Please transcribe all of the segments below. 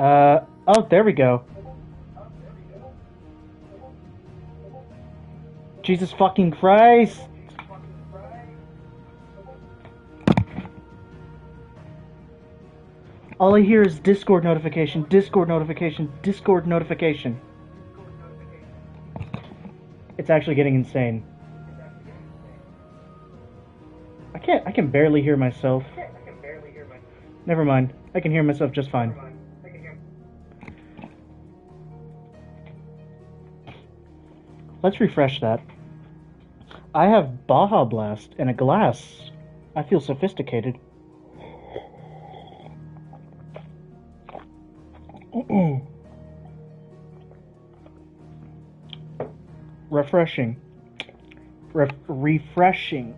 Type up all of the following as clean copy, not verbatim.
Oh, there we go. Jesus fucking Christ! All I hear is Discord notification, Discord notification, Discord notification. It's actually getting insane. I can barely hear myself. Never mind. I can hear myself just fine. Let's refresh that. I have Baja Blast in a glass. I feel sophisticated. Refreshing. Refreshing.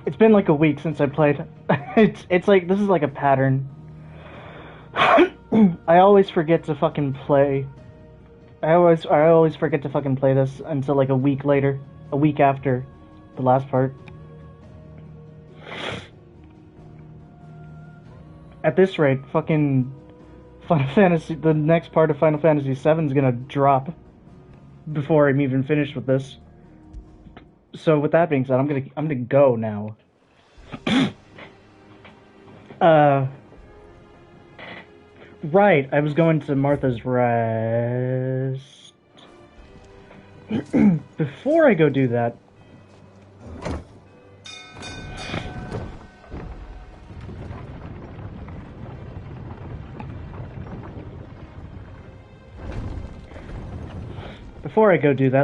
It's been like a week since I played. It's like this is like a pattern. I always forget to fucking play. I always forget to fucking play this until like a week later, a week after the last part. At this rate, fucking Final Fantasy, the next part of Final Fantasy VII is gonna drop before I'm even finished with this. So with that being said, I'm gonna go now. Right, I was going to Martha's Rest. Before I go do that,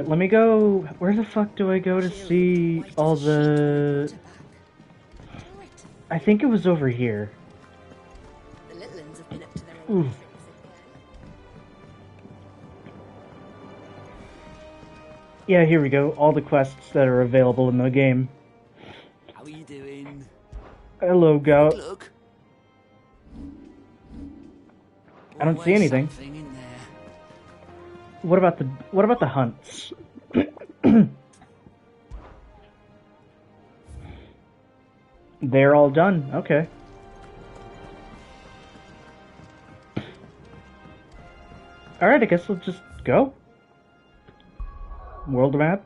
let me go. Where the fuck do I go to see all the? I think it was over here. Ooh. Yeah, here we go. All the quests that are available in the game. How are you doing? Hello, Goat. Look. I don't see anything. In there. What about the hunts? They're all done. Okay. Alright, I guess we'll just go. World map.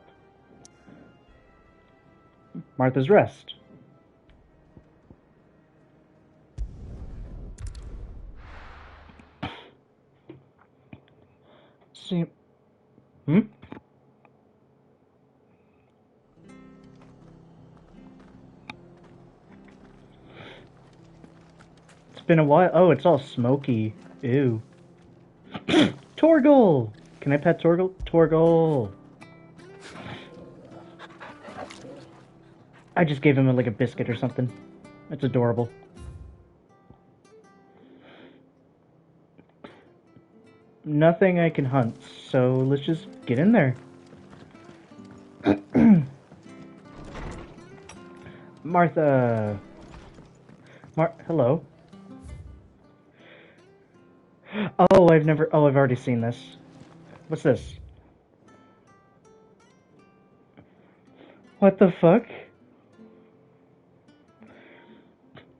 Martha's Rest. See. It's been a while. Oh, it's all smoky. Ew. Torgal! Can I pet Torgal? Torgal! I just gave him like a biscuit or something. That's adorable. Nothing I can hunt, so let's just get in there. Martha. Hello. Oh, I've already seen this. What's this? What the fuck?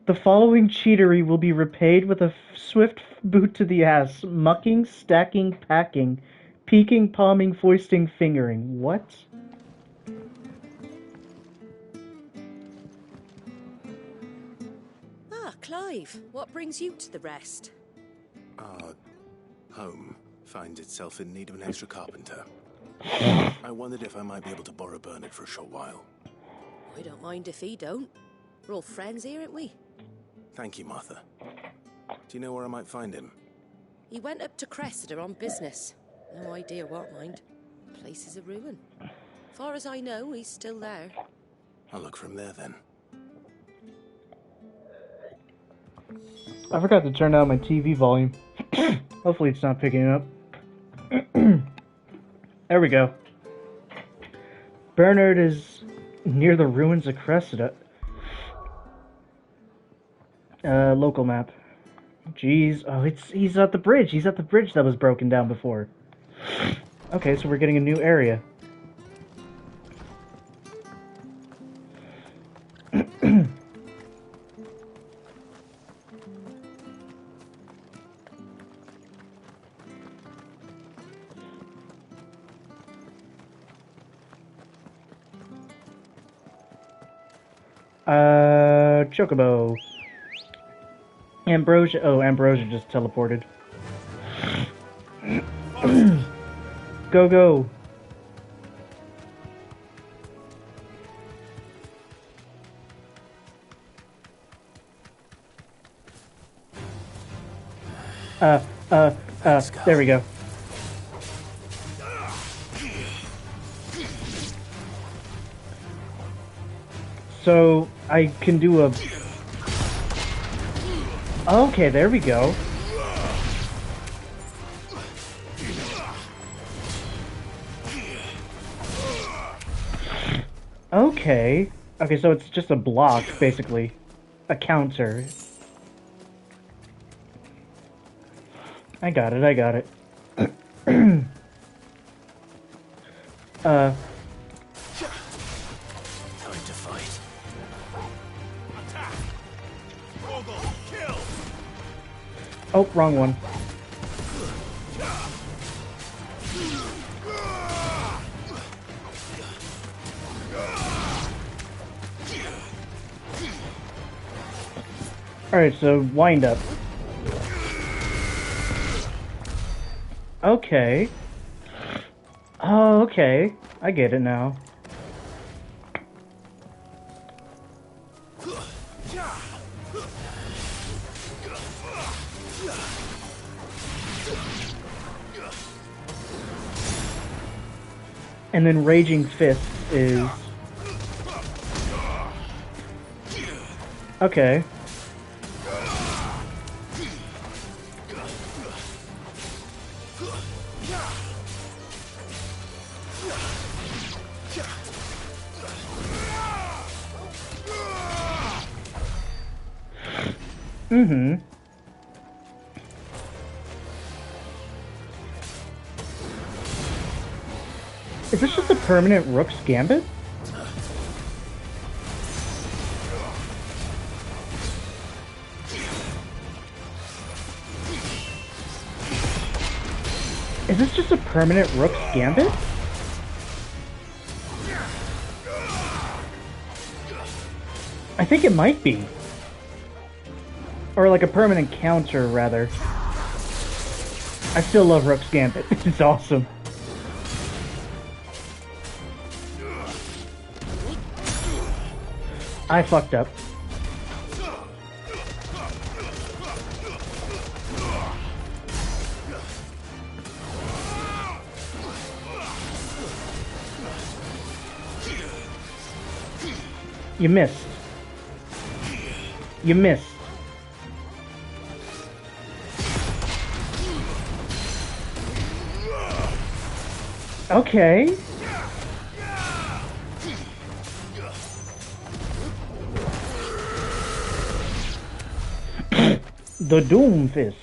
The following cheatery will be repaid with a swift boot to the ass. Mucking, stacking, packing, peeking, palming, foisting, fingering. What? Ah, Clive, what brings you to the Rest? Our home finds itself in need of an extra carpenter. I wondered if I might be able to borrow Bernard for a short while. I don't mind if he don't. We're all friends here, aren't we? Thank you, Martha. Do you know where I might find him? He went up to Cressida on business. No idea what, mind. Place is a ruin. Far as I know, he's still there. I'll look for him there then. I forgot to turn down my TV volume. Hopefully it's not picking it up. There we go. Bernard is near the ruins of Cressida. Local map. Jeez. Oh, he's at the bridge. He's at the bridge that was broken down before. Okay, so we're getting a new area. Chocobo. Ambrosia. Oh, Ambrosia just teleported. Go, go. There we go. So, I can do a... Okay, there we go. Okay. Okay, so it's just a block, basically. A counter. I got it, I got it. Time to fight. Attack! Ogre, kill! Oh, wrong one. Alright, so wind up. Okay. Oh, okay. I get it now. And then Raging Fist is... Okay. Mm-hmm. Is this just a permanent Rook's Gambit? Is this just a permanent Rook's Gambit? I think it might be. Or like a permanent counter, rather. I still love Rook's Gambit. It's awesome. I fucked up. You missed. You missed. Okay. The Doom Fist.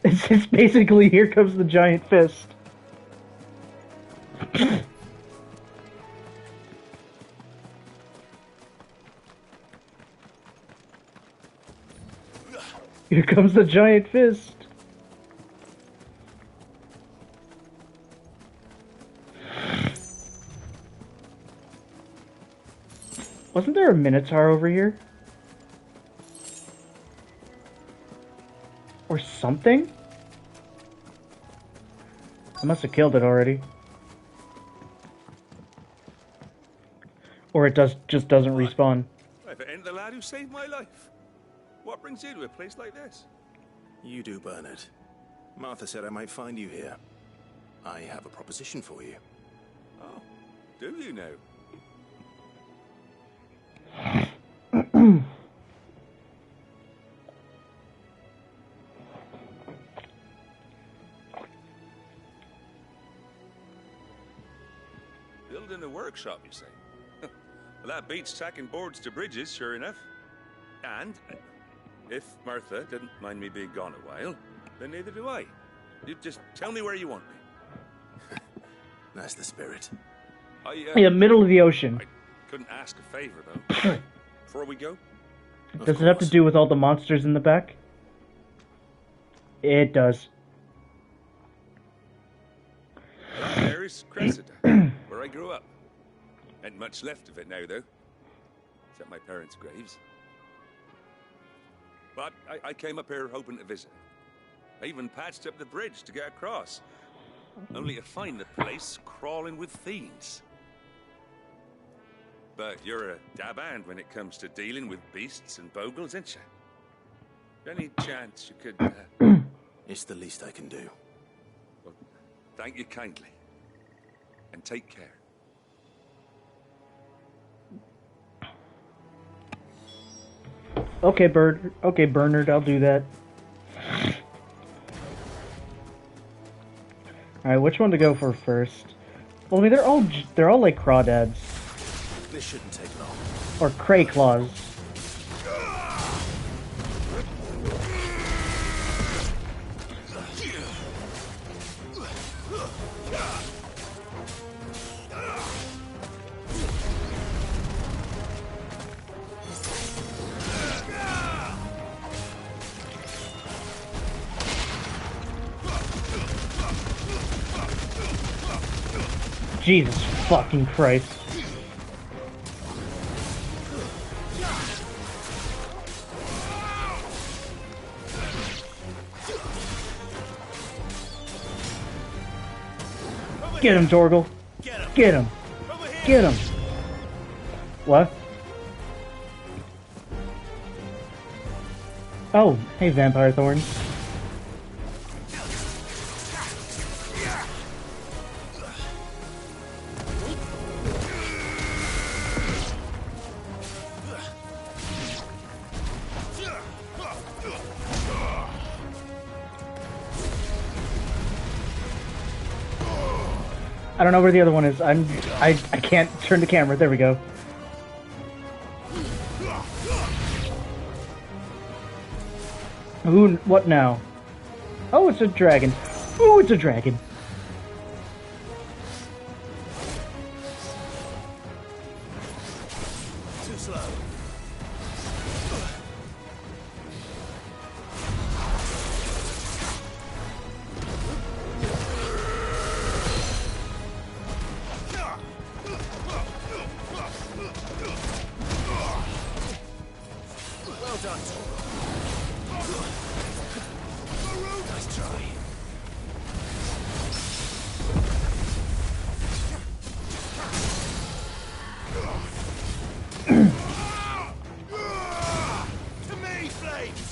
It's basically, here comes the giant fist. Here comes the giant fist. Wasn't there a Minotaur over here? Or something? I must have killed it already. Or it just doesn't respawn. If it ain't the lad who saved my life. What brings you to a place like this? You do, Bernard. Martha said I might find you here. I have a proposition for you. Oh, do you now? Building a workshop, you say? Well, that beats tacking boards to bridges, sure enough. And if Martha didn't mind me being gone a while, then neither do I. You just tell me where you want me. That's the spirit. In the middle of the ocean. I couldn't ask a favor, though. Before we go? Does it have to do with all the monsters in the back? It does. That there Here's Cressida, where I grew up. Ain't much left of it now, though. Except my parents' graves. But I came up here hoping to visit. I even patched up the bridge to get across. Only to find the place crawling with fiends. But you're a dab hand when it comes to dealing with beasts and bogles, ain't you? Any chance you could... It's the least I can do. Well, thank you kindly. And take care. Okay, Bernard, I'll do that. Alright, which one to go for first? Well, I mean, they're all like crawdads. This shouldn't take long. Or cray claws. Jesus fucking Christ. Get him, Torgal. Get him. Get him. What? Oh, hey, Vampire Thorns. I don't know where the other one is. I can't turn the camera. There we go. Who? What now? Oh, it's a dragon. Oh, it's a dragon. Too slow. Well done, nice try. To me, Flames!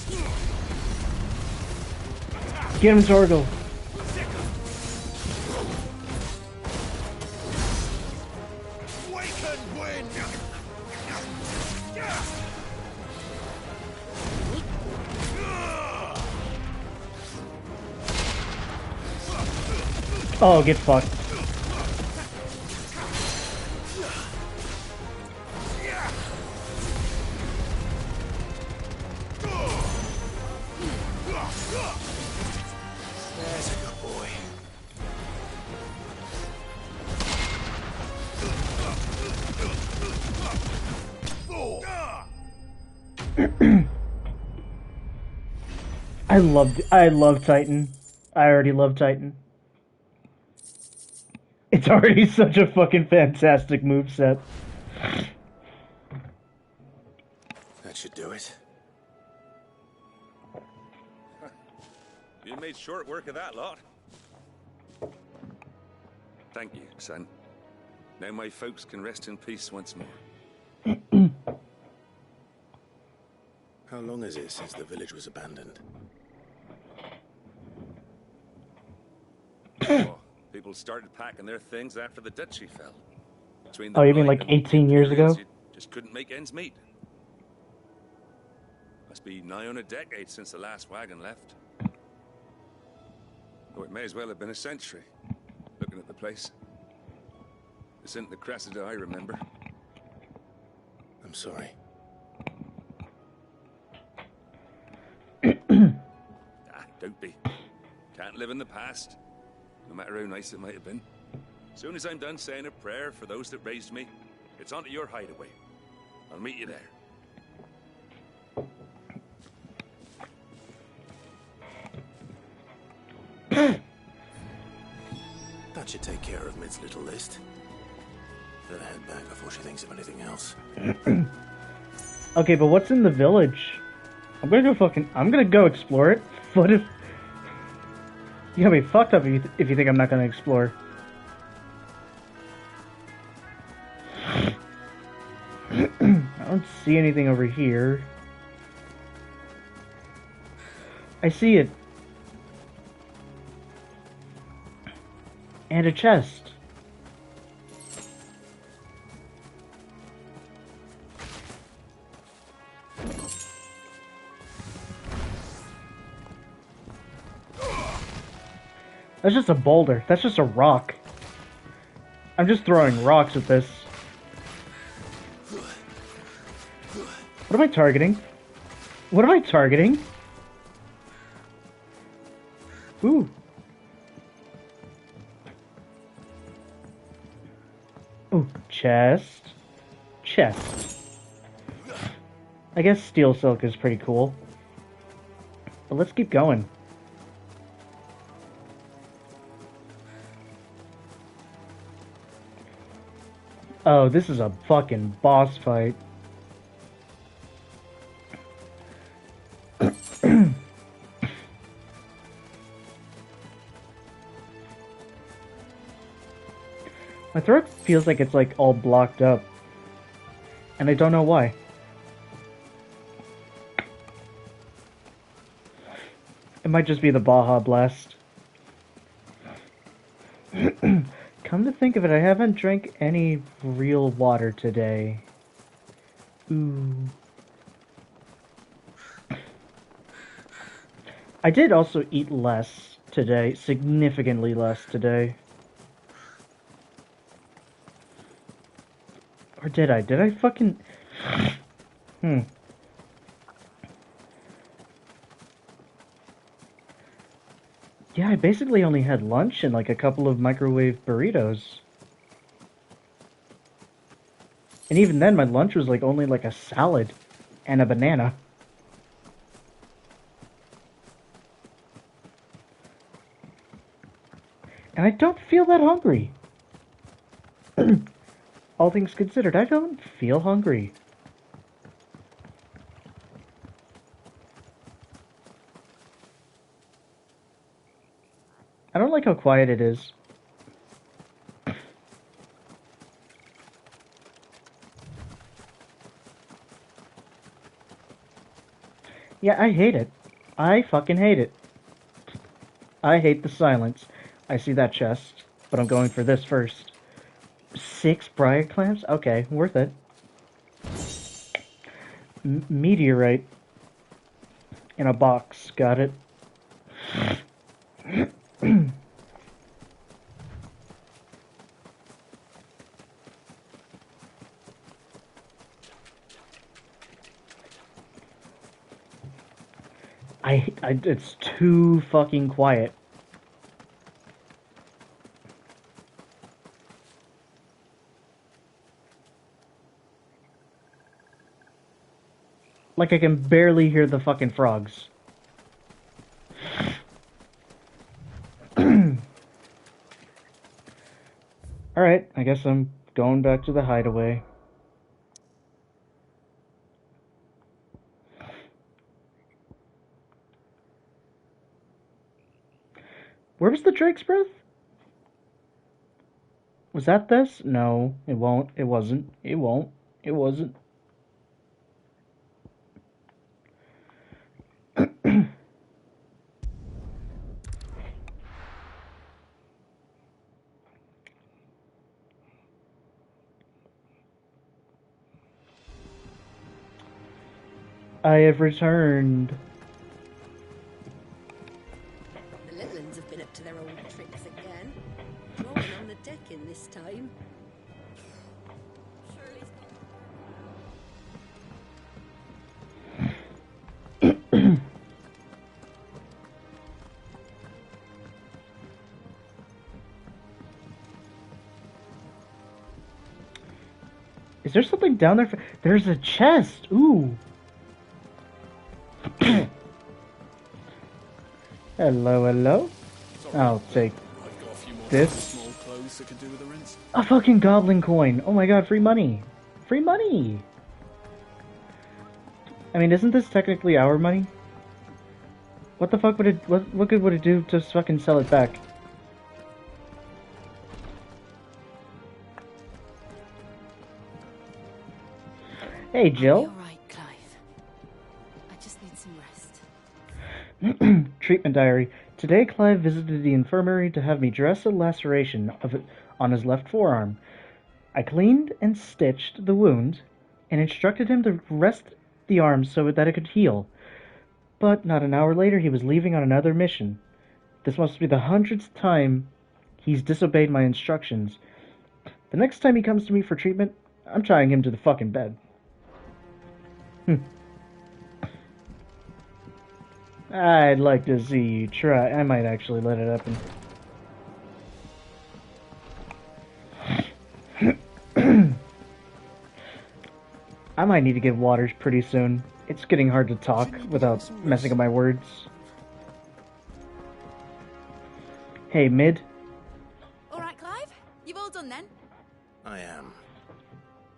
Get him, Torgal. Waken wind! Oh, get fucked. There's a good boy. I love Titan. I already love Titan. It's already such a fucking fantastic moveset. That should do it. You made short work of that lot. Thank you, son. Now my folks can rest in peace once more. How long is it since the village was abandoned? Oh, people started packing their things after the duchy fell. Between the Oh, you mean Blight like and 18 years ago? you just couldn't make ends meet. Must be nigh on a decade since the last wagon left. Oh, it may as well have been a century, looking at the place. This isn't the Cressida I remember. I'm sorry. Don't be. Can't live in the past, no matter how nice it might have been. As soon as I'm done saying a prayer for those that raised me, it's onto your hideaway. I'll meet you there. That That should take care of Mid's little list. Better head back before she thinks of anything else. Okay, but what's in the village? I'm gonna go explore it. What if... You gotta be fucked up if you think I'm not gonna explore. I don't see anything over here. I see it. And a chest. That's just a boulder. That's just a rock. I'm just throwing rocks at this. What am I targeting? What am I targeting? Ooh. Ooh, chest. Chest. I guess steel silk is pretty cool. But let's keep going. Oh, this is a fucking boss fight. My throat feels like it's like all blocked up. And I don't know why. It might just be the Baja Blast. Come to think of it, I haven't drank any real water today. Ooh. I did also eat less today, significantly less today. Or did I? Did I fucking... Yeah, I basically only had lunch and like a couple of microwave burritos. And even then, my lunch was like only like a salad and a banana. And I don't feel that hungry. All things considered, I don't feel hungry. I don't like how quiet it is. Yeah, I hate it. I fucking hate it. I hate the silence. I see that chest, but I'm going for this first. 6 briar clamps? Okay, worth it. Meteorite. In a box. Got it. It's too fucking quiet. Like I can barely hear the fucking frogs. Alright, I guess I'm going back to the hideaway. Where was the Drake's Breath? Was that this? No, it won't. It wasn't. It won't. It wasn't. I have returned. The little uns have been up to their old tricks again. Rolling on the deck in this time. Shirley's Is there something down there? There's a chest. Ooh. Hello, hello. I'll take this. A fucking goblin coin! Oh my god, free money! Free money! I mean, isn't this technically our money? What the fuck would it... What good would it do to fucking sell it back? Hey, Jill. You're right, Clive. I just need some rest. Treatment diary. Today, Clive visited the infirmary to have me dress a laceration on his left forearm. I cleaned and stitched the wound and instructed him to rest the arm so that it could heal. But not an hour later, he was leaving on another mission. This must be the 100th time he's disobeyed my instructions. The next time he comes to me for treatment, I'm tying him to the fucking bed. I'd like to see you try. I might actually let it happen. I might need to get waters pretty soon. It's getting hard to talk without messing up my words. Hey, Mid. Alright, Clive? You've all done then? I am.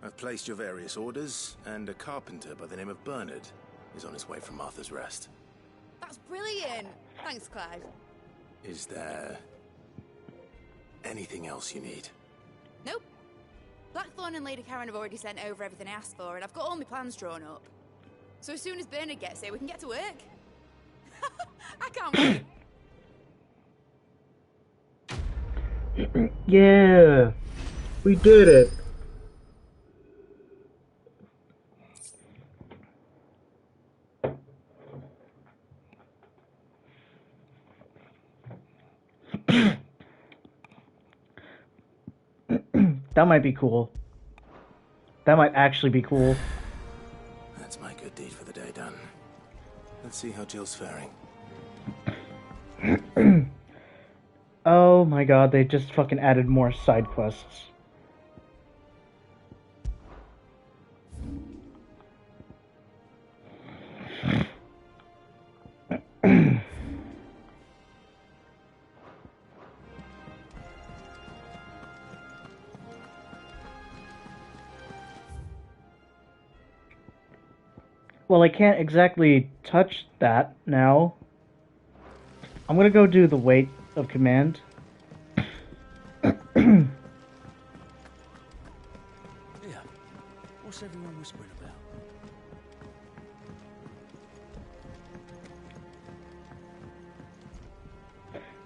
I've placed your various orders, and a carpenter by the name of Bernard is on his way from Martha's Rest. That's brilliant! Thanks, Clive. Is there anything else you need? Nope. Blackthorn and Lady Karen have already sent over everything I asked for, and I've got all my plans drawn up. So as soon as Bernard gets here, we can get to work. I can't wait. Yeah, we did it. That might be cool. That might actually be cool. That's my good deed for the day done. Let's see how Jill's faring. Oh my god, they just fucking added more side quests. Well, I can't exactly touch that now. I'm gonna go do the weight of command. Yeah. What's everyone whispering about?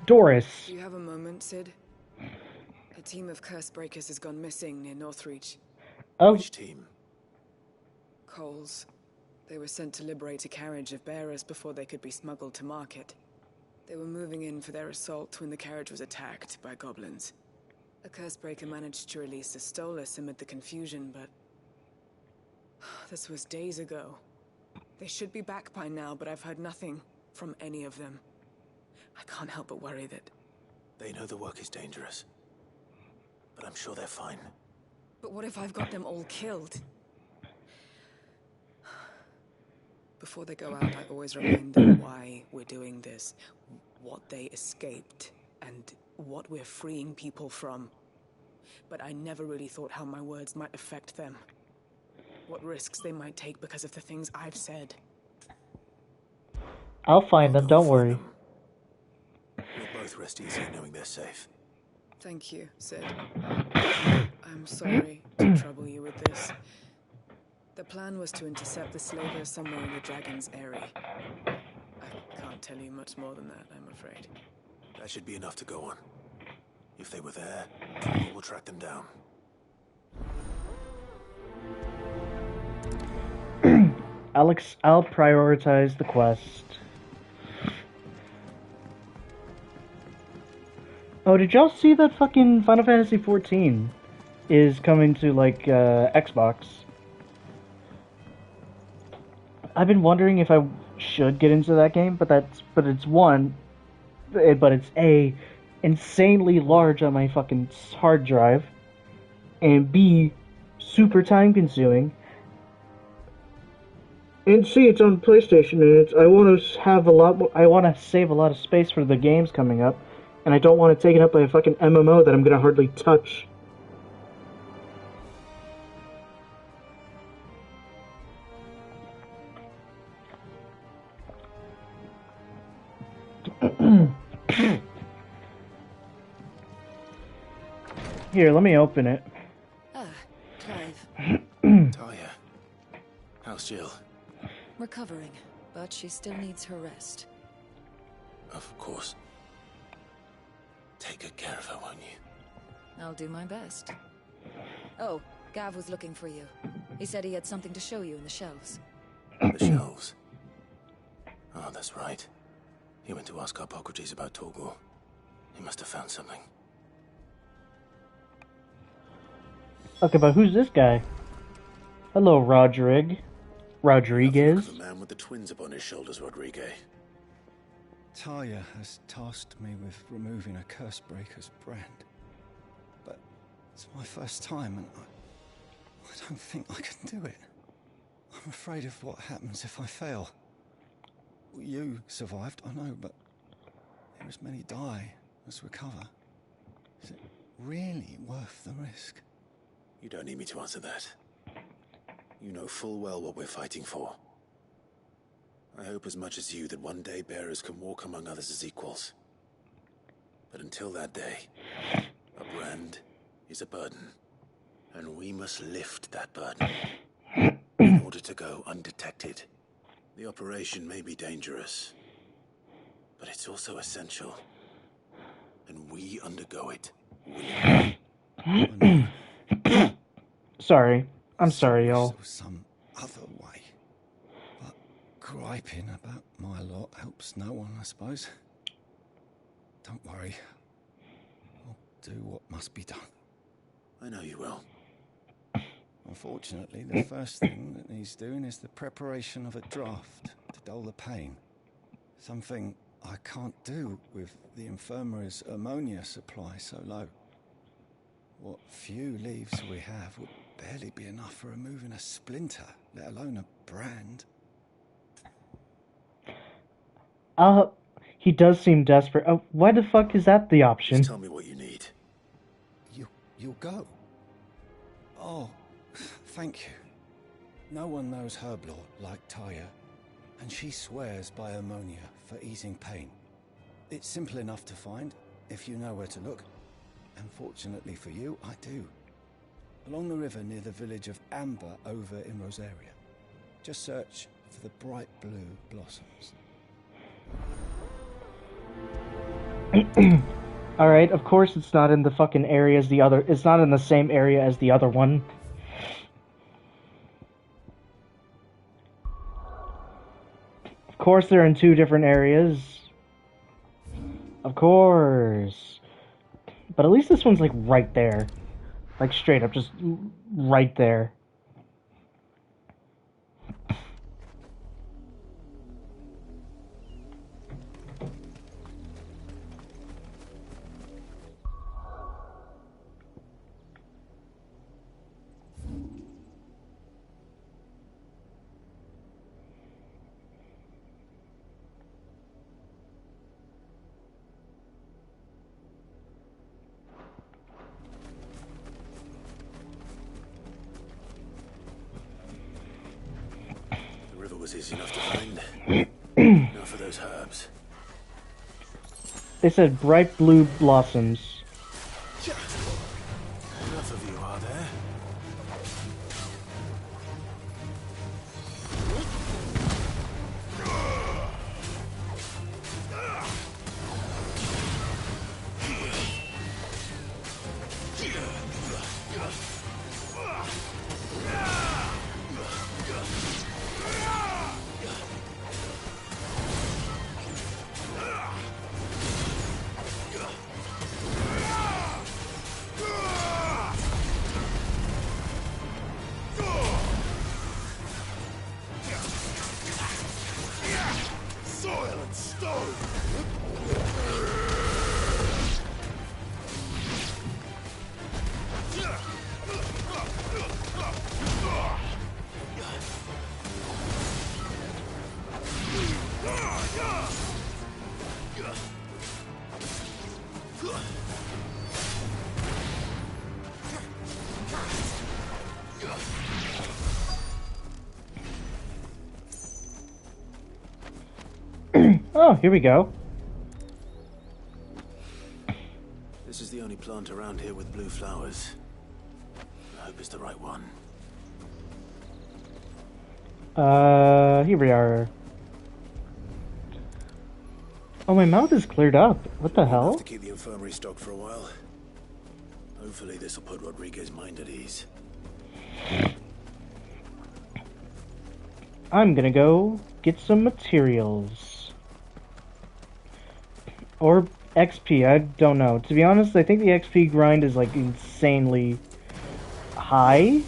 Doris. Do you have a moment, Sid? A team of curse breakers has gone missing near Northreach. Oh, Which team? Coles. They were sent to liberate a carriage of bearers before they could be smuggled to market. They were moving in for their assault when the carriage was attacked by goblins. A curse breaker managed to release a Stolas amid the confusion, but this was days ago. They should be back by now, but I've heard nothing from any of them. I can't help but worry that... They know the work is dangerous, but I'm sure they're fine. But what if I've got them all killed? Before they go out, I always remind them why we're doing this, what they escaped, and what we're freeing people from. But I never really thought how my words might affect them. What risks they might take because of the things I've said. I'll find them, don't worry. We'll both rest easy knowing they're safe. Thank you, Sid. I'm sorry to trouble you with this. The plan was to intercept the slaver somewhere in the Dragon's Eyrie. I can't tell you much more than that, I'm afraid. That should be enough to go on. If they were there, we'll track them down. Alex, I'll prioritize the quest. Oh, did y'all see that fucking Final Fantasy XIV is coming to, like, Xbox? I've been wondering if I should get into that game, but it's A, insanely large on my fucking hard drive, and B, super time consuming, and C, it's on PlayStation, and I want to save a lot of space for the games coming up, and I don't want it taken up by a fucking MMO that I'm gonna hardly touch. Here, let me open it. Ah, Clive. Talia. How's Jill? Recovering, but she still needs her rest. Of course. Take good care of her, won't you? I'll do my best. Oh, Gav was looking for you. He said he had something to show you in the shelves. The shelves. Oh, that's right. He went to ask Harpocrates about Torgor. He must have found something. Okay, but who's this guy? Hello, Rodriguez. The man with the twins upon his shoulders, Rodriguez. Talia has tasked me with removing a Cursebreaker's brand. But it's my first time, and I don't think I can do it. I'm afraid of what happens if I fail. You survived, I know, but there as many die as recover. Is it really worth the risk? You don't need me to answer that. You know full well what we're fighting for. I hope as much as you that one day bearers can walk among others as equals. But until that day, a brand is a burden. And we must lift that burden in order to go undetected. The operation may be dangerous, but it's also essential. And we undergo it willingly. Sorry. I'm sorry, y'all. There was some other way. But griping about my lot helps no one, I suppose. Don't worry. I'll do what must be done. I know you will. Unfortunately, the first thing that needs doing is the preparation of a draft to dull the pain. Something I can't do with the infirmary's ammonia supply so low. What few leaves we have would barely be enough for removing a splinter, let alone a brand. He does seem desperate. Why the fuck is that the option? Just tell me what you need. You'll go? Oh, thank you. No one knows Herblore like Talia, and she swears by ammonia for easing pain. It's simple enough to find, if you know where to look. And fortunately for you, I do. Along the river near the village of Amber over in Rosaria. Just search for the bright blue blossoms. Alright, of course it's not in the fucking area as the other. It's not in the same area as the other one. Of course they're in two different areas. Of course. But at least this one's like right there. Like straight up, just right there. Was easy enough to find. Now for those herbs. They said bright blue blossoms. Enough of you, are there? Oh, here we go. This is the only plant around here with blue flowers. I hope it's the right one. Here we are. Oh, my mouth is cleared up. What the We'll hell? have to keep the infirmary stocked for a while. Hopefully this will put Rodriguez's mind at ease. I'm gonna go get some materials. Or XP, I don't know. To be honest, I think the XP grind is like insanely high.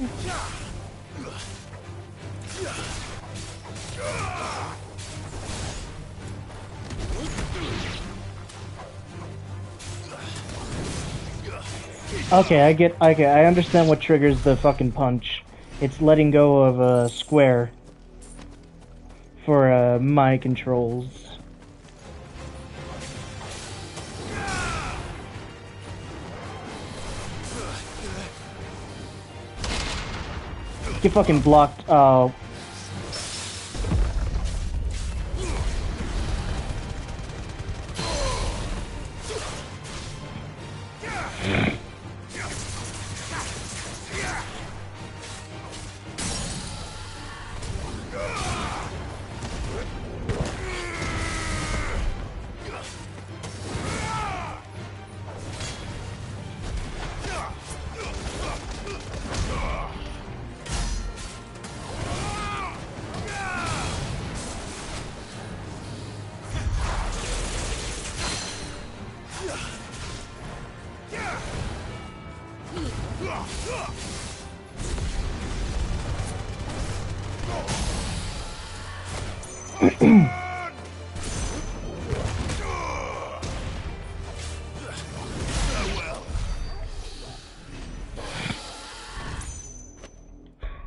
Okay, I understand what triggers the fucking punch. It's letting go of a square for my controls. Get fucking blocked. Oh.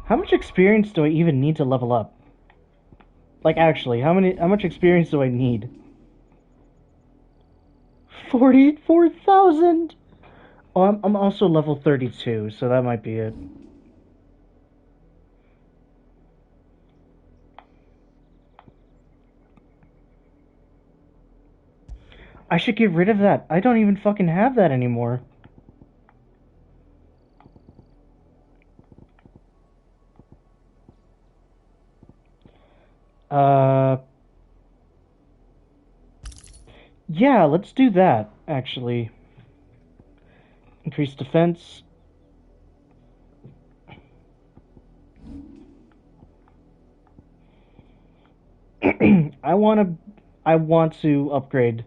How much experience do I even need to level up? Like, actually, how much experience do I need? 44,000! Oh, I'm also level 32, so that might be it. I should get rid of that. I don't even fucking have that anymore. Yeah, let's do that, actually. Increase defense. I want to upgrade.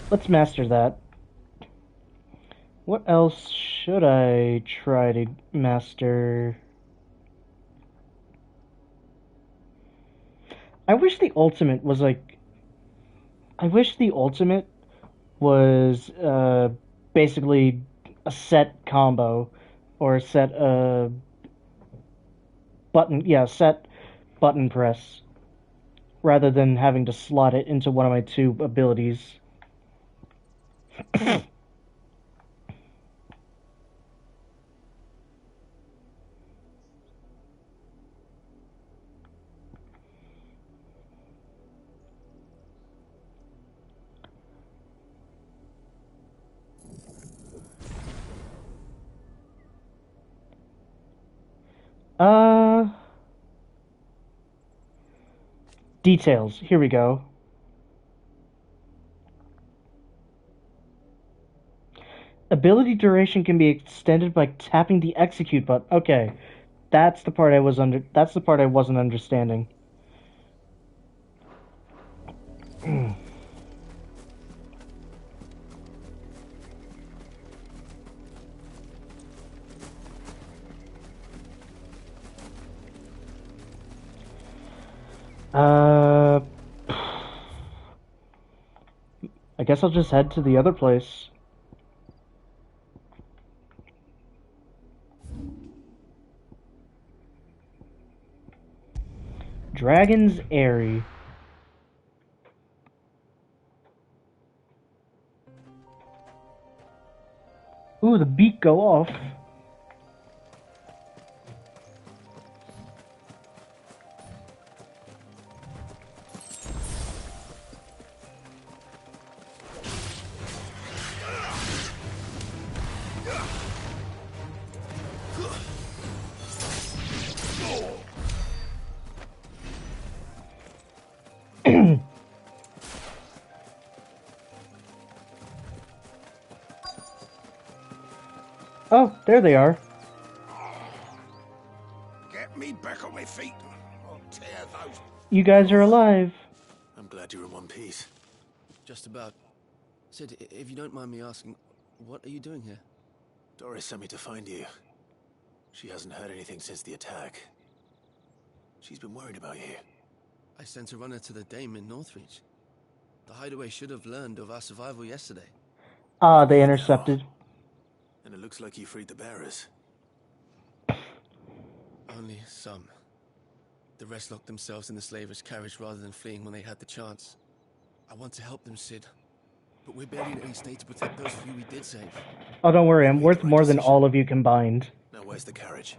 Let's master that. What else should I try to master? I wish the ultimate was like... I wish the ultimate was basically a set combo. Or a set button... Yeah, set button press. Rather than having to slot it into one of my two abilities. Details. Here we go. Ability duration can be extended by tapping the execute button. Okay. That's the part that's the part I wasn't understanding. I guess I'll just head to the other place. Dragon's Airy. Ooh, the beak go off. Oh, there they are. Get me back on my feet. I'll tear those. You guys are alive. I'm glad you're in one piece. Just about. Sid, if you don't mind me asking, what are you doing here? Doris sent me to find you. She hasn't heard anything since the attack. She's been worried about you. I sent a runner to the Dame in Northreach. The hideaway should have learned of our survival yesterday. Ah, they intercepted. And it looks like you freed the bearers. Only some. The rest locked themselves in the slaver's carriage rather than fleeing when they had the chance. I want to help them, Sid. But we're barely in any state to protect those few we did save. Oh, don't worry, I'm worth more than all of you combined. Now where's the carriage?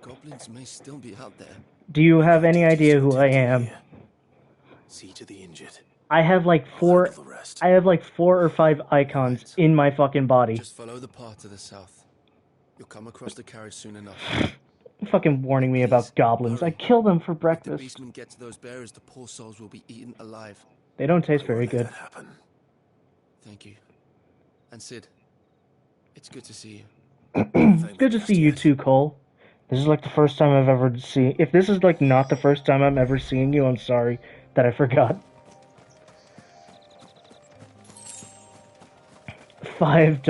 Goblins may still be out there. Do you have any idea who I am? See to the injured. I have like four or five icons in my fucking body. Just follow the path to the south. You'll come across the carriage soon enough. Fucking warning me about goblins. I kill them for If the breakfast. beastmen get to those bearers, the poor souls will be eaten alive. They don't taste very good. Thank you. And Sid, it's good to see you. Good to see you too, Cole. This is like the first time I've ever seen... If this is like not the first time I'm ever seeing you, I'm sorry that I forgot. $5.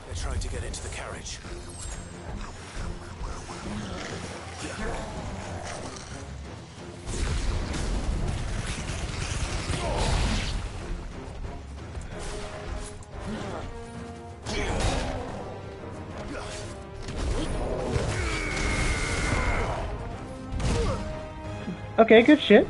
They're trying to get into the carriage. Okay, good shit.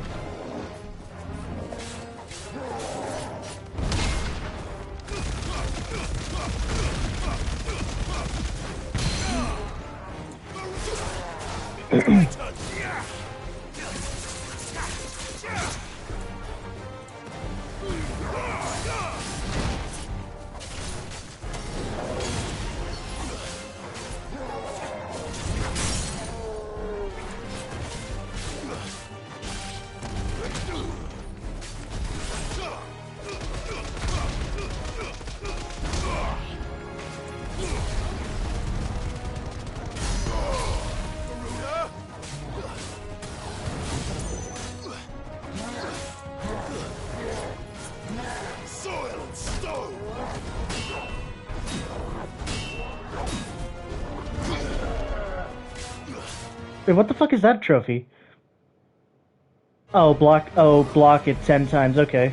Wait, what the fuck is that trophy? Oh, block it 10 times, okay.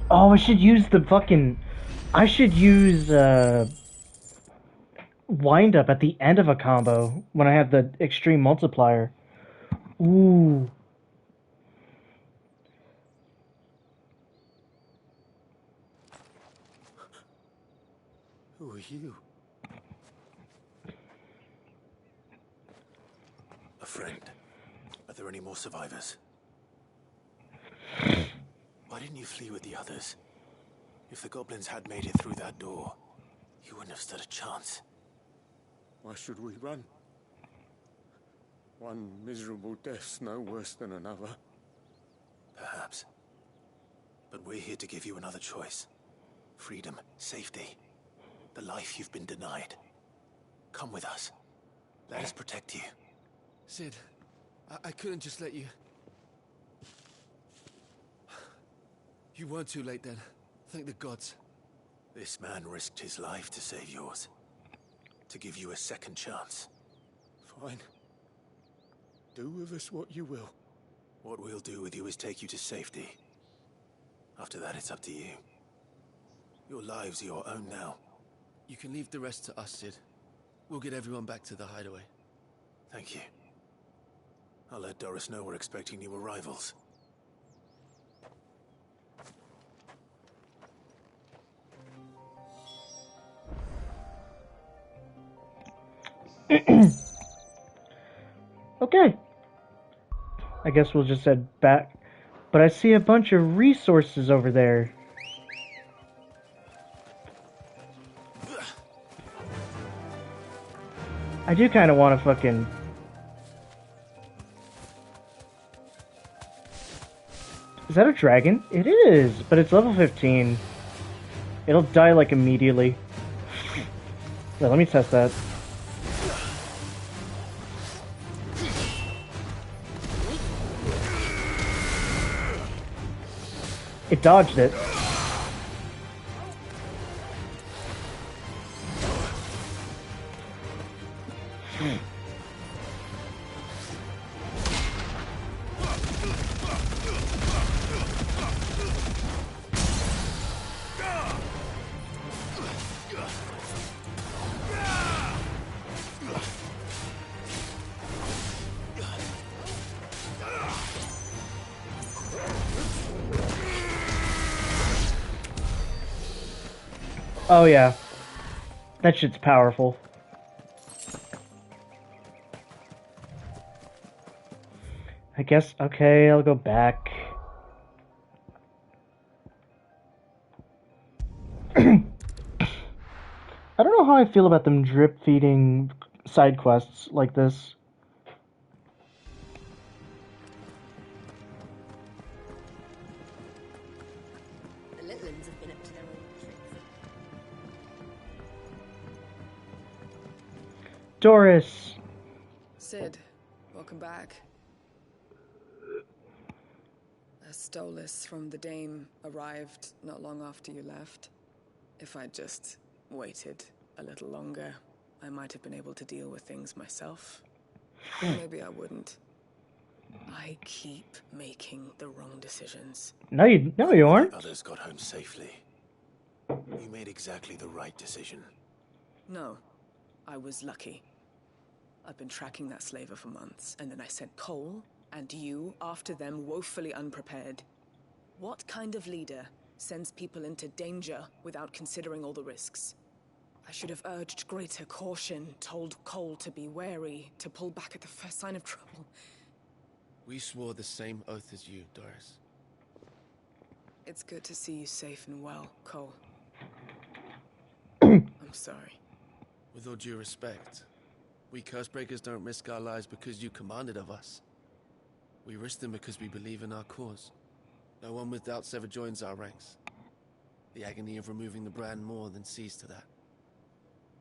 Oh, I should use the fucking... I should use, wind up at the end of a combo when I have the extreme multiplier. Ooh. Who are you? A friend. Are there any more survivors? Why didn't you flee with the others? If the goblins had made it through that door, you wouldn't have stood a chance. Why should we run? One miserable death's no worse than another. Perhaps. But we're here to give you another choice. Freedom, safety, the life you've been denied. Come with us. Let us protect you. Sid, I couldn't just let you... You weren't too late then. Thank the gods. This man risked his life to save yours. To give you a second chance. Fine. Do with us what you will. What we'll do with you is take you to safety. After that, it's up to you. Your lives are your own now. You can leave the rest to us, Sid. We'll get everyone back to the hideaway. Thank you. I'll let Doris know we're expecting new arrivals. Okay. I guess we'll just head back. But I see a bunch of resources over there. I do kind of want to fucking... Is that a dragon? It is, but it's level 15. It'll die like immediately. Yeah, let me test that. It dodged it. Oh yeah, that shit's powerful. I guess, okay, I'll go back. I don't know how I feel about them drip feeding side quests like this. The little ones have been up to their old tricks. Doris! Sid, welcome back. A Stolas from the Dame arrived not long after you left. If I'd just waited a little longer, I might have been able to deal with things myself. Or maybe I wouldn't. I keep making the wrong decisions. No, you aren't. Others got home safely. You made exactly the right decision. No, I was lucky. I've been tracking that slaver for months, and then I sent Cole and you after them, woefully unprepared. What kind of leader sends people into danger without considering all the risks? I should have urged greater caution, told Cole to be wary, to pull back at the first sign of trouble. We swore the same oath as you, Doris. It's good to see you safe and well, Cole. I'm sorry. With all due respect, we Cursebreakers don't risk our lives because you commanded of us. We risk them because we believe in our cause. No one with doubts ever joins our ranks. The agony of removing the brand more than sees to that.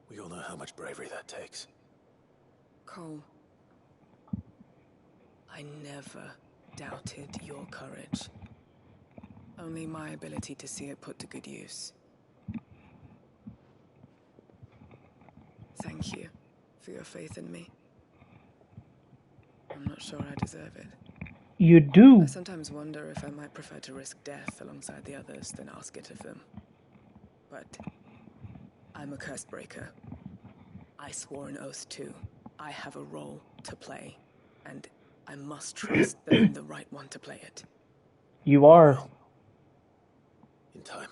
We all know how much bravery that takes. Cole, I never doubted your courage. Only my ability to see it put to good use. Thank you for your faith in me. I'm not sure I deserve it. You do. I sometimes wonder if I might prefer to risk death alongside the others than ask it of them. But I'm a Cursebreaker. I swore an oath too. I have a role to play, and I must trust that I'm the right one to play it. You are. In time.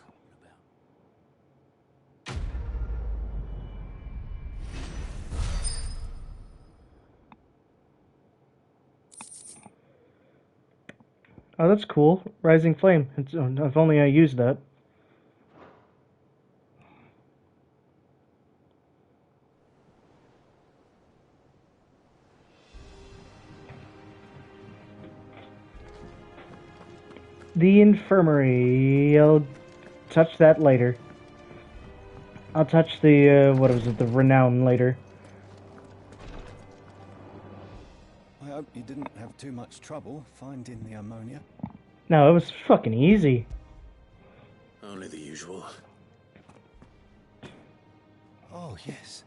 Oh, that's cool. Rising Flame. If only I used that. The infirmary. I'll touch that later. I'll touch the, what was it, the renown later. I hope you didn't have too much trouble finding the ammonia. No, it was fucking easy. Only the usual. Oh, yes.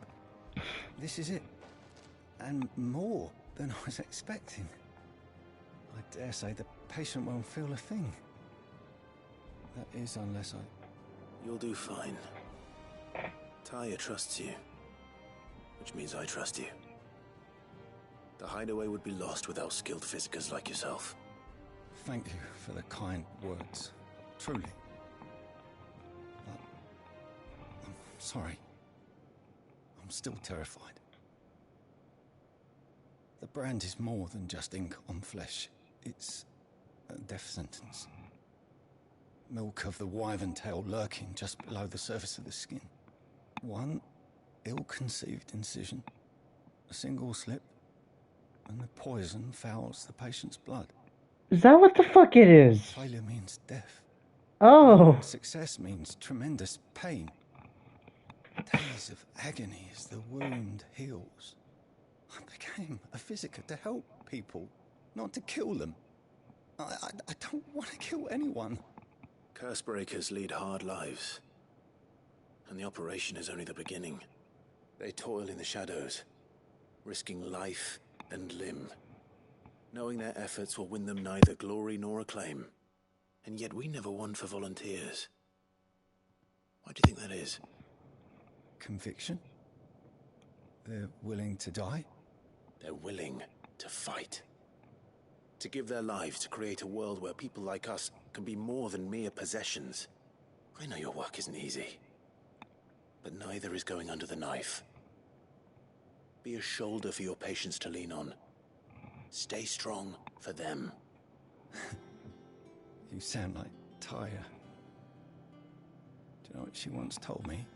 This is it. And more than I was expecting. I dare say the patient won't feel a thing. That is, unless I... You'll do fine. Taya trusts you, which means I trust you. The hideaway would be lost without skilled physicers like yourself. Thank you for the kind words. Truly. But I'm sorry. I'm still terrified. The brand is more than just ink on flesh. It's a death sentence. Milk of the wyvern tail lurking just below the surface of the skin. One ill-conceived incision, a single slip, and the poison fouls the patient's blood. Is that what the fuck it is? Failure means death. Oh. Success means tremendous pain. Days of agony as the wound heals. I became a physiker to help people, not to kill them. I don't want to kill anyone. Cursebreakers lead hard lives. And the operation is only the beginning. They toil in the shadows, risking life and limb, knowing their efforts will win them neither glory nor acclaim. And yet we never won for volunteers. Why do you think that is? Conviction? They're willing to die? They're willing to fight. To give their lives to create a world where people like us can be more than mere possessions. I know your work isn't easy. But neither is going under the knife. Be a shoulder for your patients to lean on. Stay strong for them. You sound like Taya. Do you know what she once told me?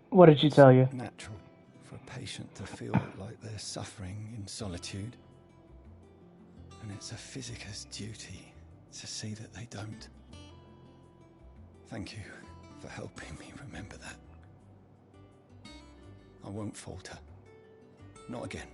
What did she tell you? It's natural for a patient to feel like they're suffering in solitude. And it's a physicker's duty to see that they don't. Thank you for helping me remember that. I won't falter. Not again.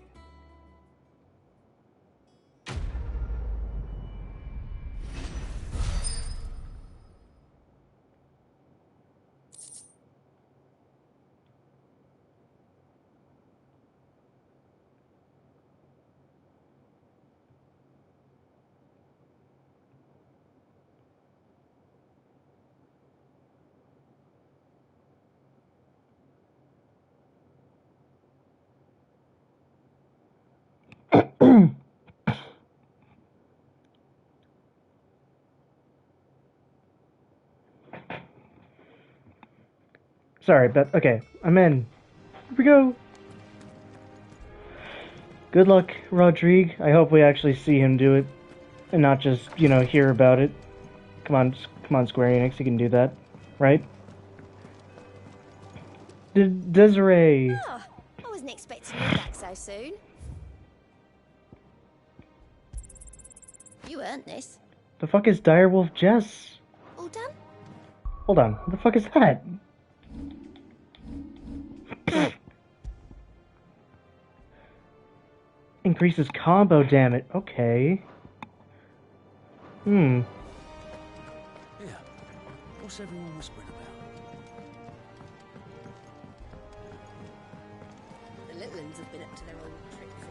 Sorry, but okay, I'm in. Here we go. Good luck, Rodrigue. I hope we actually see him do it, and not just, you know, hear about it. Come on, Square Enix, you can do that, right? Desiree. Oh, I wasn't expecting you back so soon. You earned this. The fuck is Direwolf Jess? All done? Hold on, what the fuck is that? Increases combo damage. Okay. Yeah. What's everyone whispering about? The little ones have been up to their old tricks.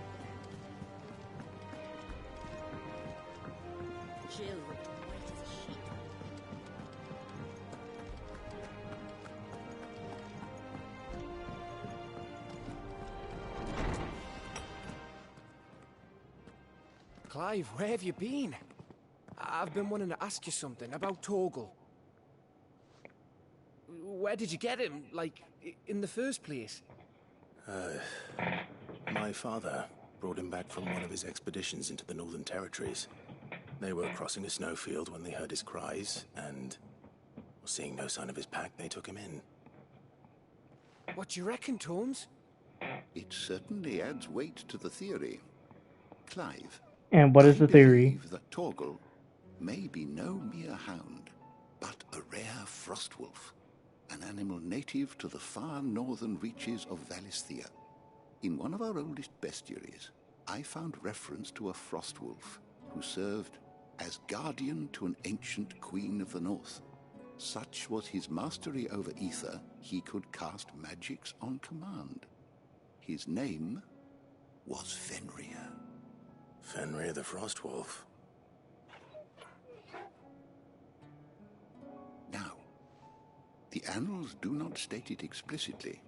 Jill looked white as a sheet. Clive, where have you been? I've been wanting to ask you something about Torgal. Where did you get him, like, in the first place? My father brought him back from one of his expeditions into the Northern Territories. They were crossing a snowfield when they heard his cries, and seeing no sign of his pack, they took him in. What do you reckon, Tomes? It certainly adds weight to the theory. Clive. And what is the theory? That Torgal may be no mere hound, but a rare frostwolf, an animal native to the far northern reaches of Valisthea. In one of our oldest bestiaries, I found reference to a frostwolf who served as guardian to an ancient queen of the north. Such was his mastery over ether, he could cast magics on command. His name was Fenrir. Fenrir the Frostwolf. Now, the annals do not state it explicitly,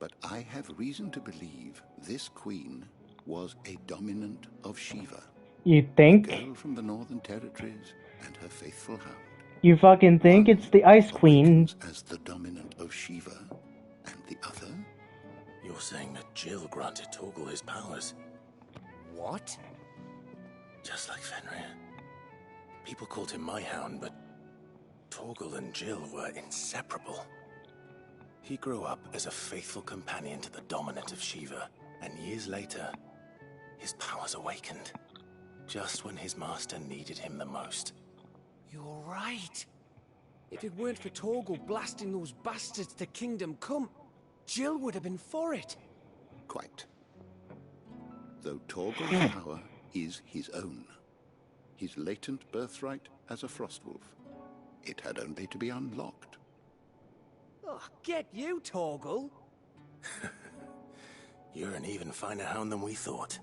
but I have reason to believe this queen was a dominant of Shiva. You think? A girl from the Northern Territories and her faithful hound. You fucking think it's the Ice Queen? As the dominant of Shiva, and the other? You're saying that Jill granted Torgal his powers? What? Just like Fenrir. People called him my hound, but Torgal and Jill were inseparable. He grew up as a faithful companion to the dominant of Shiva, and years later, his powers awakened. Just when his master needed him the most. You're right. If it weren't for Torgal blasting those bastards to Kingdom Come, Jill would have been for it. Quite. Though Torgal's power is his own, his latent birthright as a Frostwolf, it had only to be unlocked. Oh, get you, Torgal. You're an even finer hound than we thought.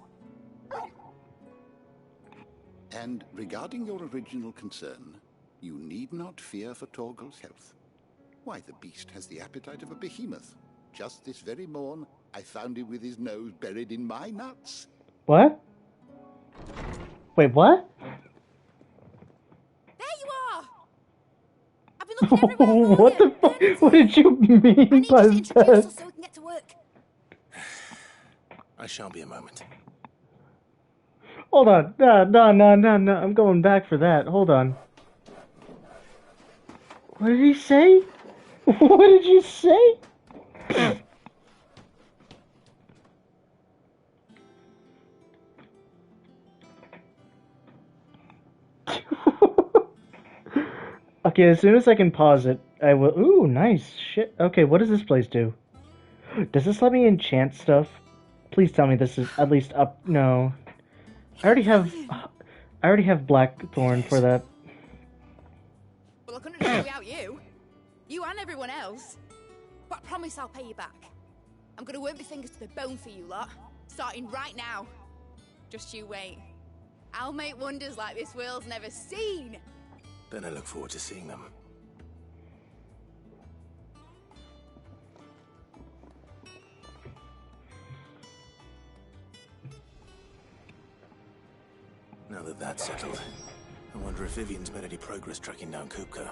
And regarding your original concern, you need not fear for Torgal's health. Why, the beast has the appetite of a behemoth. Just this very morn, I found him with his nose buried in my nuts. What? Wait, what? There you are! I've been looking everywhere for What you. the fuck? What did you mean by I need you to introduce us that? so we can get to work. I shan't be a moment. Hold on. No. I'm going back for that. Hold on. What did he say? What did you say? Okay, as soon as I can pause it, I will. Ooh, nice shit. Okay, what does this place do? Does this let me enchant stuff? Please tell me this is at least up. No, I already have Blackthorn for that. Well, I couldn't do it without you. You and everyone else. But I promise I'll pay you back. I'm gonna work my fingers to the bone for you lot, starting right now. Just you wait. I'll make wonders like this world's never seen. Then I look forward to seeing them. Now that that's settled, I wonder if Vivian's made any progress tracking down Kupka.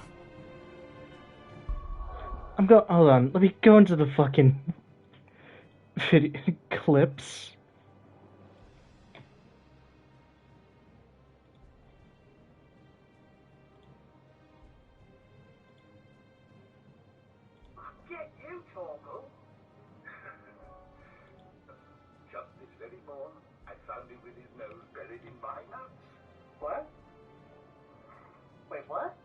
Hold on, let me go into the fucking video clips. Get you, Torgal. Just this very morn, I found him with his nose buried in my nuts. What? Wait, what?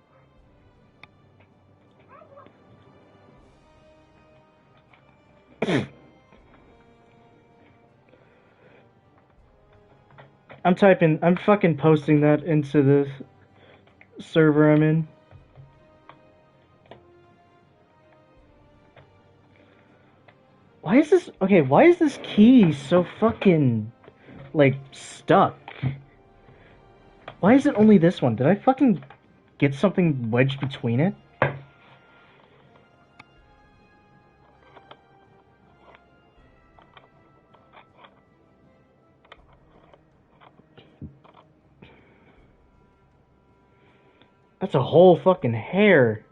I'm fucking posting that into the server I'm in. Why is this key so fucking, like, stuck? Why is it only this one? Did I fucking get something wedged between it? That's a whole fucking hair.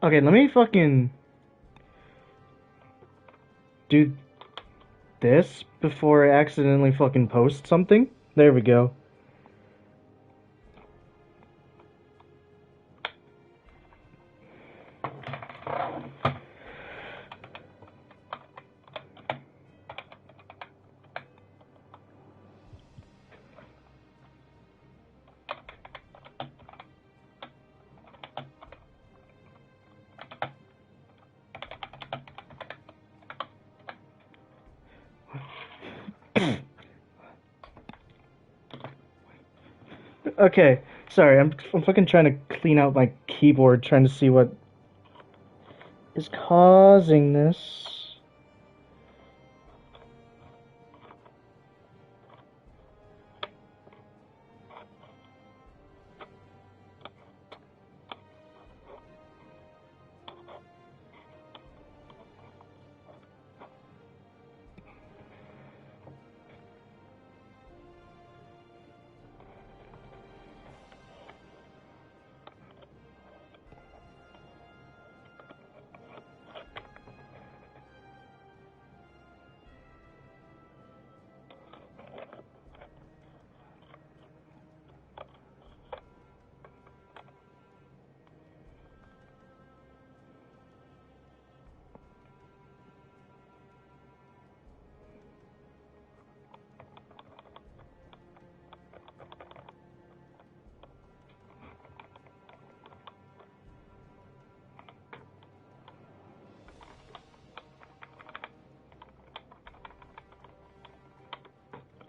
Okay, let me fucking do this before I accidentally fucking post something. There we go. Okay, sorry, I'm fucking trying to clean out my keyboard, trying to see what is causing this.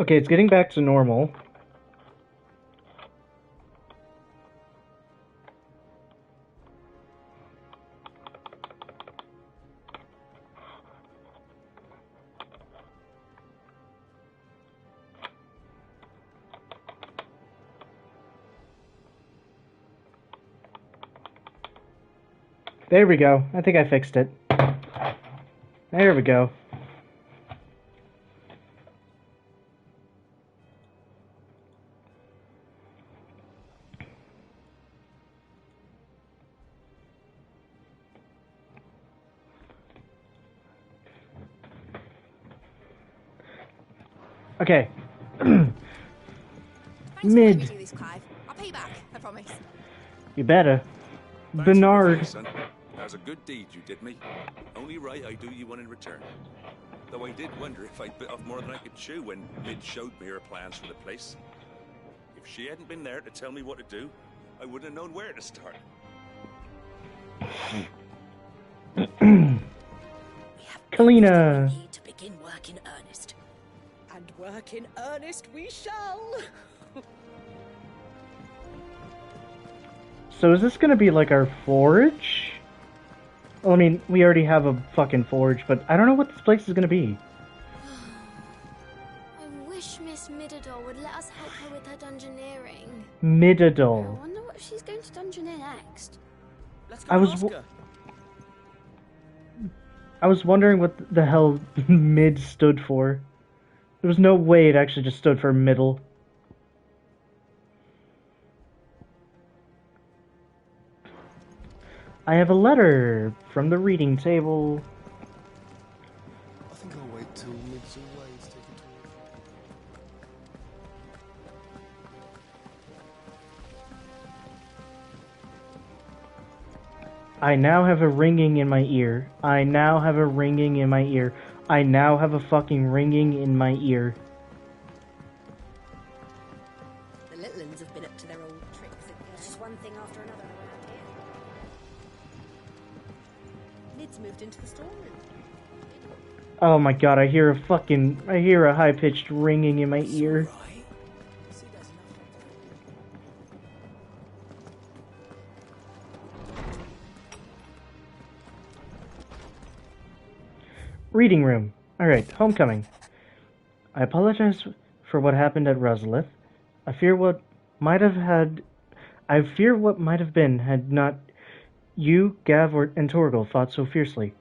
Okay, it's getting back to normal. There we go. I think I fixed it. There we go. Okay. Mid. Do this, Clive. I'll pay you back, I promise. You better. Thanks Bernard. for the son. That was a good deed you did me. Only right I do you one in return. Though I did wonder if I'd bit off more than I could chew when Mid showed me her plans for the place. If she hadn't been there to tell me what to do, I wouldn't have known where to start. Kalina. We need to begin work in earnest. And work in earnest we shall. So is this gonna be like our forge? Well, I mean, we already have a fucking forge, but I don't know what this place is gonna be. I wish Miss Midadol would let us help her with her dungeoneering. I Midadol. wonder what she's going to dungeoneer next. Let's I was I was wondering what the hell mid stood for. There was no way it actually just stood for middle. I have a letter from the reading table. I think I'll wait till Mid's away to take a tour. I now have a ringing in my ear. I now have a ringing in my ear. I now have a fucking ringing in my ear. The little uns have been up to their old tricks. It's just one thing after another around here. Mid's moved into the storeroom. Oh my god, I hear a high-pitched ringing in my ear. Reading room. Alright, homecoming. I apologize for what happened at Rosalith. I fear what might have been had not you, Gav, and Torgal fought so fiercely.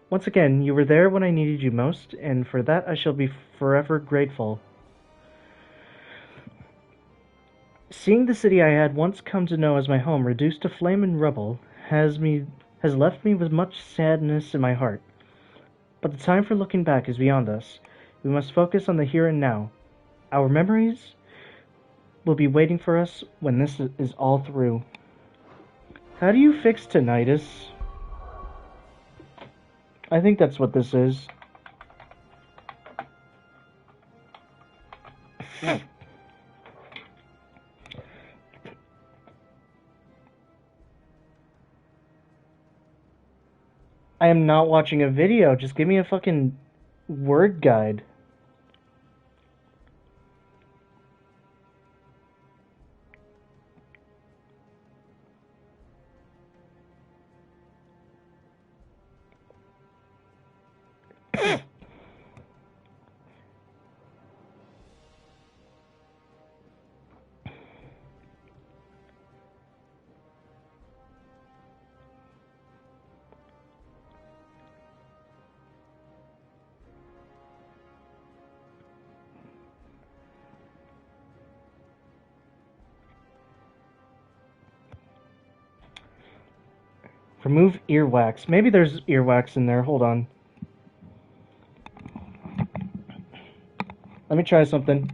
Once again, you were there when I needed you most, and for that I shall be forever grateful. Seeing the city I had once come to know as my home reduced to flame and rubble has left me with much sadness in my heart. But the time for looking back is beyond us. We must focus on the here and now. Our memories will be waiting for us when this is all through. How do you fix tinnitus? I think that's what this is. I am not watching a video. Just give me a fucking word guide. Remove earwax. Maybe there's earwax in there. Hold on. Let me try something.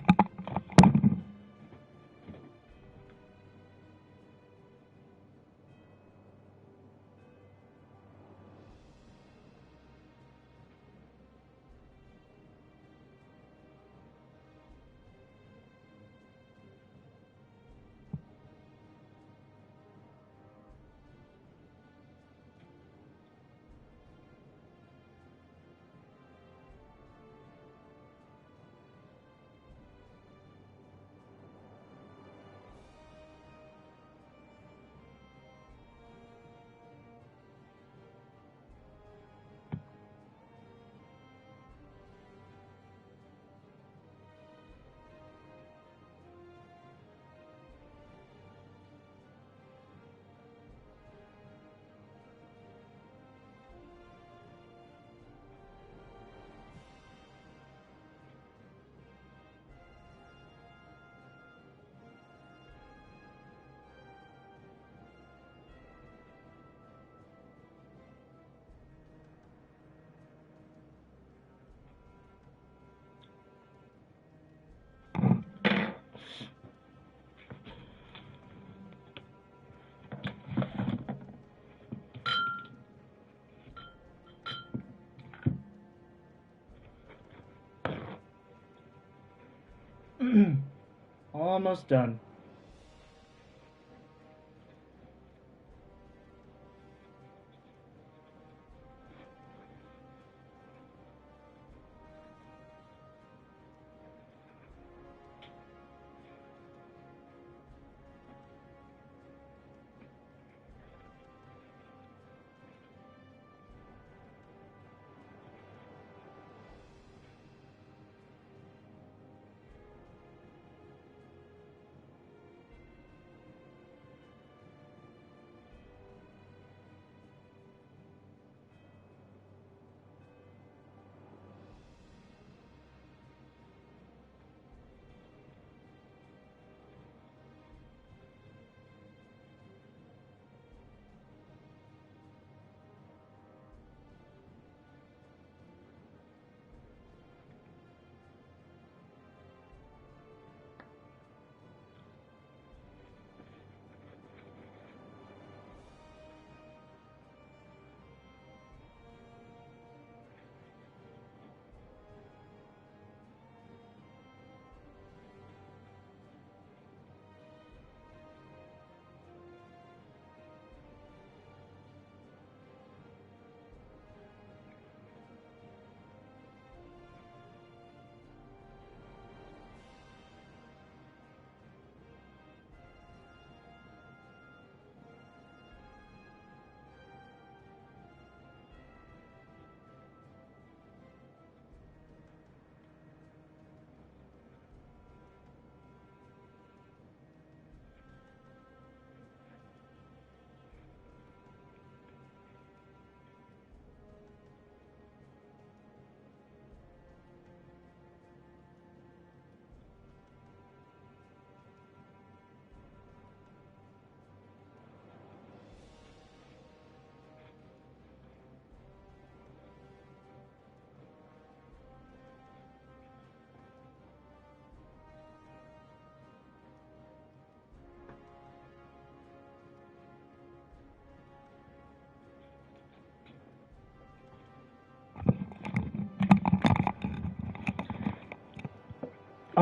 Almost done.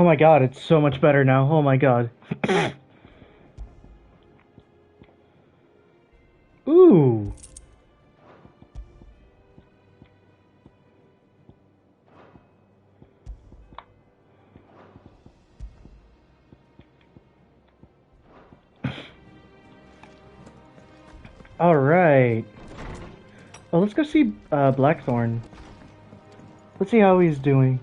Oh my god, it's so much better now. Oh my god. Ooh. All right. Well, let's go see Blackthorn. Let's see how he's doing.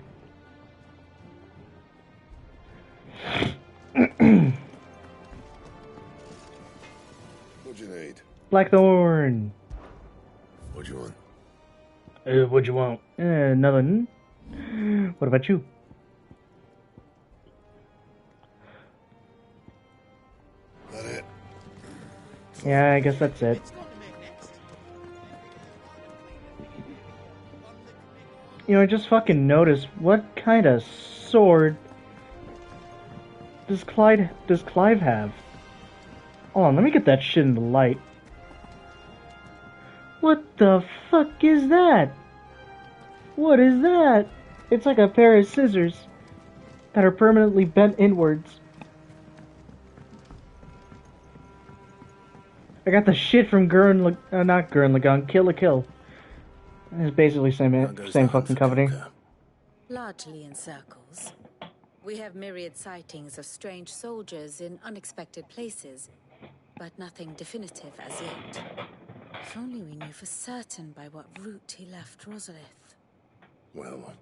What'd you need? Blackthorn. What'd you want? What'd you want? Nothing. What about you? That it? Yeah, I guess that's it. You know, I just fucking noticed, what kind of sword does Clive have? Hold on, let me get that shit in the light. What the fuck is that? What is that? It's like a pair of scissors that are permanently bent inwards. I got the shit from not Gurren Lagann, Kill la Kill. It's basically same fucking company. Largely in circles. We have myriad sightings of strange soldiers in unexpected places, but nothing definitive as yet. If only we knew for certain by what route he left Rosalith. Well,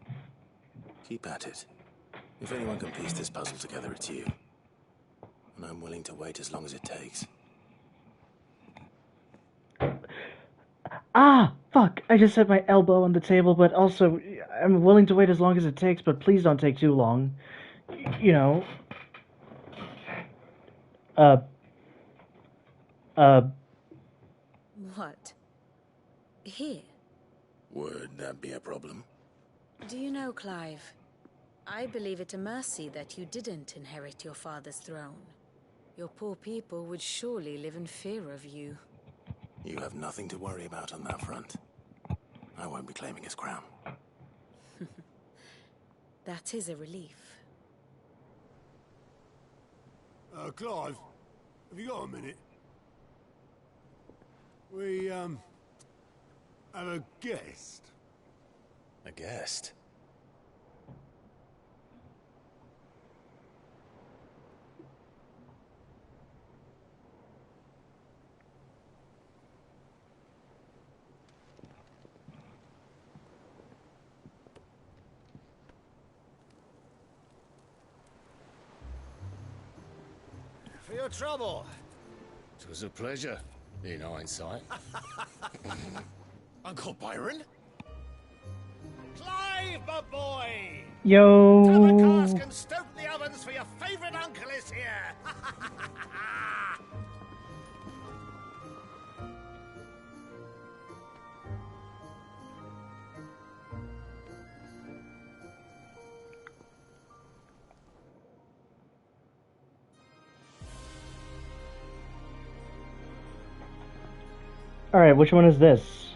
keep at it. If anyone can piece this puzzle together, it's you. And I'm willing to wait as long as it takes. Ah, fuck! I just hit my elbow on the table, but also, I'm willing to wait as long as it takes, but please don't take too long. You know. What? Here? Would that be a problem? Do you know, Clive? I believe it a mercy that you didn't inherit your father's throne. Your poor people would surely live in fear of you. You have nothing to worry about on that front. I won't be claiming his crown. That is a relief. Clive, have you got a minute? We, have a guest. A guest? For your trouble. It was a pleasure, in hindsight. Uncle Byron? Clive, my boy! Yo! Tell the cask and stoke the ovens for your favorite uncle is here! Alright, which one is this?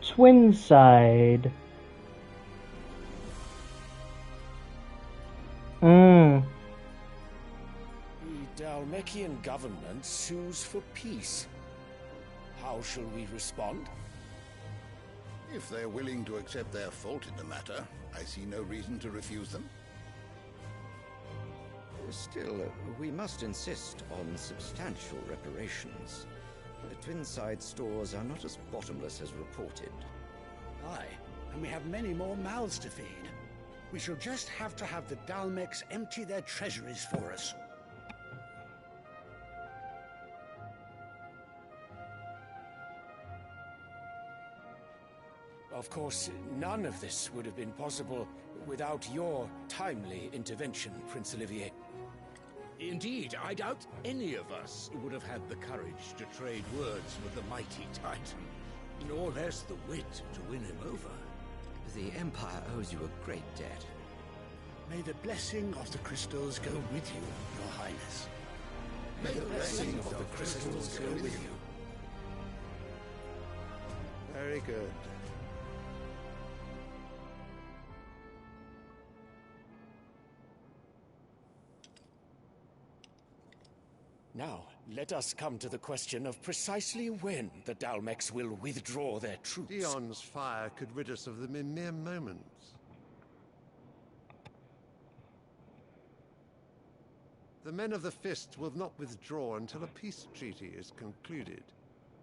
Twinside. The Dhalmekian government sues for peace. How shall we respond? If they're willing to accept their fault in the matter, I see no reason to refuse them. Still, we must insist on substantial reparations. The Twinside stores are not as bottomless as reported. Aye, and we have many more mouths to feed. We shall just have to have the Dhalmekians empty their treasuries for us. Of course, none of this would have been possible without your timely intervention, Prince Olivier. Indeed, I doubt any of us would have had the courage to trade words with the mighty Titan, nor less the wit to win him over. The Empire owes you a great debt. May the blessing of the crystals go with you, Your Highness. May the blessing of the crystals go with you. Very good. Now, let us come to the question of precisely when the Dalmex will withdraw their troops. Dion's fire could rid us of them in mere moments. The men of the Fist will not withdraw until a peace treaty is concluded.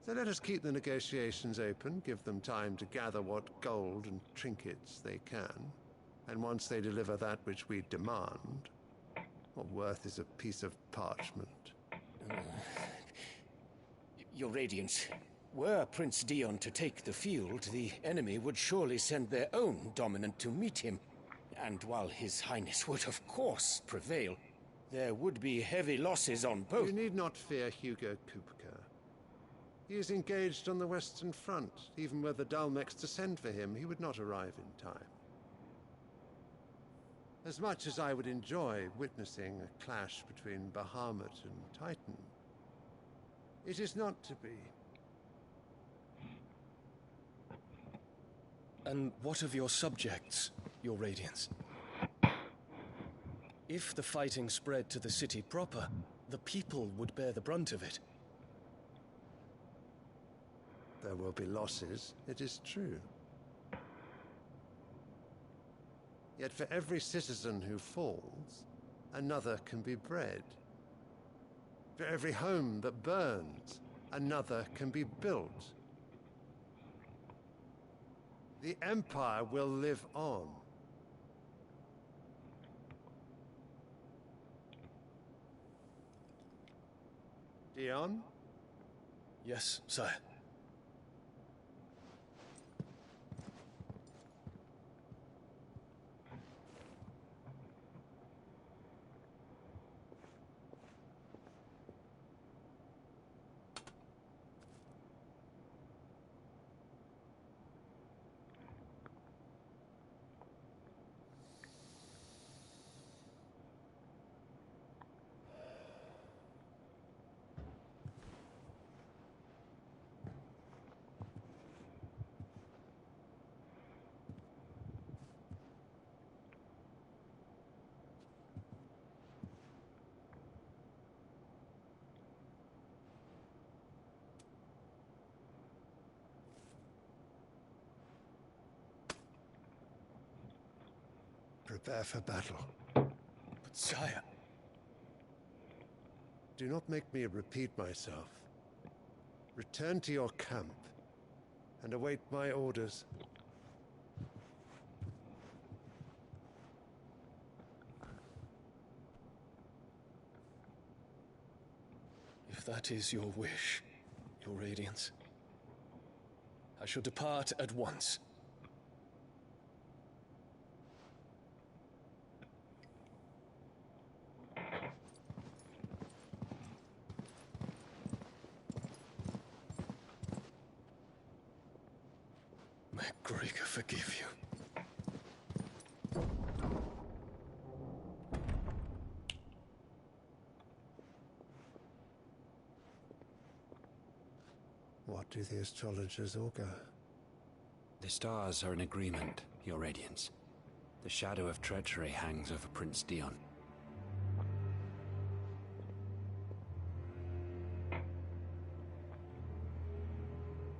So let us keep the negotiations open, give them time to gather what gold and trinkets they can. And once they deliver that which we demand, what worth is a piece of parchment? Your Radiance, were Prince Dion to take the field, the enemy would surely send their own dominant to meet him. And while His Highness would of course prevail, there would be heavy losses on both. You need not fear Hugo Kupka. He is engaged on the Western Front. Even were the Dalmex to send for him, he would not arrive in time. As much as I would enjoy witnessing a clash between Bahamut and Titan, it is not to be. And what of your subjects, your Radiance? If the fighting spread to the city proper, the people would bear the brunt of it. There will be losses, it is true. Yet for every citizen who falls, another can be bred. For every home that burns, another can be built. The Empire will live on. Dion? Yes, sire. Prepare for battle. But sire... Do not make me repeat myself. Return to your camp and await my orders. If that is your wish, your Radiance, I shall depart at once. May Gregor forgive you. What do the astrologers augur? The stars are in agreement, your Radiance. The shadow of treachery hangs over Prince Dion.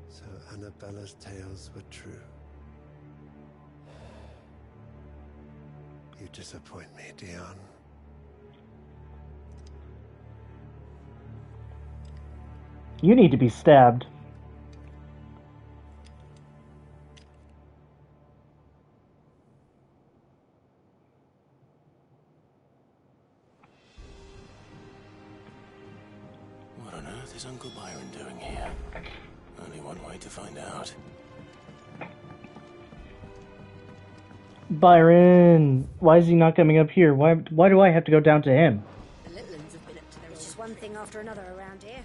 So Annabella's tales were true. You disappoint me, Dion. You need to be stabbed. What on earth is Uncle Byron doing here? Only one way to find out. Byron! Why is he not coming up here? Why do I have to go down to him? The Litlins have been up to there's just one thing after another around here.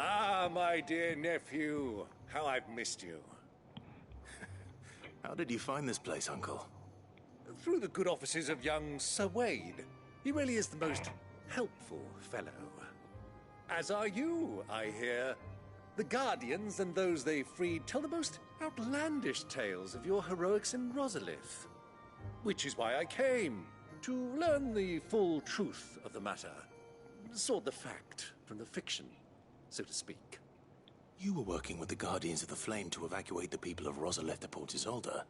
Ah, my dear nephew, how I've missed you. How did you find this place, Uncle? Through the good offices of young Sir Wade. He really is the most helpful fellow. As are you, I hear. The Guardians and those they freed tell the most outlandish tales of your heroics in Rosalith. Which is why I came, to learn the full truth of the matter. Sort the fact from the fiction, so to speak. You were working with the Guardians of the Flame to evacuate the people of Rosalith to Port Isolde.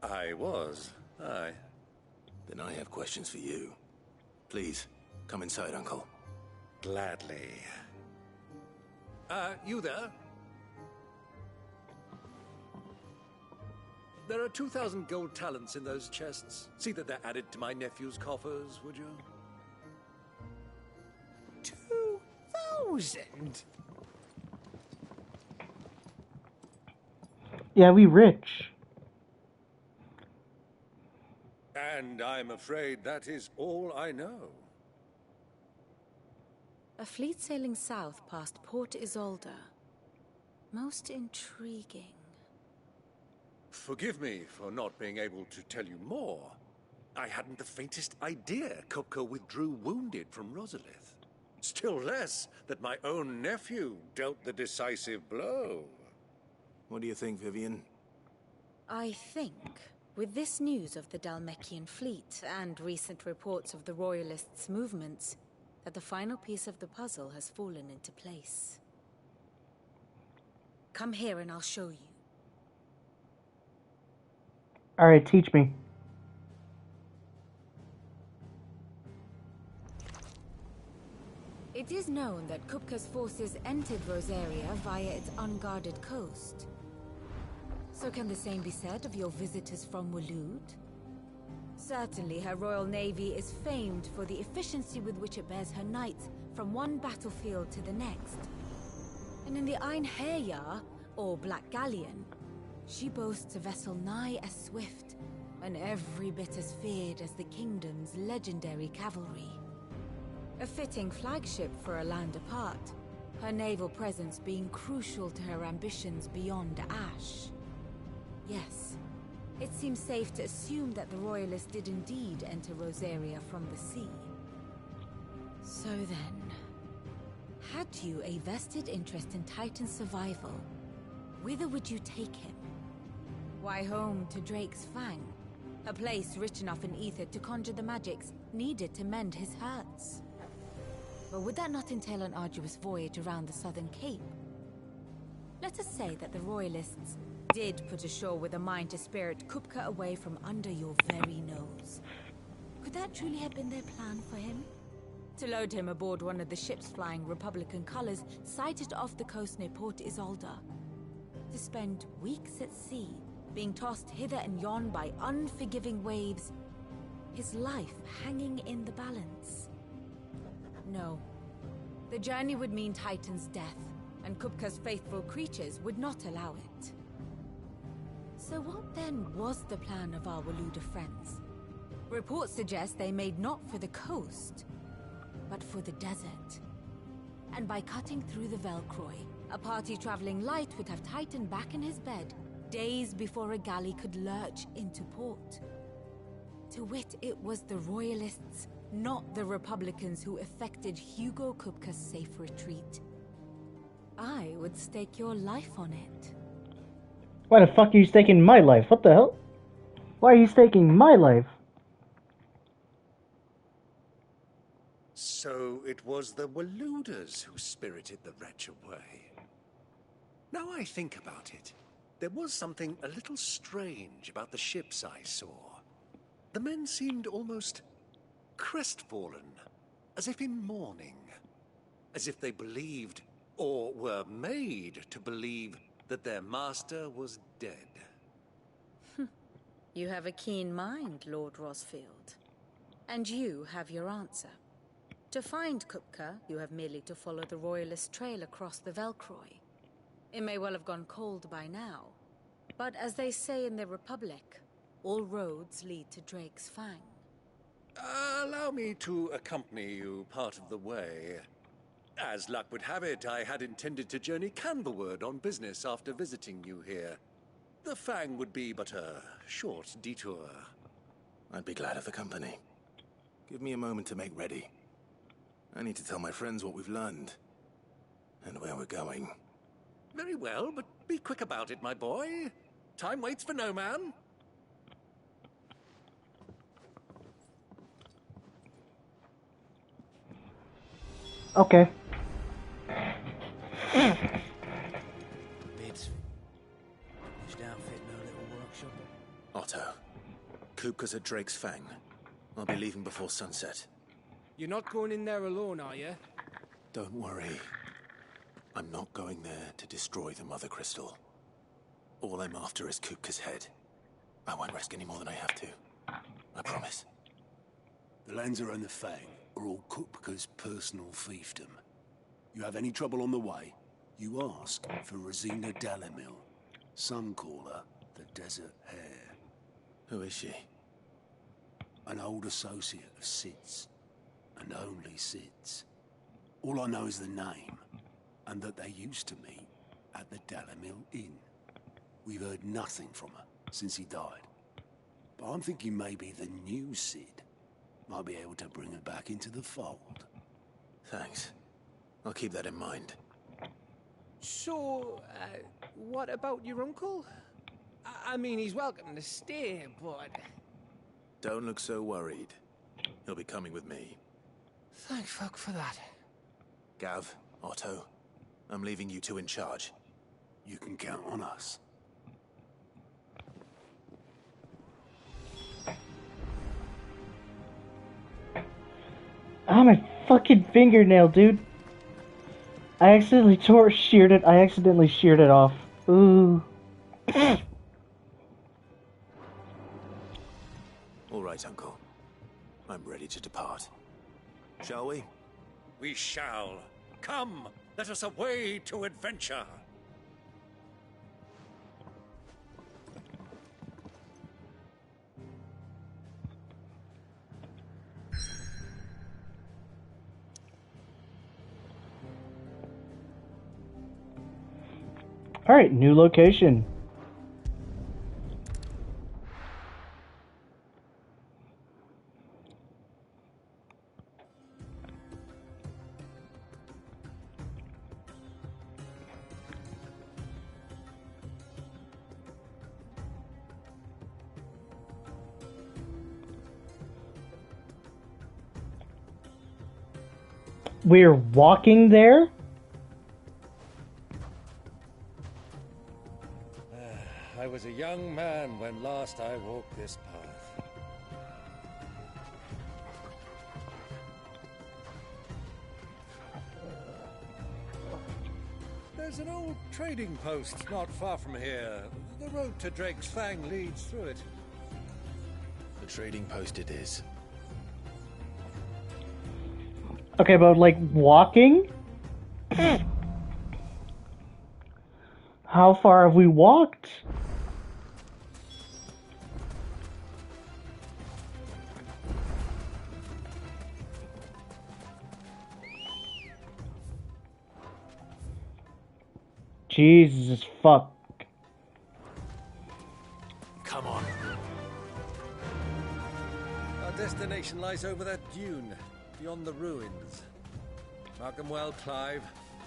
I was, aye. Then I have questions for you. Please, come inside, Uncle. Gladly. You there? There are 2,000 gold talents in those chests. See that they're added to my nephew's coffers, would you? 2,000? Yeah, we rich. And I'm afraid that is all I know. A fleet sailing south past Port Isolde. Most intriguing. Forgive me for not being able to tell you more. I hadn't the faintest idea Kupka withdrew wounded from Rosalith. Still less that my own nephew dealt the decisive blow. What do you think, Vivian? I think, with this news of the Dhalmekian fleet and recent reports of the Royalists' movements, that the final piece of the puzzle has fallen into place. Come here and I'll show you. Alright, teach me. It is known that Kupka's forces entered Rosaria via its unguarded coast. So can the same be said of your visitors from Waloed? Certainly her Royal Navy is famed for the efficiency with which it bears her knights from one battlefield to the next. And in the Einherjar, or Black Galleon, she boasts a vessel nigh as swift and every bit as feared as the kingdom's legendary cavalry. A fitting flagship for a land apart, her naval presence being crucial to her ambitions beyond Ash. Yes, it seems safe to assume that the Royalists did indeed enter Rosaria from the sea. So then, had you a vested interest in Titan's survival, whither would you take him? Why, home to Drake's Fang, a place rich enough in ether to conjure the magics needed to mend his hurts. But would that not entail an arduous voyage around the southern cape? Let us say that the Royalists did put ashore with a mind to spirit Kupka away from under your very nose. Could that truly have been their plan for him? To load him aboard one of the ships flying Republican colors sighted off the coast near Port Isolde. To spend weeks at sea, being tossed hither and yon by unforgiving waves, his life hanging in the balance. No. The journey would mean Titan's death, and Kupka's faithful creatures would not allow it. So what then was the plan of our Waloed friends? Reports suggest they made not for the coast, but for the desert. And by cutting through the Velcroy, a party traveling light would have Titan back in his bed days before a galley could lurch into port. To wit, it was the Royalists, not the Republicans, who effected Hugo Kupka's safe retreat. I would stake your life on it. Why the fuck are you staking my life? What the hell? Why are you staking my life? So it was the Waloeders who spirited the wretch away. Now I think about it, there was something a little strange about the ships I saw. The men seemed almost crestfallen, as if in mourning, as if they believed, or were made to believe, that their master was dead. You have a keen mind, Lord Rosfield. And you have your answer. To find Kupka, you have merely to follow the Royalist trail across the Velcroy. It may well have gone cold by now, but as they say in the Republic, all roads lead to Drake's Fang. Allow me to accompany you part of the way. As luck would have it, I had intended to journey Canberward on business after visiting you here. The Fang would be but a short detour. I'd be glad of the company. Give me a moment to make ready. I need to tell my friends what we've learned. And where we're going. Very well, but be quick about it, my boy. Time waits for no man. Okay. Bids. Just outfit no little workshop. Otto. Kupka's at Drake's Fang. I'll be leaving before sunset. You're not going in there alone, are you? Don't worry. I'm not going there to destroy the Mother Crystal. All I'm after is Kupka's head. I won't risk any more than I have to. I promise. The Lancer and the Fang are all Kupka's personal fiefdom. You have any trouble on the way, you ask for Rosina Dalimil. Some call her the Desert Hare. Who is she? An old associate of Sid's. And only Sid's. All I know is the name, and that they used to meet at the Dalimil Inn. We've heard nothing from her since he died. But I'm thinking maybe the new Sid might be able to bring her back into the fold. Thanks. I'll keep that in mind. So, what about your uncle? I mean, he's welcome to stay, but... Don't look so worried. He'll be coming with me. Thank fuck for that. Gav, Otto, I'm leaving you two in charge. You can count on us. Ah, my fucking fingernail, dude. I accidentally sheared it. I accidentally sheared it off. Ooh. All right, Uncle. I'm ready to depart. Shall we? We shall. Come, let us away to adventure. Alright, new location. We're walking there? I was a young man when last I walked this path. There's an old trading post not far from here. The road to Drake's Fang leads through it. The trading post it is. Okay, but like walking? How far have we walked? Jesus fuck. Come on. Our destination lies over that dune, beyond the ruins. Mark them well, Clive.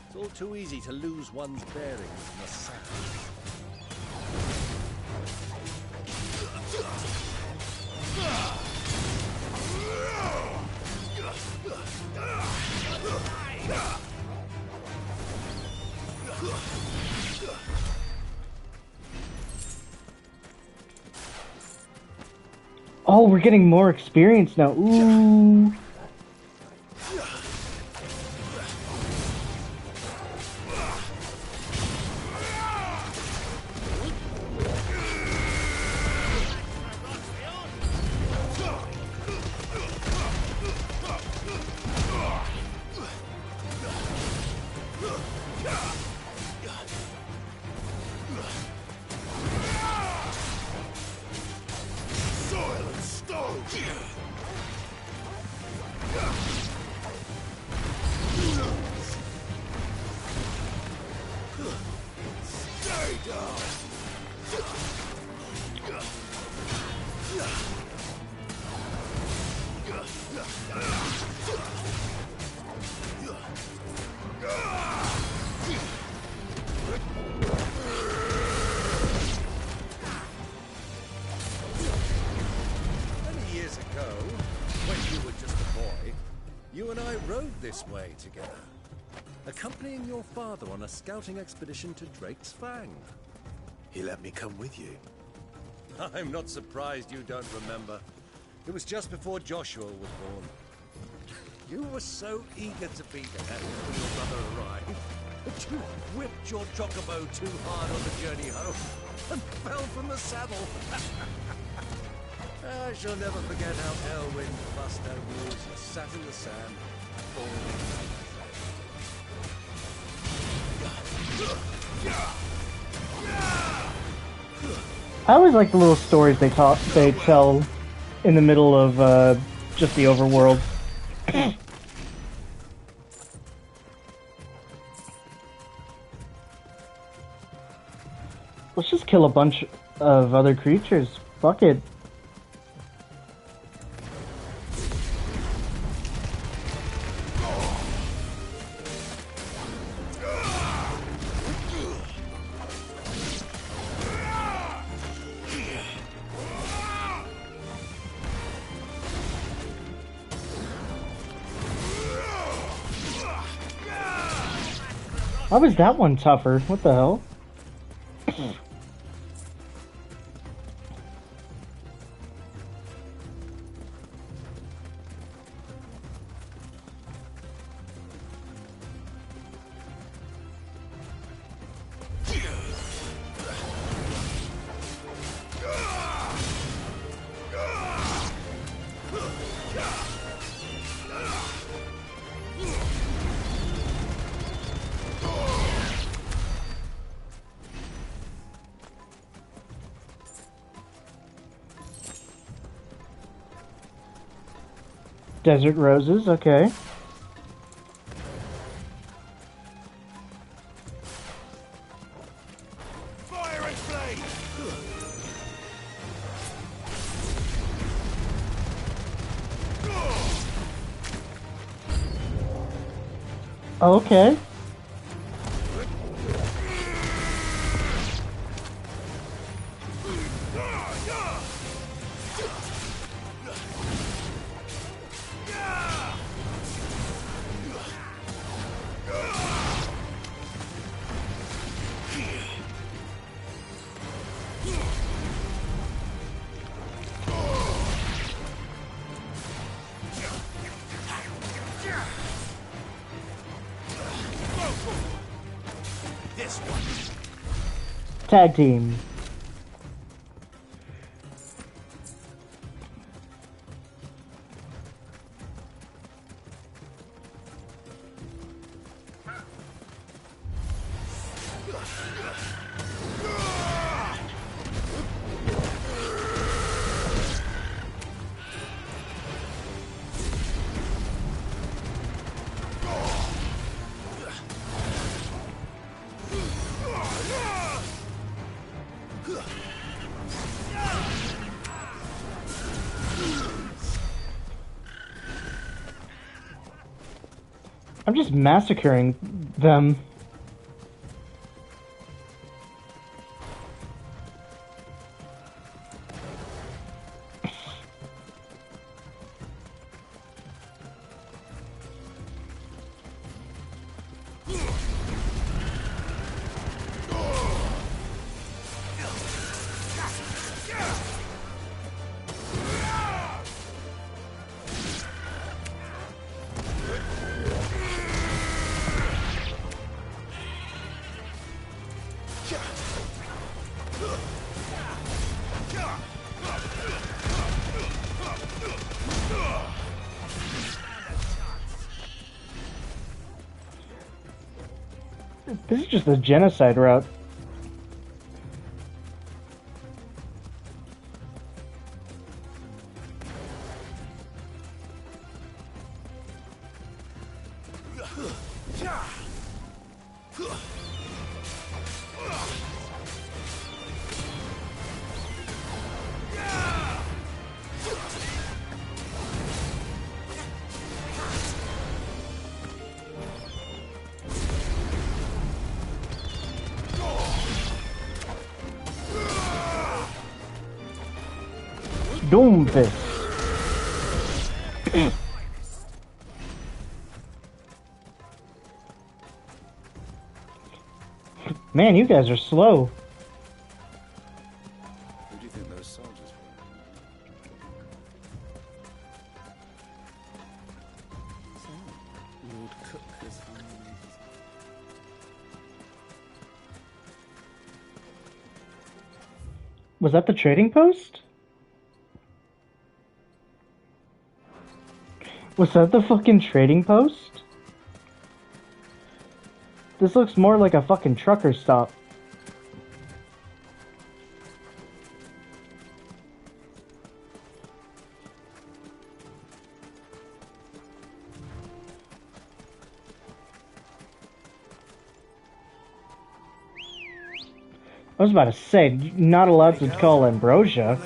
It's all too easy to lose one's bearings in the sand. Oh, we're getting more experience now. Ooh. You and I rode this way together, accompanying your father on a scouting expedition to Drake's Fang. He let me come with you. I'm not surprised you don't remember. It was just before Joshua was born. You were so eager to be there when your brother arrived that you whipped your chocobo too hard on the journey home and fell from the saddle. I shall never forget how Elwyn fussed our mules and sat in the sand, I always like the little stories they tell in the middle of just the overworld. Let's just kill a bunch of other creatures. Fuck it. How was that one tougher? What the hell? Desert roses, okay. Fire and flame! Okay. This one. Tag team. I'm just massacring them. This is just the genocide route. Doomfist. Man, you guys are slow. Who do you think those soldiers were? Lord Cook has finally... Was that the trading post? Was that the fucking trading post? This looks more like a fucking trucker stop. I was about to say, you're not allowed to call Ambrosia.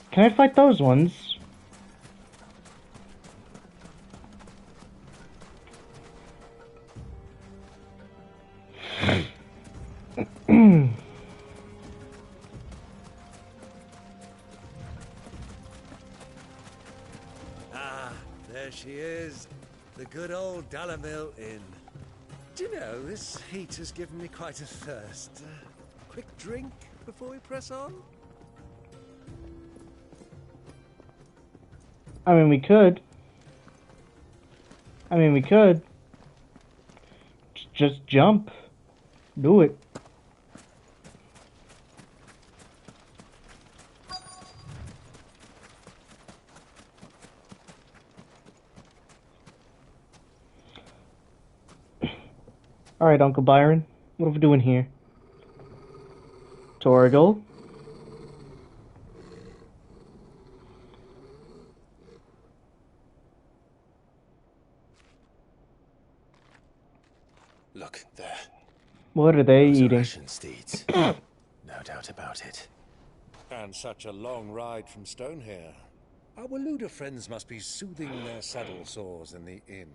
Can I fight those ones? Ah, there she is. The good old Dalamil Inn. Do you know, this heat has given me quite a thirst. Quick drink before we press on? I mean, we could. Just jump. Do it. Alright, Uncle Byron. What are we doing here? Torgal. Look, there. What are they Those are eating? Ashen steeds. No doubt about it. And such a long ride from Stonehair. Our Waluda friends must be soothing their saddle sores in the inn.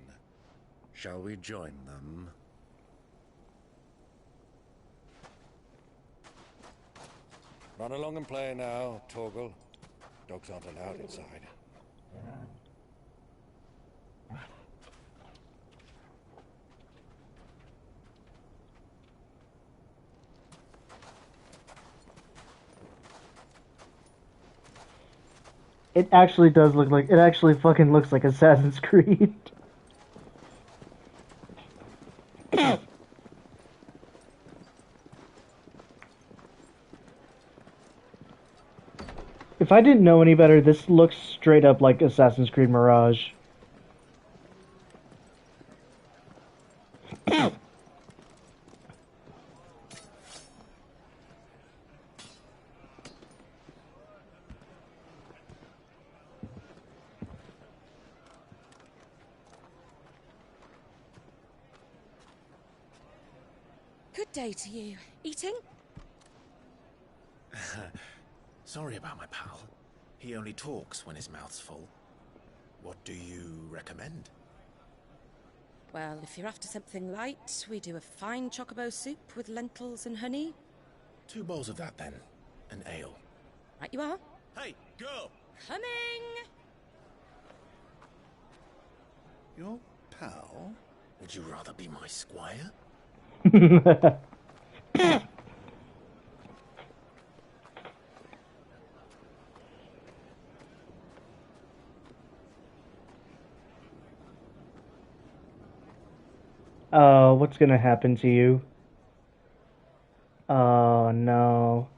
Shall we join them? Run along and play now, Torgal. Dogs aren't allowed inside. It actually does look like, it actually fucking looks like Assassin's Creed. If I didn't know any better, this looks straight up like Assassin's Creed Mirage. Good day to you. Eating? Sorry about my pal. He only talks when his mouth's full. What do you recommend? Well, if you're after something light, we do a fine chocobo soup with lentils and honey. 2 bowls of that, then. An ale. Right you are. Hey, girl! Coming! Your pal? Would you rather be my squire? Oh, what's gonna happen to you? Oh, no.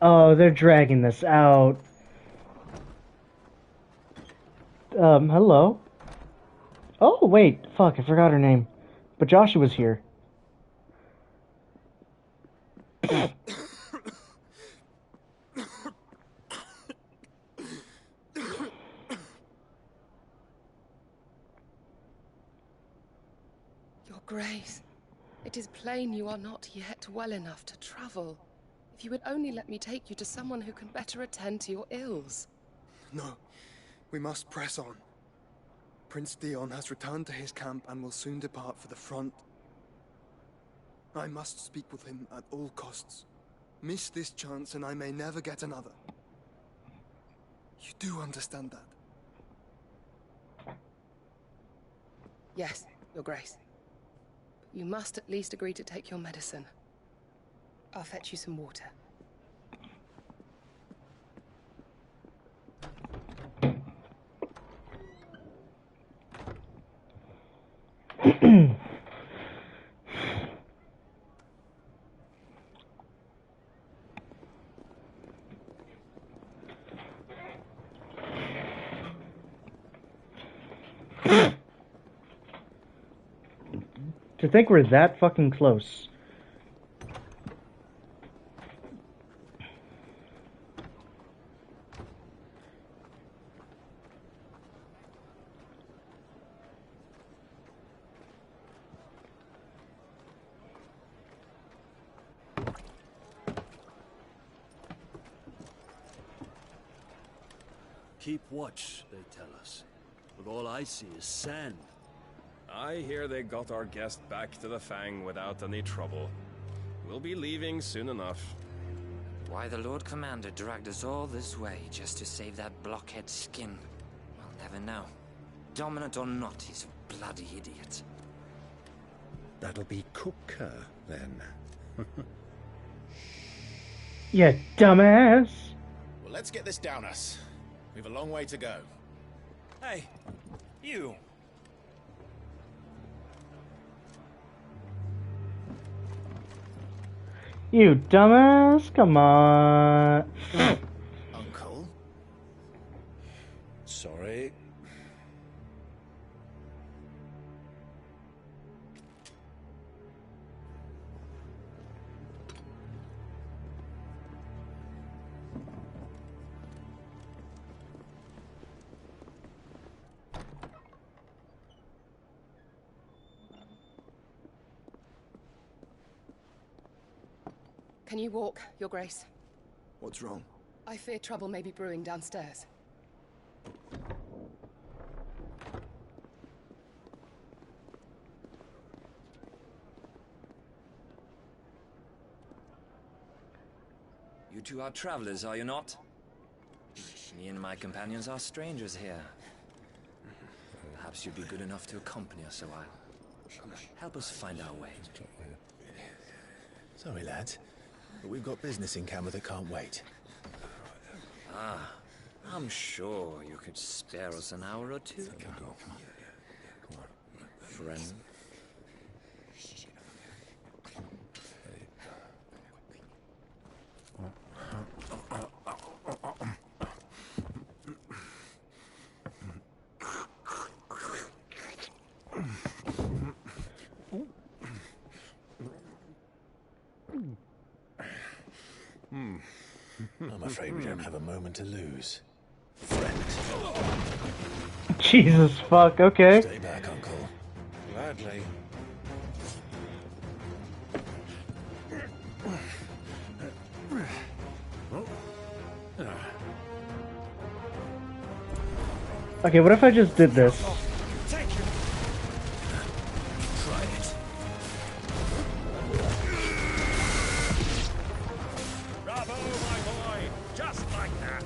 Oh, they're dragging this out. Hello? Oh, wait, fuck, I forgot her name. But Joshua's here. Grace, it is plain you are not yet well enough to travel. If you would only let me take you to someone who can better attend to your ills. No, we must press on. Prince Dion has returned to his camp and will soon depart for the front. I must speak with him at all costs. Miss this chance and I may never get another. You do understand that? Yes, Your Grace. But you must at least agree to take your medicine. I'll fetch you some water. To think we're that fucking close. Keep watch, they tell us. But all I see is sand. I hear they got our guest back to the Fang without any trouble. We'll be leaving soon enough. Why the Lord Commander dragged us all this way just to save that blockhead skin, we'll never know. Dominant or not, he's a bloody idiot. That'll be Cooker, then. Yeah, dumbass! Well, let's get this down us. We've a long way to go. Hey, you! You dumbass! Come on! Uncle? Sorry. Can you walk, Your Grace? What's wrong? I fear trouble may be brewing downstairs. You two are travelers, are you not? Me and my companions are strangers here. Perhaps you'd be good enough to accompany us a while. Help us find our way. Sorry, lads. But we've got business in camera that can't wait. Ah, I'm sure you could spare us an hour or two. Friend. I'm afraid we don't have a moment to lose. Friend. Jesus fuck, okay. Stay back, Uncle. Gladly. Okay, what if I just did this? Try it. Bravo, my boy! Just like that!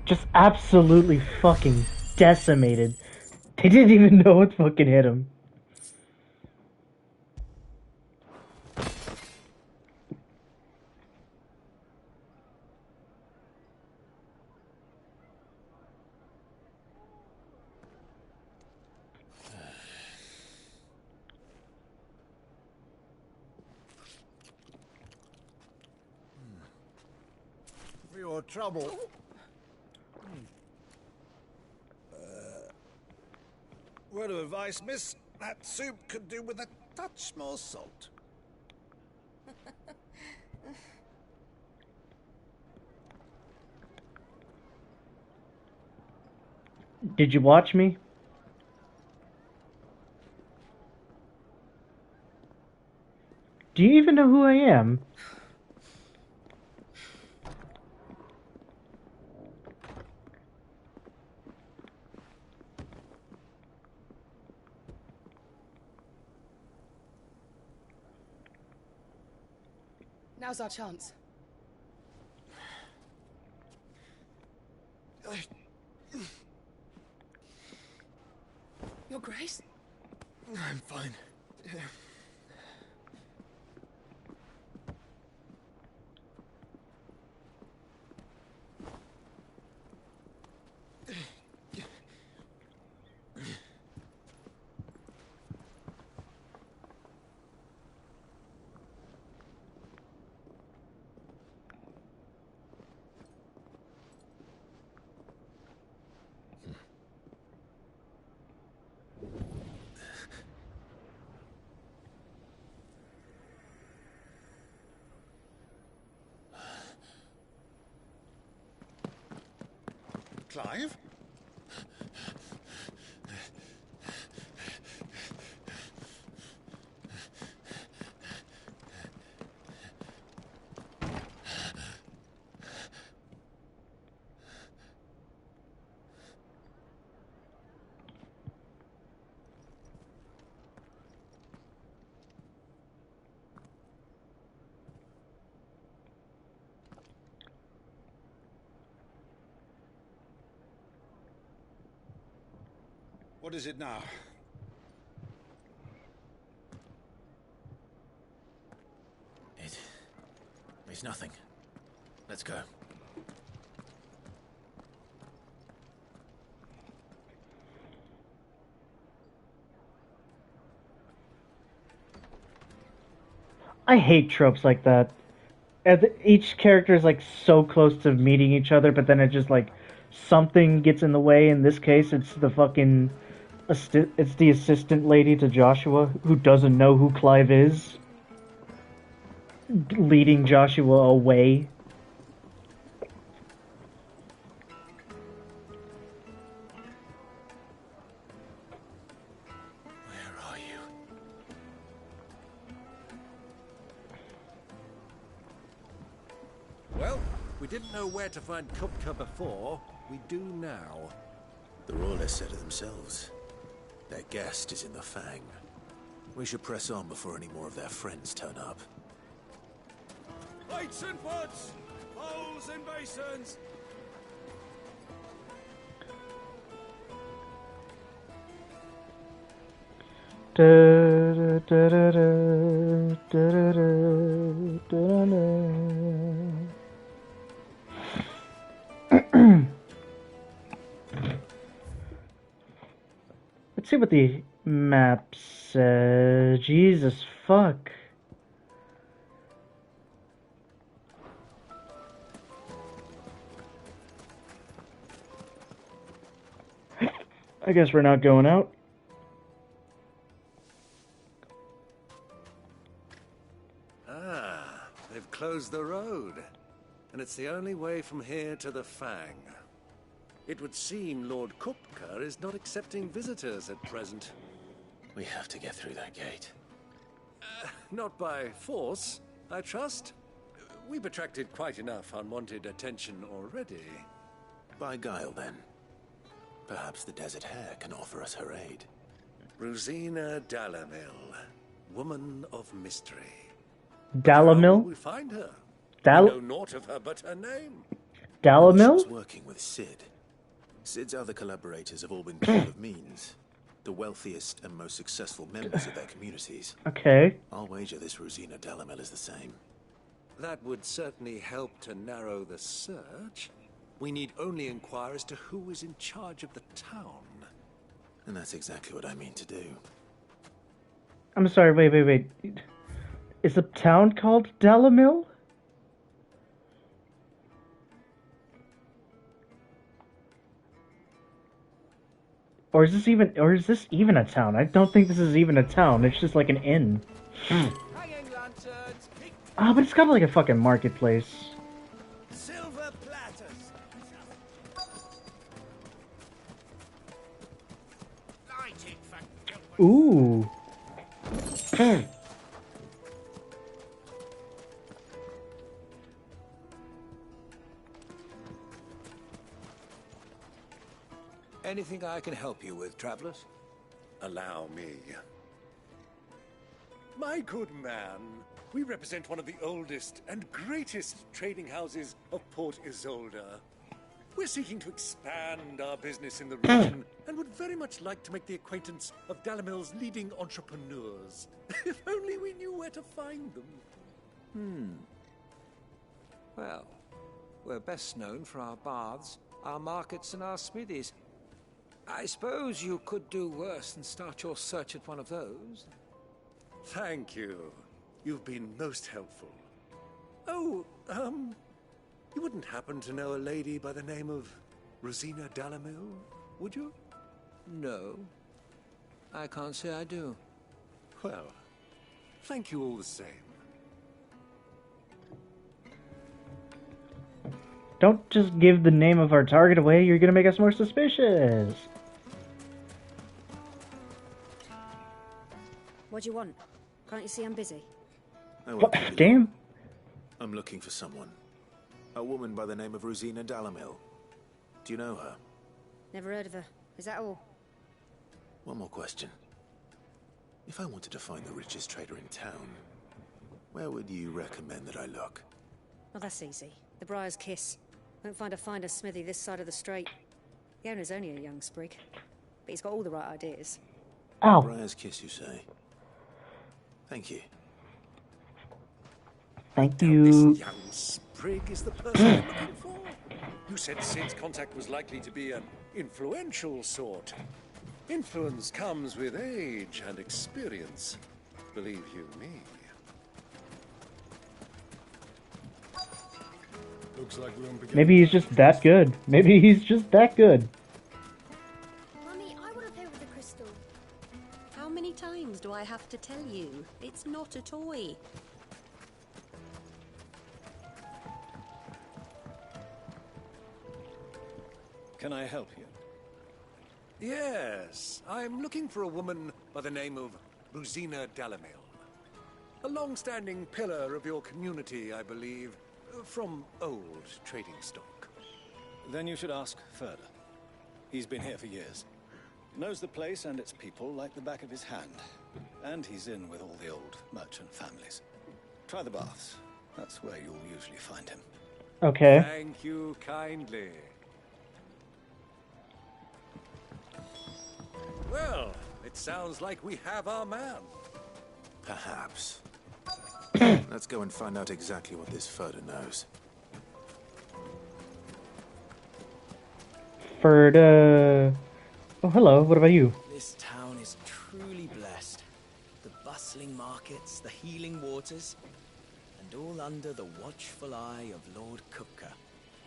Just absolutely fucking decimated. They didn't even know what fucking hit him. For your trouble. Word of advice, miss. That soup could do with a touch more salt. Did you watch me? Do you even know who I am? Now's our chance. Your Grace? I'm fine. Clive? What is it now? It's nothing. Let's go. I hate tropes like that. Each character is like so close to meeting each other, but then it just like something gets in the way. In this case, it's the fucking it's the assistant lady to Joshua who doesn't know who Clive is, leading Joshua away. Where are you? Well, we didn't know where to find Kupka before. We do now. The Royalists said it themselves. Their guest is in the Fang. We should press on before any more of their friends turn up. Lights and pots! Bowls and basins! Let's see what the map says. Jesus fuck. I guess we're not going out. Ah, they've closed the road. And it's the only way from here to the Fang. It would seem Lord Kupka is not accepting visitors at present. We have to get through that gate. Not by force, I trust. We've attracted quite enough unwanted attention already. By guile, then. Perhaps the Desert Hare can offer us her aid. Rosina Dalamil, woman of mystery. Dalamil? How will we find her? We know naught of her but her name. Dalamil? She's working with Cid. Cid's other collaborators have all been people of means. The wealthiest and most successful members of their communities. Okay. I'll wager this Rosina Dalamil is the same. That would certainly help to narrow the search. We need only inquire as to who is in charge of the town. And that's exactly what I mean to do. I'm sorry, wait. Is the town called Dalamil? Or is this even a town? I don't think this is even a town. It's just like an inn. Ah, but it's got like a fucking marketplace. Silver platters. Ooh. Anything I can help you with, travelers? Allow me. My good man, we represent one of the oldest and greatest trading houses of Port Isolde. We're seeking to expand our business in the region and would very much like to make the acquaintance of Dalimil's leading entrepreneurs. If only we knew where to find them. Well, we're best known for our baths, our markets, and our smithies. I suppose you could do worse than start your search at one of those. Thank you. You've been most helpful. Oh, you wouldn't happen to know a lady by the name of Rosina Dalimil, would you? No. I can't say I do. Well, thank you all the same. Don't just give the name of our target away, you're gonna make us more suspicious. What do you want? Can't you see I'm busy? Damn. I'm looking for someone. A woman by the name of Rosina Dalimil. Do you know her? Never heard of her. Is that all? One more question. If I wanted to find the richest trader in town, where would you recommend that I look? Well, that's easy. The Briar's Kiss. Won't find a finer smithy this side of the strait. The owner's only a young sprig, but he's got all the right ideas. Ow. Briar's Kiss, you say? Thank you. Thank you. This young sprig is the person I'm looking for. You said Sid's contact was likely to be an influential sort. Influence comes with age and experience. Believe you me. Looks like we're beginning. Maybe he's just that good. Maybe he's just that good. Mummy, I want to play with the crystal. How many times do I have to tell you? It's not a toy. Can I help you? Yes, I'm looking for a woman by the name of Rosina Dalimil. A long-standing pillar of your community, I believe, from old trading stock. Then you should ask further. He's been here for years. Knows the place and its people like the back of his hand. And he's in with all the old merchant families. Try the baths. That's where you'll usually find him. Okay. Thank you kindly. Well, it sounds like we have our man. Perhaps. Let's go and find out exactly what this Ferda knows. Ferda. Oh, hello. What about you? This town is truly blessed. The bustling markets, the healing waters, and all under the watchful eye of Lord Kupka,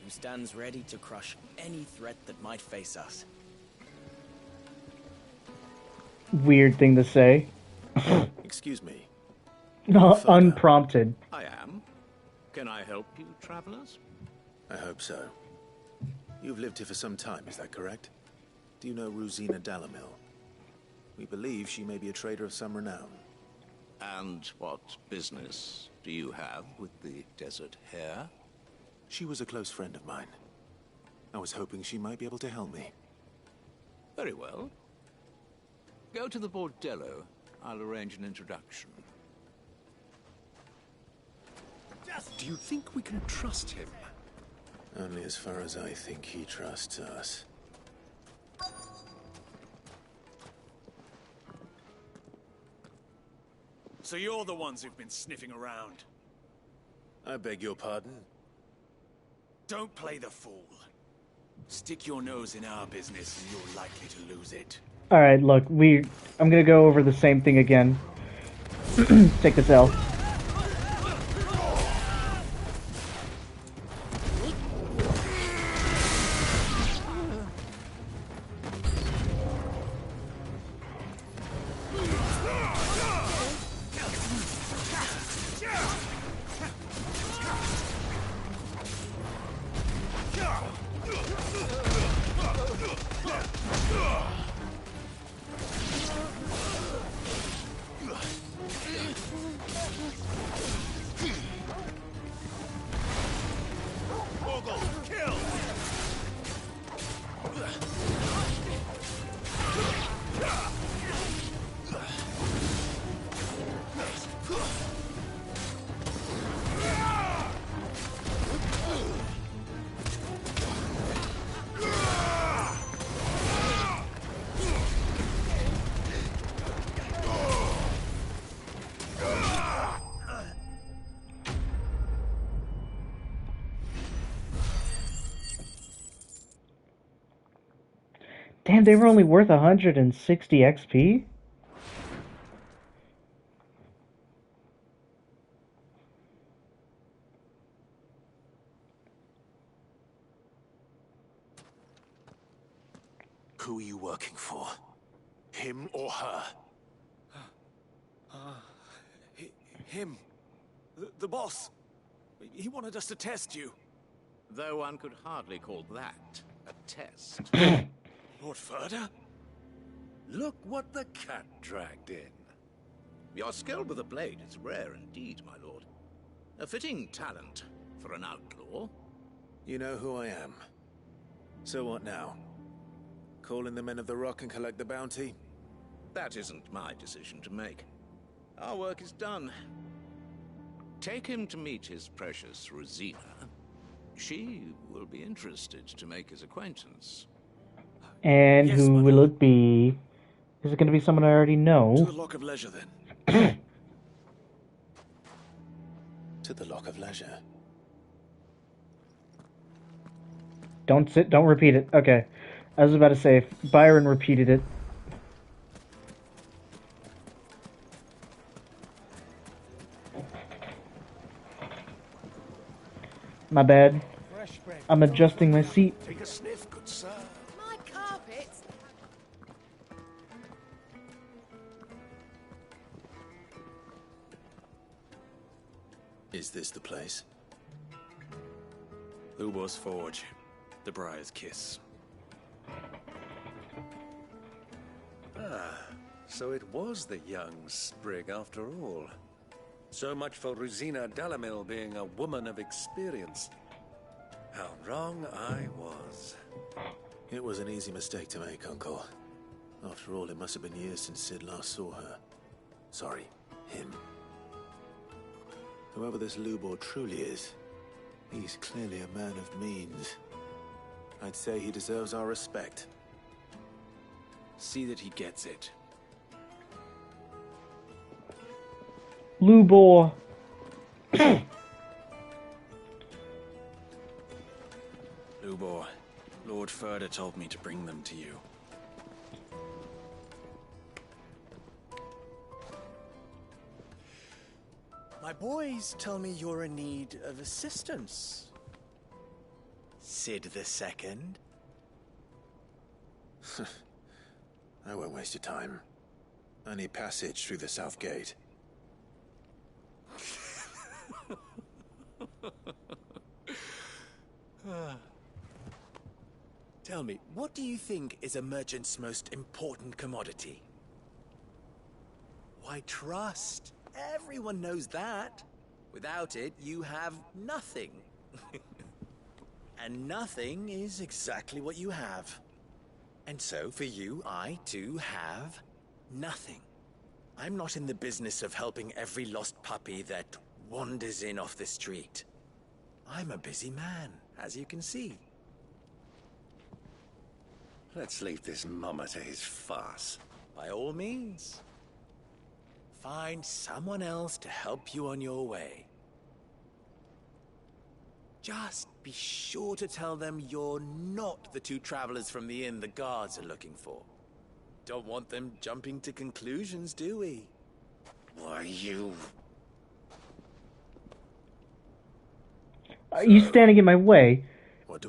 who stands ready to crush any threat that might face us. Weird thing to say. Excuse me. Unprompted. I am. Can I help you, travelers? I hope so. You've lived here for some time, is that correct? Do you know Rosina Dalimil? We believe she may be a trader of some renown. And what business do you have with the Desert Hare? She was a close friend of mine. I was hoping she might be able to help me. Very well. Go to the Bordello. I'll arrange an introduction. Do you think we can trust him? Only as far as I think he trusts us. So you're the ones who've been sniffing around. I beg your pardon? Don't play the fool. Stick your nose in our business and you're likely to lose it. Alright, look, I'm gonna go over the same thing again. Take this L. Damn, they were only worth 160 XP? Who are you working for? Him or her? Him. The boss. He wanted us to test you. Though one could hardly call that a test. Lord Furder? Look what the cat dragged in. Your skill with a blade is rare indeed, my lord. A fitting talent for an outlaw. You know who I am. So what now? Call in the Men of the Rock and collect the bounty? That isn't my decision to make. Our work is done. Take him to meet his precious Rosina. She will be interested to make his acquaintance. And who will it be? Is it going to be someone I already know? To the Lock of Leisure, then. To the Lock of Leisure. Don't repeat it. Okay. I was about to say, if Byron repeated it. My bad. I'm adjusting my seat. Take a sniff, good sir. My carpet. Is this the place? Lubor's Forge. The Briar's Kiss. Ah, so it was the young sprig after all. So much for Rosina Dalamil being a woman of experience. How wrong I was. It was an easy mistake to make, Uncle. After all, it must have been years since Sid last saw her. Sorry, him. Whoever this Lubor truly is, he's clearly a man of means. I'd say he deserves our respect. See that he gets it. Lubor. Lubor, Lord Furder told me to bring them to you. My boys tell me you're in need of assistance. Sid the Second. I won't waste your time. I need passage through the south gate. Tell me, what do you think is a merchant's most important commodity? Why, trust. Everyone knows that. Without it, you have nothing. And nothing is exactly what you have. And so, for you, I, too, have nothing. I'm not in the business of helping every lost puppy that wanders in off the street. I'm a busy man, as you can see. Let's leave this mummer to his farce. By all means. Find someone else to help you on your way. Just be sure to tell them you're not the two travelers from the inn the guards are looking for. Don't want them jumping to conclusions, do we? Why, you... Are you standing in my way?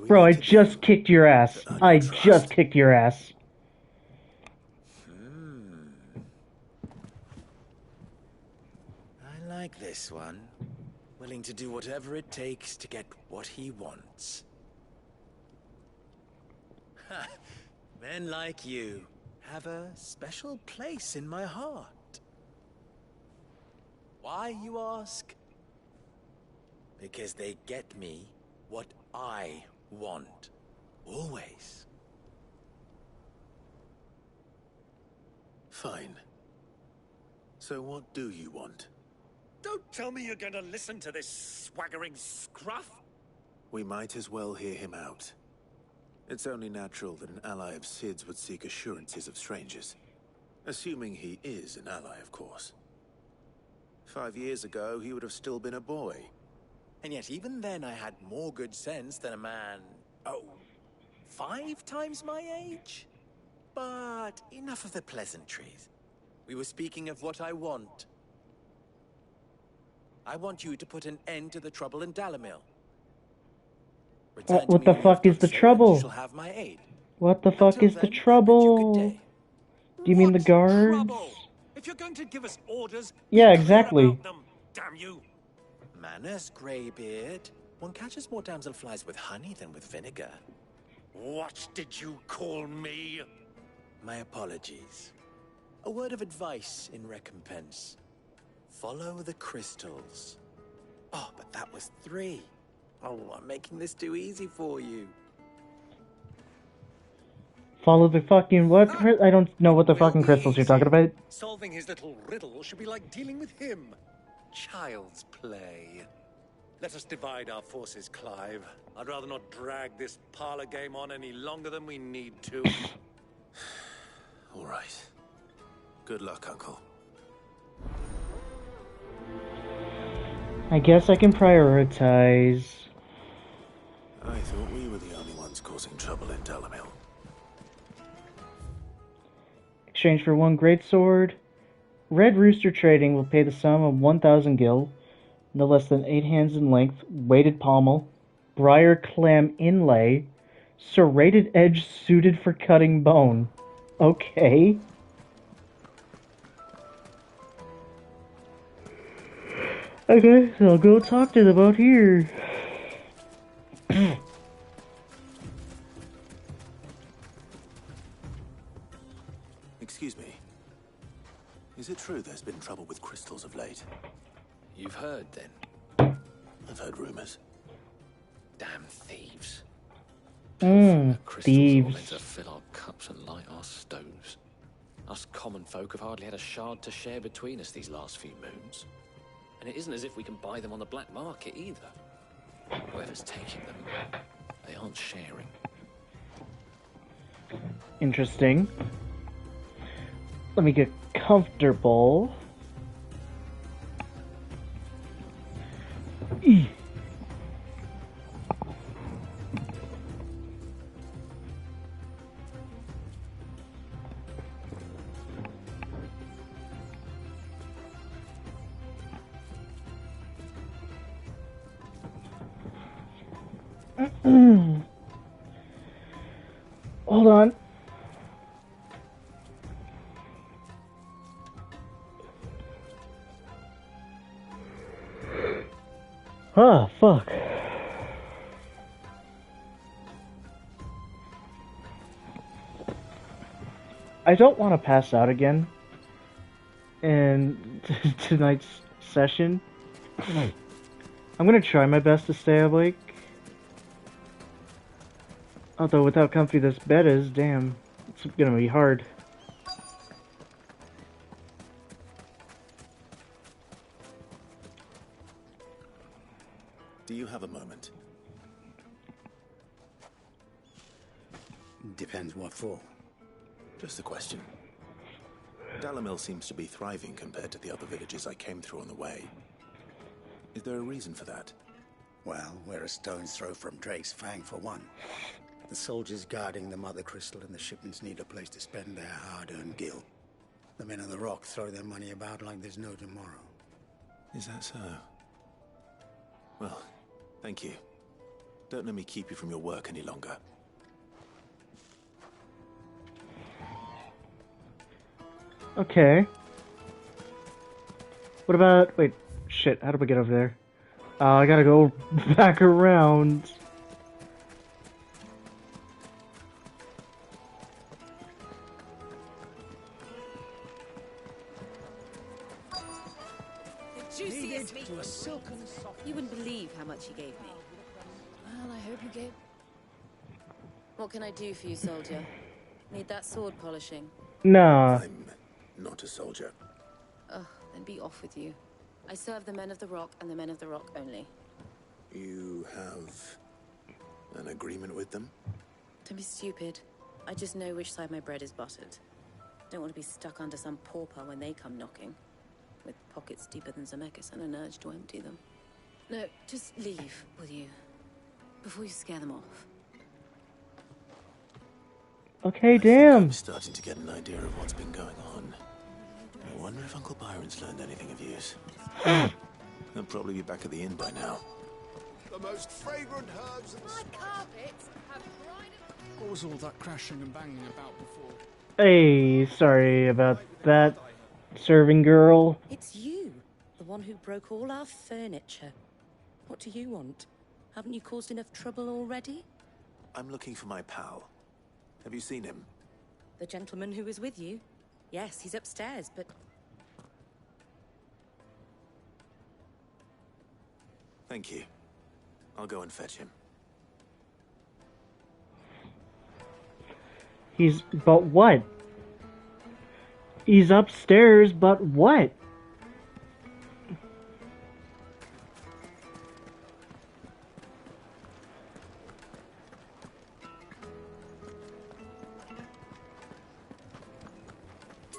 Bro, I just kicked your ass. I just kicked your ass. I like this one. Willing to do whatever it takes to get what he wants. Ha! Men like you have a special place in my heart. Why, you ask? Because they get me what I want. Always. Fine. So what do you want? Don't tell me you're going to listen to this swaggering scruff. We might as well hear him out. It's only natural that an ally of Sid's would seek assurances of strangers. Assuming he is an ally, of course. 5 years ago, he would have still been a boy. And yet even then I had more good sense than a man... 5 times my age? But enough of the pleasantries. We were speaking of what I want. I want you to put an end to the trouble in Dalamil. Return to What me the when you fuck have is done the so, and trouble? You shall have my aid. What the fuck Until is the then, I bid you good trouble? day. Do you mean the guards? Trouble! If you're going to give us orders, Yeah, be clear exactly. about them, damn you! Manners, Greybeard. One catches more damselflies with honey than with vinegar. What did you call me? My apologies. A word of advice in recompense. Follow the crystals. Oh, but that was 3. Oh, I'm making this too easy for you. Follow the fucking what? I don't know what the fucking crystals you're talking about. Solving his little riddle should be like dealing with him. Child's play. Let us divide our forces, Clive. I'd rather not drag this parlor game on any longer than we need to. All right. Good luck, Uncle. I guess I can prioritize. I thought we were the only ones causing trouble in Dalamil. Exchange for 1 greatsword. Red Rooster Trading will pay the sum of 1,000 gil, no less than 8 hands in length, weighted pommel, briar clam inlay, serrated edge suited for cutting bone. Okay. Okay, so I'll go talk to them out here. Excuse me. Is it true there's been trouble with crystals of late? You've heard, then? I've heard rumors. Damn thieves. Thieves. All in to fill our cups and light our stoves. Us common folk have hardly had a shard to share between us these last few moons. And it isn't as if we can buy them on the black market either. Whoever's taking them, they aren't sharing. Interesting. Let me get comfortable. Hold on. Ah, fuck. I don't want to pass out again in tonight's session. I'm gonna try my best to stay awake. Although with how comfy this bed is, damn, it's gonna be hard. Do you have a moment? Depends what for. Just a question. Dalamil seems to be thriving compared to the other villages I came through on the way. Is there a reason for that? Well, we're a stone's throw from Drake's Fang for one. The soldiers guarding the Mother Crystal and the shipments need a place to spend their hard-earned gil. The men of the Rock throw their money about like there's no tomorrow. Is that so? Well, thank you. Don't let me keep you from your work any longer. Okay. What about... Wait, shit, how do we get over there? I gotta go back around. Juiciest meat. To a silken soft. You wouldn't believe how much he gave me. Well, I hope you gave... What can I do for you, soldier? Need that sword polishing? Nah. I'm not a soldier. Ugh, then be off with you. I serve the men of the Rock and the men of the Rock only. You have an agreement with them? Don't be stupid. I just know which side my bread is buttered. Don't want to be stuck under some pauper when they come knocking. With pockets deeper than Zemeckis and an urge to empty them. No, just leave, will you? Before you scare them off. Okay, damn. I'm starting to get an idea of what's been going on. I wonder if Uncle Byron's learned anything of use. He'll probably be back at the inn by now. The most fragrant herbs and carpets have What was all that crashing and banging about before? Hey, sorry about that, serving girl. It's you, the one who broke all our furniture. What do you want? Haven't you caused enough trouble already? I'm looking for my pal. Have you seen him? The gentleman who was with you? Yes, he's upstairs, but... Thank you. I'll go and fetch him. But what? He's upstairs, but what?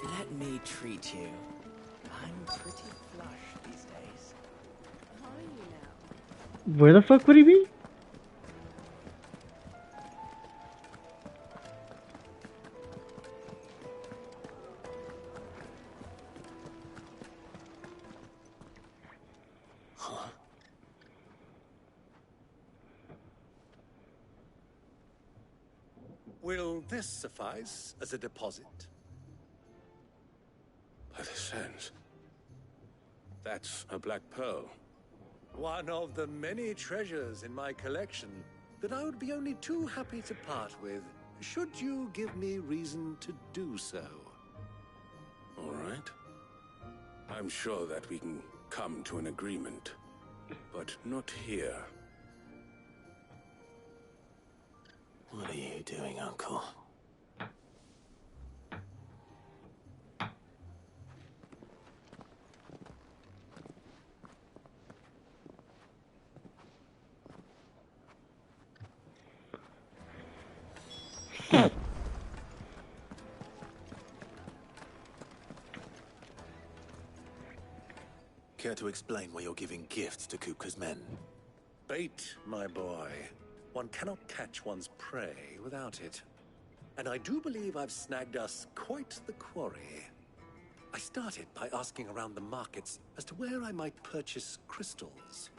Let me treat you. I'm pretty flush these days. Are you now? Where the fuck would he be? Will this suffice as a deposit? By the sands. That's a black pearl. One of the many treasures in my collection that I would be only too happy to part with, should you give me reason to do so. All right. I'm sure that we can come to an agreement, but not here. What are you doing, Uncle? Care to explain why you're giving gifts to Kupka's men? Bait, my boy. One cannot catch one's prey without it. And I do believe I've snagged us quite the quarry. I started by asking around the markets as to where I might purchase crystals.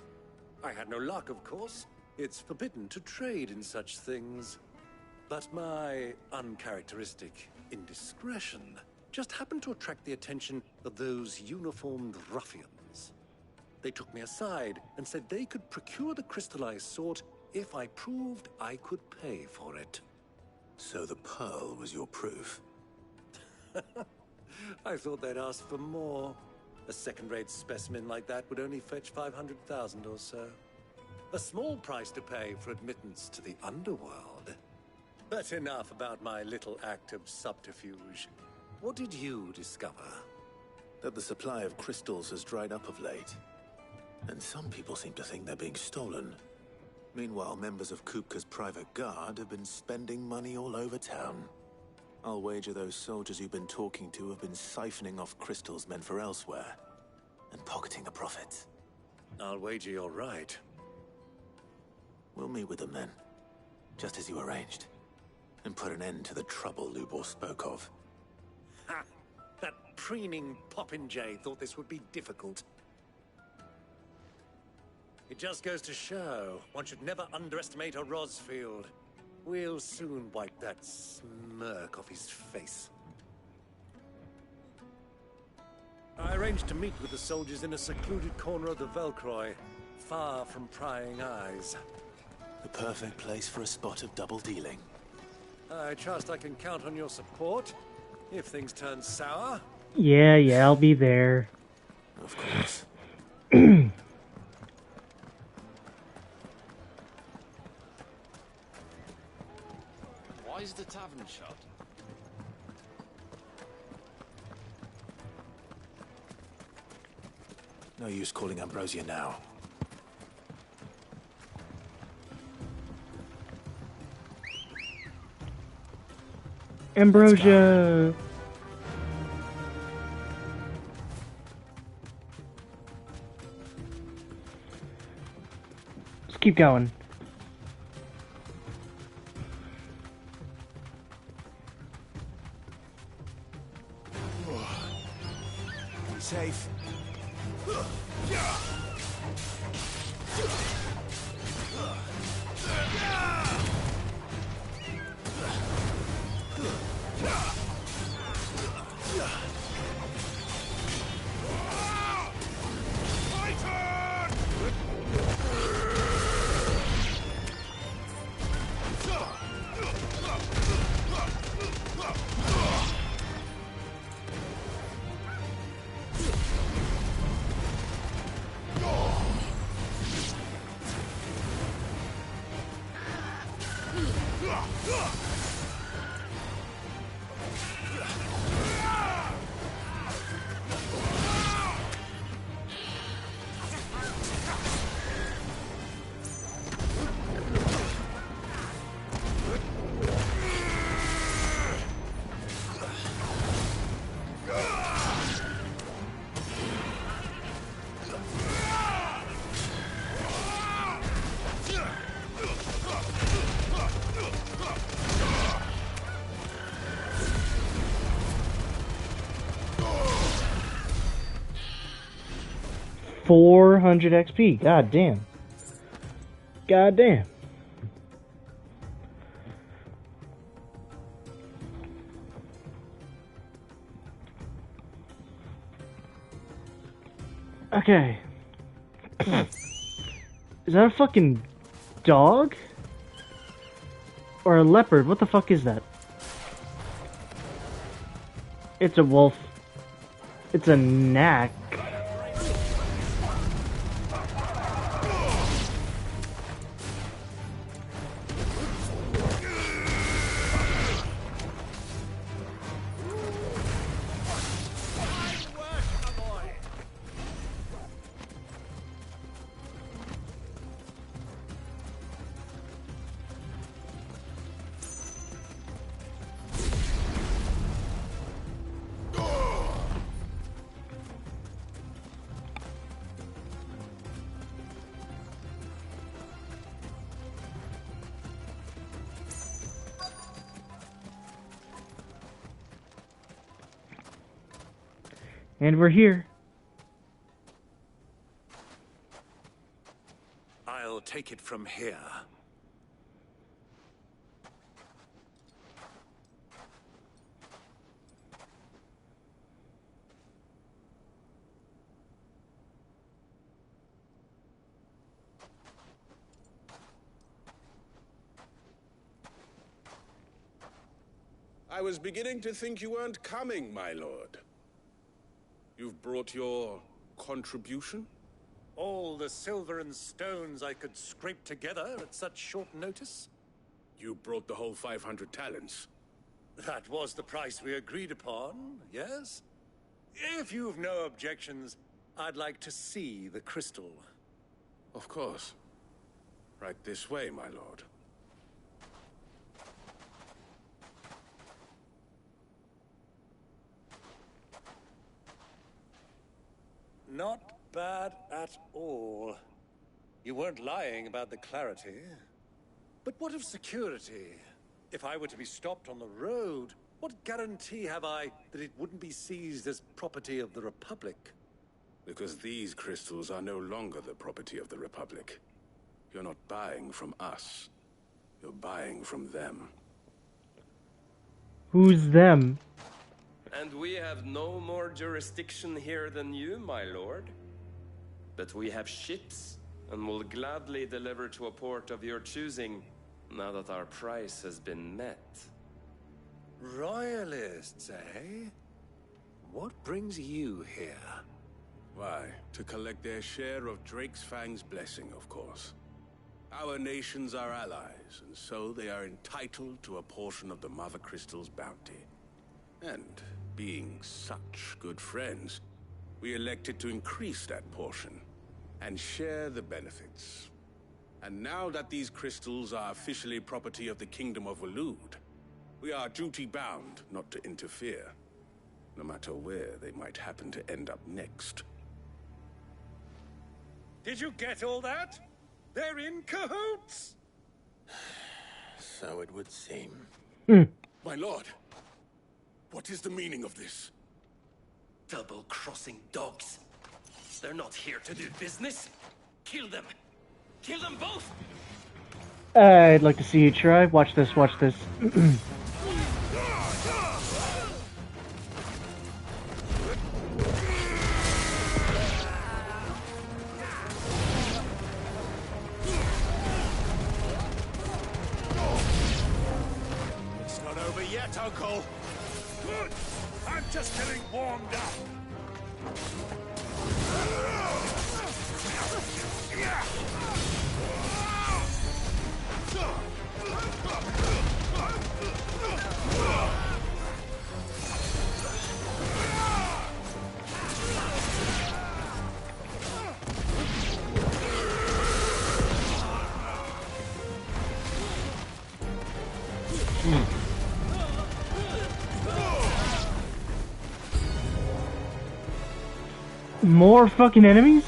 I had no luck, of course. It's forbidden to trade in such things. But my uncharacteristic indiscretion just happened to attract the attention of those uniformed ruffians. They took me aside and said they could procure the crystal I sought if I proved I could pay for it. So the pearl was your proof? I thought they'd ask for more. A second-rate specimen like that would only fetch 500,000 or so. A small price to pay for admittance to the underworld. But enough about my little act of subterfuge. What did you discover? That the supply of crystals has dried up of late. And some people seem to think they're being stolen. Meanwhile, members of Kupka's private guard have been spending money all over town. I'll wager those soldiers you've been talking to have been siphoning off crystals meant for elsewhere, and pocketing the profits. I'll wager you're right. We'll meet with them then, just as you arranged, and put an end to the trouble Lubor spoke of. Ha! That preening popinjay thought this would be difficult. It just goes to show, one should never underestimate a Rosfield. We'll soon wipe that smirk off his face. I arranged to meet with the soldiers in a secluded corner of the Velcroy, far from prying eyes. The perfect place for a spot of double dealing. I trust I can count on your support, if things turn sour. Yeah, I'll be there. Of course. Why is the tavern shut? No use calling Ambrosia now. Ambrosia! Let's keep going. safe. $400 XP. God damn. God damn. Okay. Is that a fucking dog? Or a leopard? What the fuck is that? It's a wolf. It's a knack. And we're here. I'll take it from here. I was beginning to think you weren't coming, my lord. You've brought your contribution? All the silver and stones I could scrape together at such short notice? You brought the whole 500 talents. That was the price we agreed upon, yes? If you've no objections, I'd like to see the crystal. Of course. Right this way, my lord. Not bad at all. You weren't lying about the clarity. But what of security? If I were to be stopped on the road, what guarantee have I that it wouldn't be seized as property of the Republic? Because these crystals are no longer the property of the Republic. You're not buying from us. You're buying from them. Who's them? And we have no more jurisdiction here than you, my lord. But we have ships, and will gladly deliver to a port of your choosing, now that our price has been met. Royalists, eh? What brings you here? Why, to collect their share of Drake's Fang's blessing, of course. Our nations are allies, and so they are entitled to a portion of the Mother Crystal's bounty. And being such good friends, we elected to increase that portion and share the benefits. And now that these crystals are officially property of the Kingdom of Waloed, we are duty-bound not to interfere, no matter where they might happen to end up next. Did you get all that? They're in cahoots! So it would seem. My lord, what is the meaning of this? Double-crossing dogs. They're not here to do business. Kill them. Kill them both. I'd like to see you try. Watch this, watch this. It's not over yet, Uncle. Good. I'm just getting warmed up. More fucking enemies?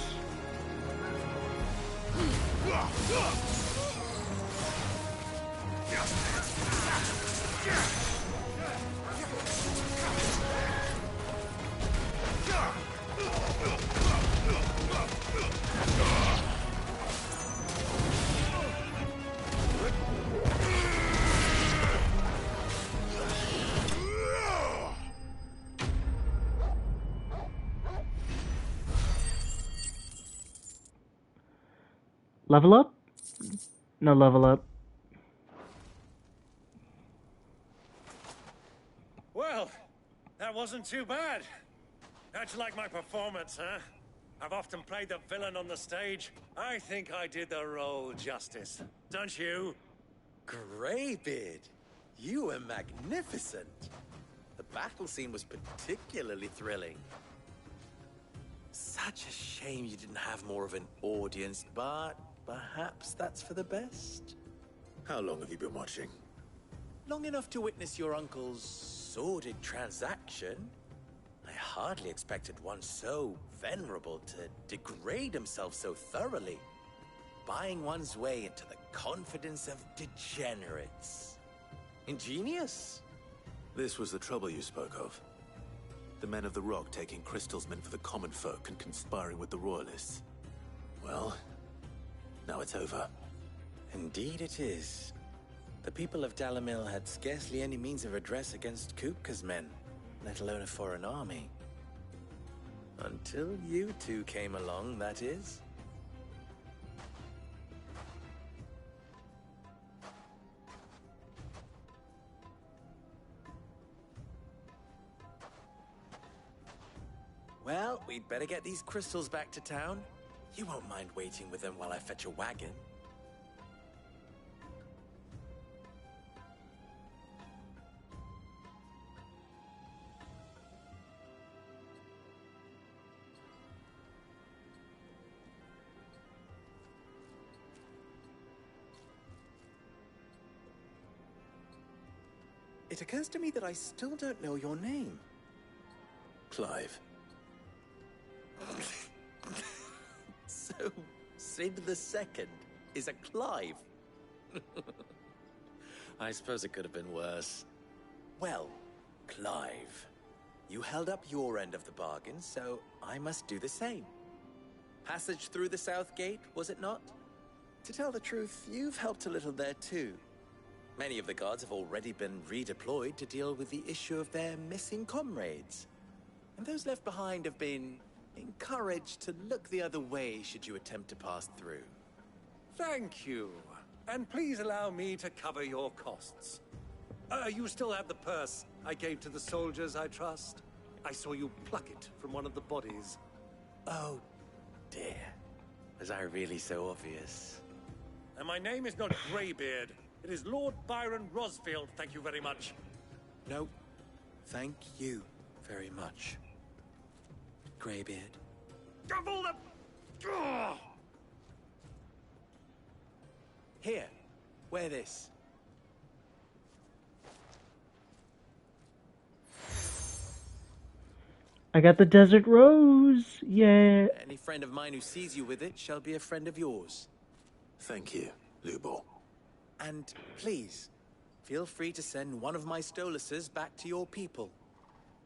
Level up? No level up. Well, that wasn't too bad. How'd you like my performance, huh? I've often played the villain on the stage. I think I did the role justice. Don't you? Greybeard, you were magnificent. The battle scene was particularly thrilling. Such a shame you didn't have more of an audience, but perhaps that's for the best. How long have you been watching? Long enough to witness your uncle's sordid transaction. I hardly expected one so venerable to degrade himself so thoroughly, buying one's way into the confidence of degenerates. Ingenious. This was the trouble you spoke of. The men of the Rock taking crystals meant for the common folk and conspiring with the Royalists. Well, now it's over. Indeed it is. The people of Dalimil had scarcely any means of redress against Kupka's men, let alone a foreign army. Until you two came along, that is. Well, we'd better get these crystals back to town. You won't mind waiting with them while I fetch a wagon. It occurs to me that I still don't know your name. Clive. So, Sid the Second is a Clive. I suppose it could have been worse. Well, Clive, you held up your end of the bargain, so I must do the same. Passage through the South Gate, was it not? To tell the truth, you've helped a little there too. Many of the guards have already been redeployed to deal with the issue of their missing comrades. And those left behind have been encouraged to look the other way should you attempt to pass through. Thank you. And please allow me to cover your costs. You still have the purse I gave to the soldiers, I trust? I saw you pluck it from one of the bodies. Oh, dear. Was I really so obvious? And my name is not Greybeard. It is Lord Byron Rosfield, thank you very much. No, thank you very much, Greybeard. Double the... Ugh! Here, wear this. I got the Desert Rose, yeah. Any friend of mine who sees you with it shall be a friend of yours. Thank you, Lubor. And please, feel free to send one of my Stoluses back to your people.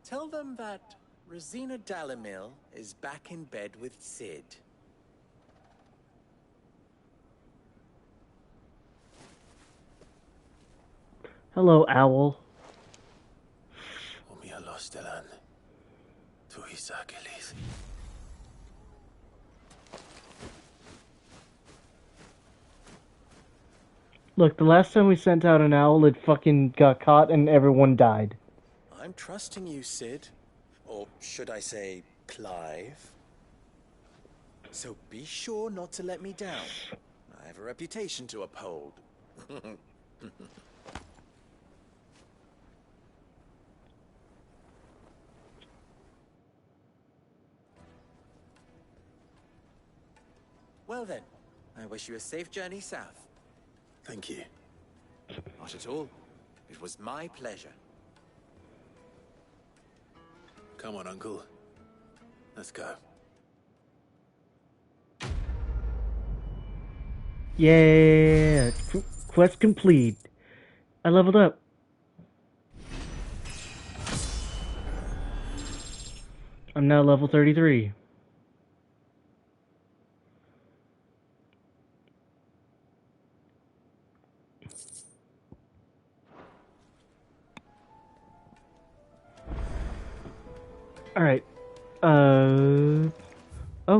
Tell them that Rosina Dalamil is back in bed with Cid. Hello, Owl. Look, the last time we sent out an owl, it fucking got caught and everyone died. I'm trusting you, Cid. Or should I say, Clive? So be sure not to let me down. I have a reputation to uphold. Well then, I wish you a safe journey south. Thank you. Not at all. It was my pleasure. Come on, Uncle. Let's go. Yeah, quest complete. I leveled up. I'm now level 33. Alright. Oh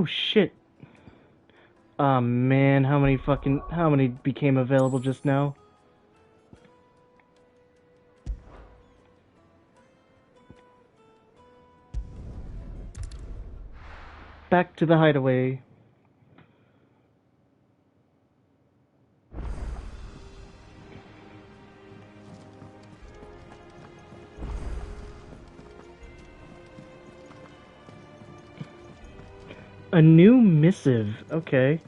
shit. Oh man, how many became available just now? Back to the hideaway. A new missive, okay.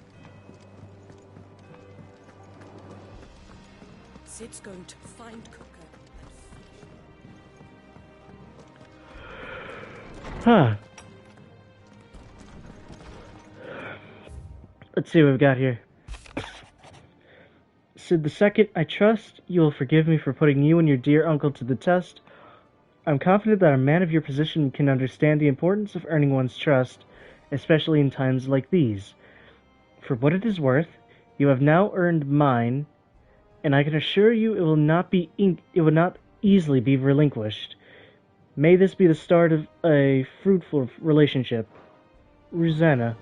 Cid's going to find Cooker. Huh. Let's see what we've got here. Cid II, I trust you will forgive me for putting you and your dear uncle to the test. I'm confident that a man of your position can understand the importance of earning one's trust, especially in times like these. For what it is worth, you have now earned mine, and I can assure you it will not easily be relinquished. May this be the start of a fruitful relationship. Rosanna.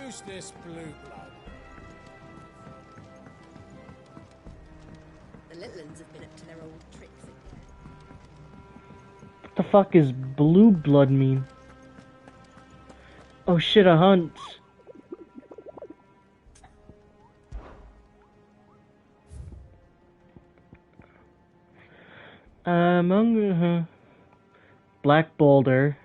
Who's this blue blood? The little uns have been up to their old tricks again. What the fuck is blue blood mean? Oh shit, a hunt. Black Boulder.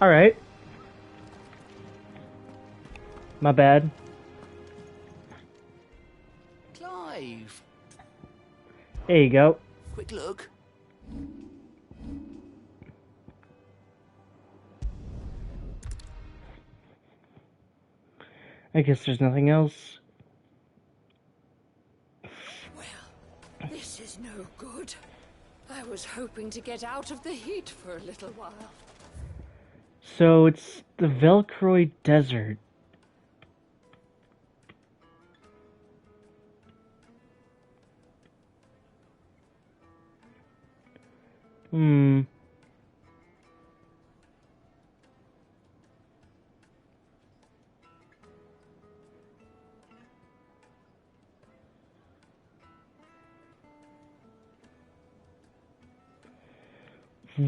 Alright. My bad. Clive! There you go. Quick look. I guess there's nothing else. Well, this is no good. I was hoping to get out of the heat for a little while. So it's the Velcroy Desert.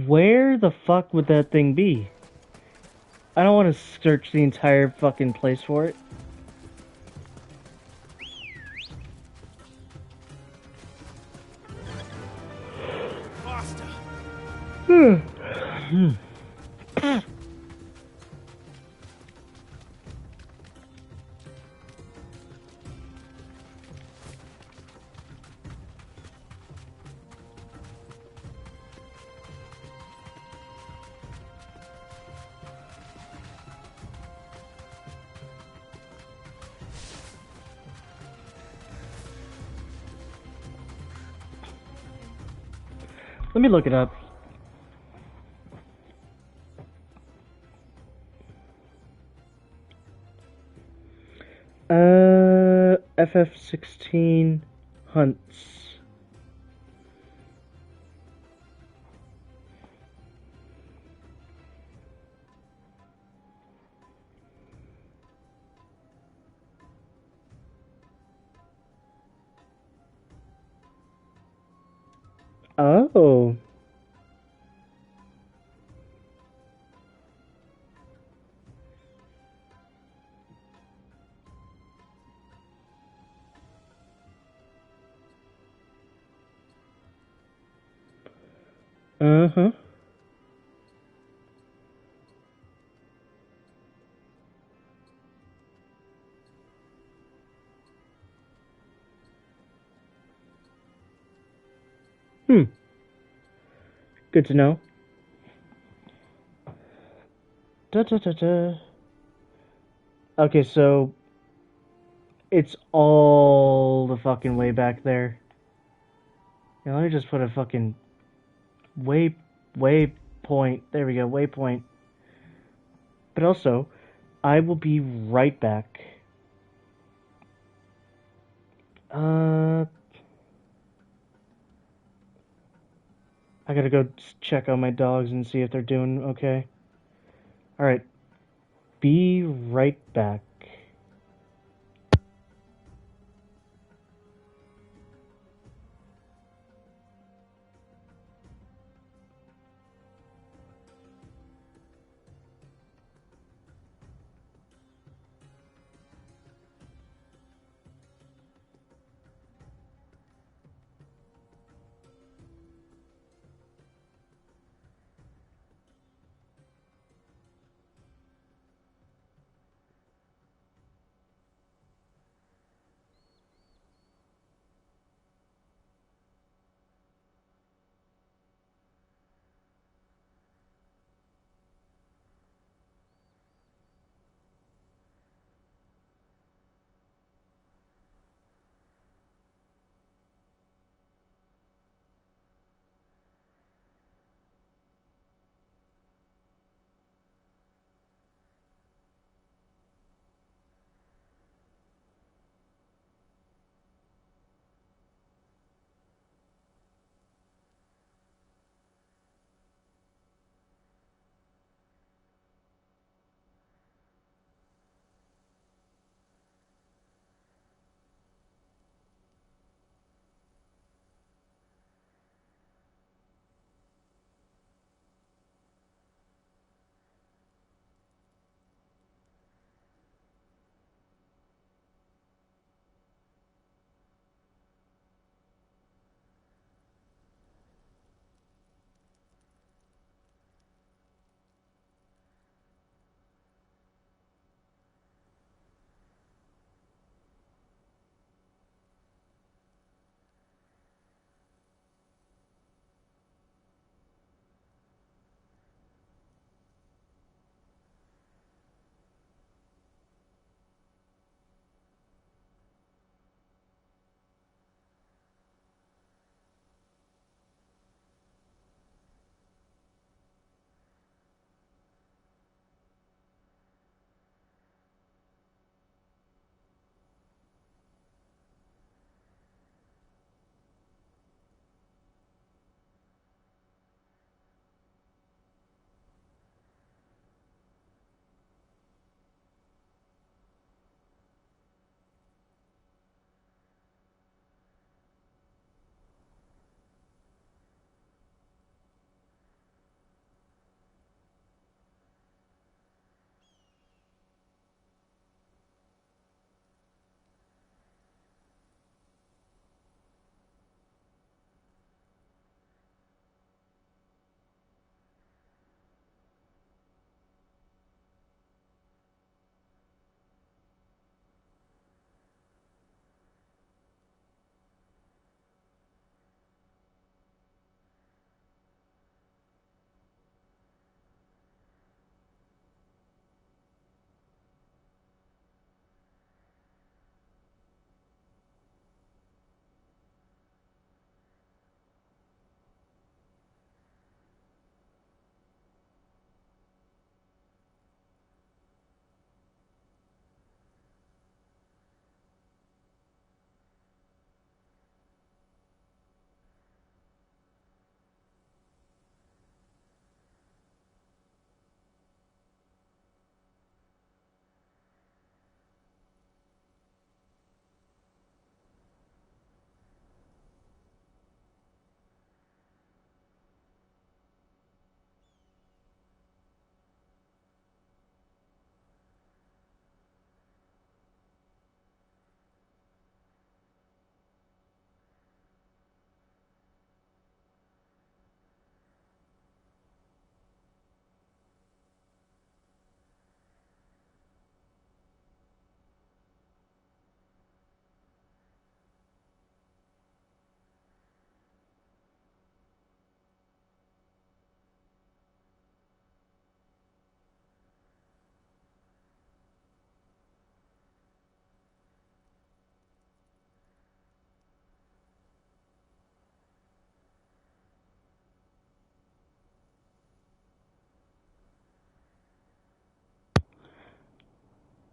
Where the fuck would that thing be? I don't want to search the entire fucking place for it. Let me look it up. FF16 hunts. Oh. Uh-huh. Good to know. Da da da da. Okay, so it's all the fucking way back there. Yeah, let me just put a fucking waypoint. There we go, waypoint. But also, I will be right back. I gotta go check on my dogs and see if they're doing okay. Alright. Be right back.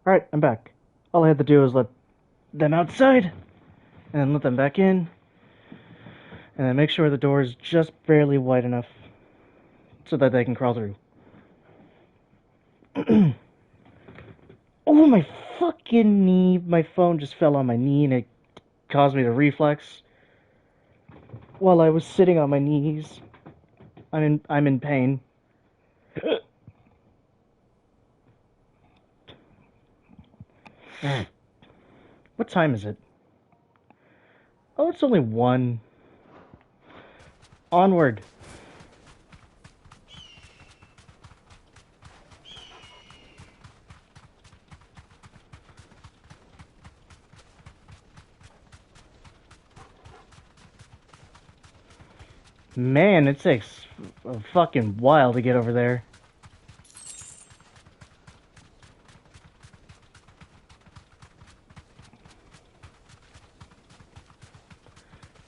Alright, I'm back. All I had to do was let them outside, and then let them back in, and then make sure the door is just barely wide enough so that they can crawl through. Oh, my fucking knee. My phone just fell on my knee, and it caused me to reflex while I was sitting on my knees. I'm in pain. What time is it? Oh, it's only 1. Onward. Man, it takes a fucking while to get over there.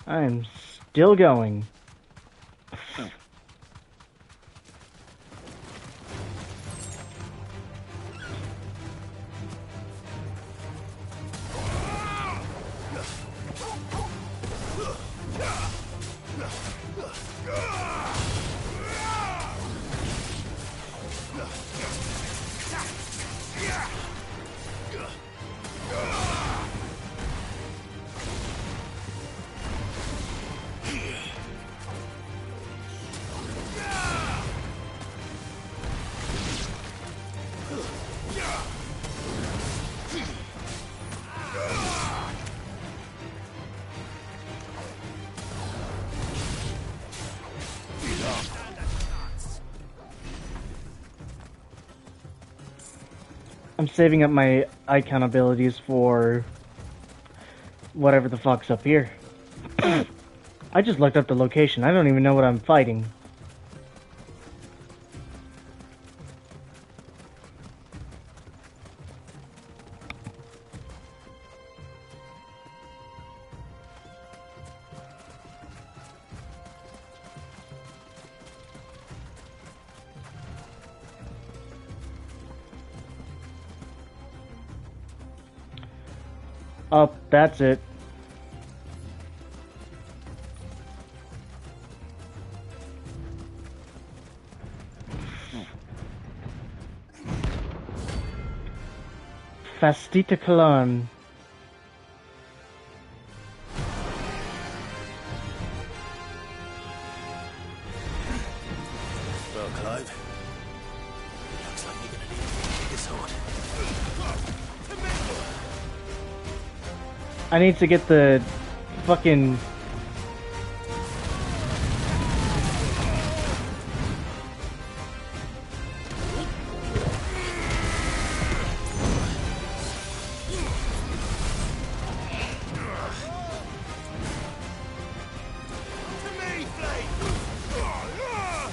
I'm still going. I'm saving up my icon abilities for whatever the fuck's up here. I just looked up the location. I don't even know what I'm fighting. Oh, that's it. Fastita Kalan. Well, Clive, looks like you're gonna need to hit this hard. I need to get the fucking...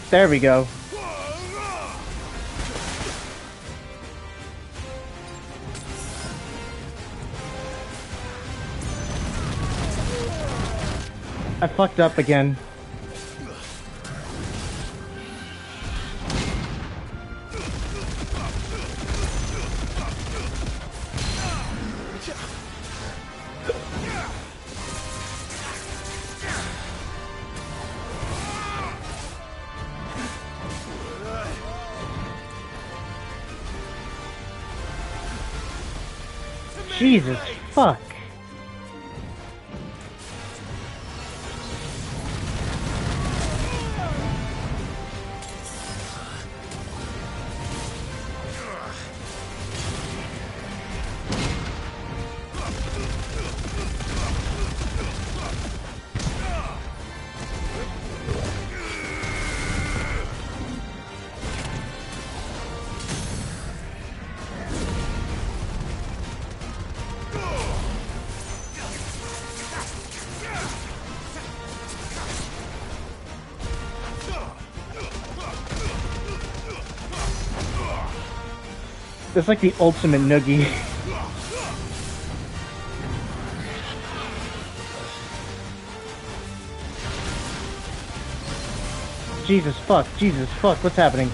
There we go. I fucked up again. Jesus fuck. It's like the ultimate noogie. Jesus fuck, what's happening?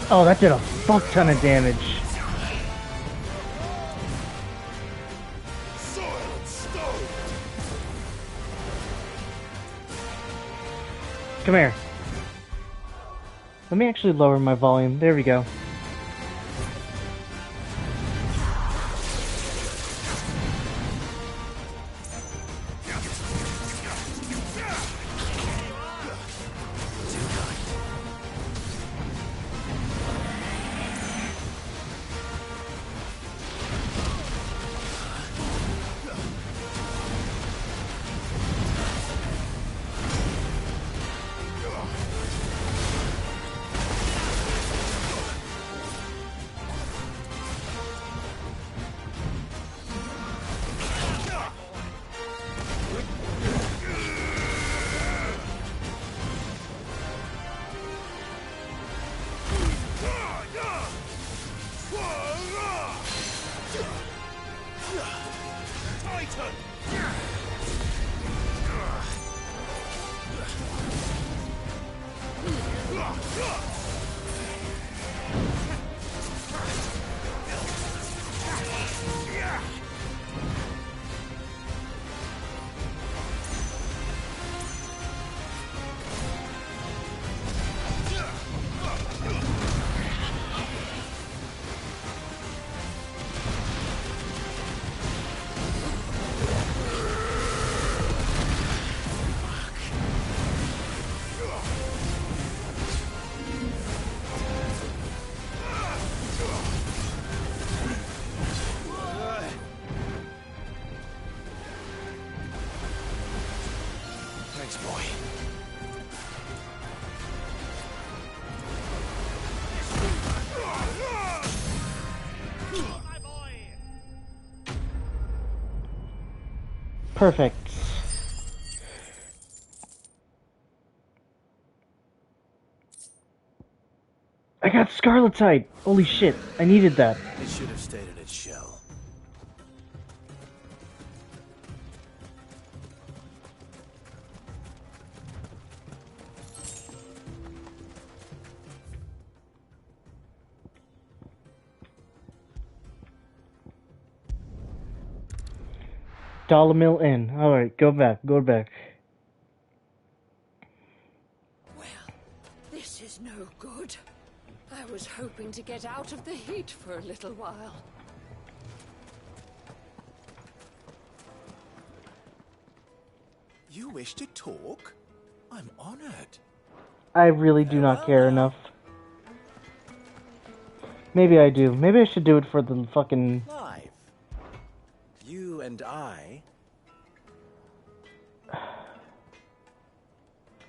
Oh, that did a fuck ton of damage. Come here. Let me actually lower my volume. There we go. Thanks, boy. Perfect. I got Scarletite! Holy shit, I needed that. It should have stayed in its shell. Dollar Mill Inn. Alright, go back, go back. This is no good. I was hoping to get out of the heat for a little while. You wish to talk? I'm honored. I really do not care enough. Maybe I do. Maybe I should do it for the fucking... Live. You and I...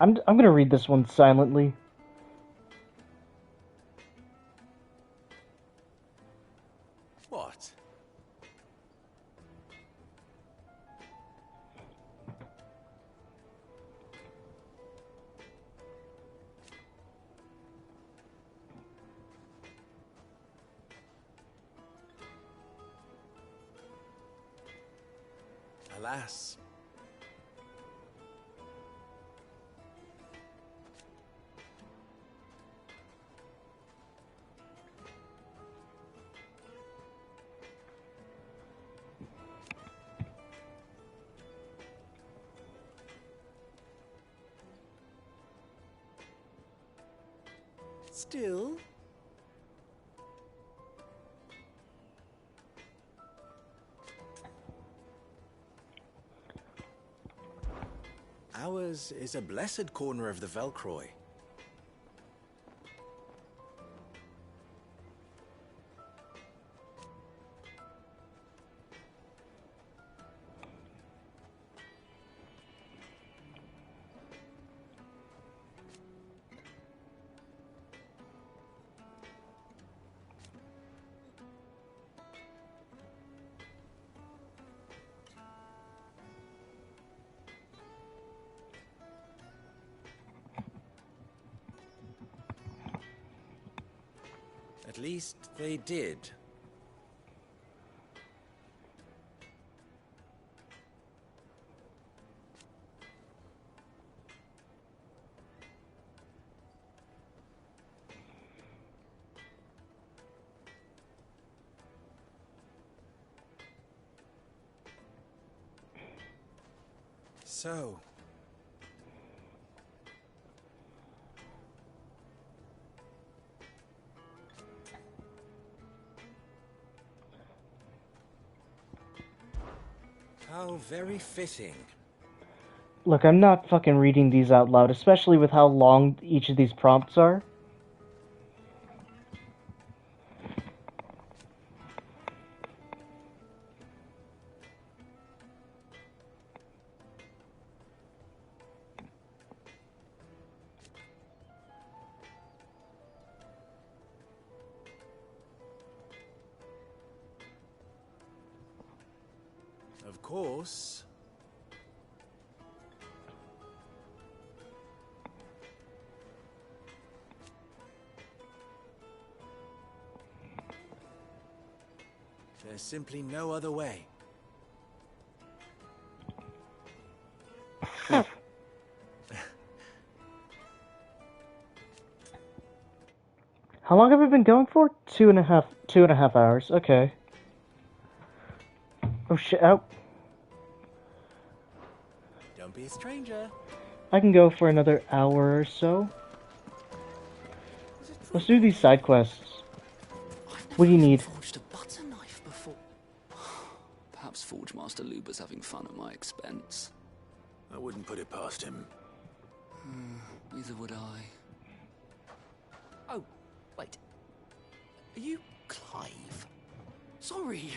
I'm gonna read this one silently. What? Alas. Still. Ours is a blessed corner of the Velcroy. At least they did. So, how very fitting. Look, I'm not fucking reading these out loud, especially with how long each of these prompts are. Of course. There's simply no other way. How long have we been going for? 2.5 hours. Okay. Oh shit, oh. Don't be a stranger. I can go for another hour or so. Let's do these side quests. What do you need? Forged a butter knife before. Perhaps Forge Master Luber's having fun at my expense. I wouldn't put it past him. Neither would I. Oh, wait. Are you Clive? Sorry,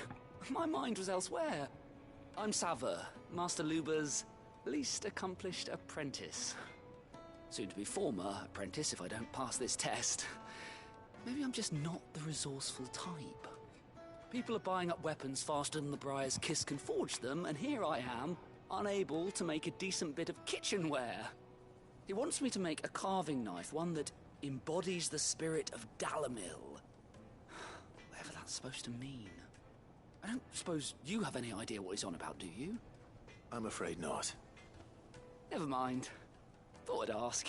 my mind was elsewhere. I'm Saver, Master Luber's least accomplished apprentice. Soon to be former apprentice if I don't pass this test. Maybe I'm just not the resourceful type. People are buying up weapons faster than the Briar's Kiss can forge them, and here I am, unable to make a decent bit of kitchenware. He wants me to make a carving knife, one that embodies the spirit of Dalamil. Whatever that's supposed to mean. I don't suppose you have any idea what he's on about, do you? I'm afraid not. Never mind. Thought I'd ask.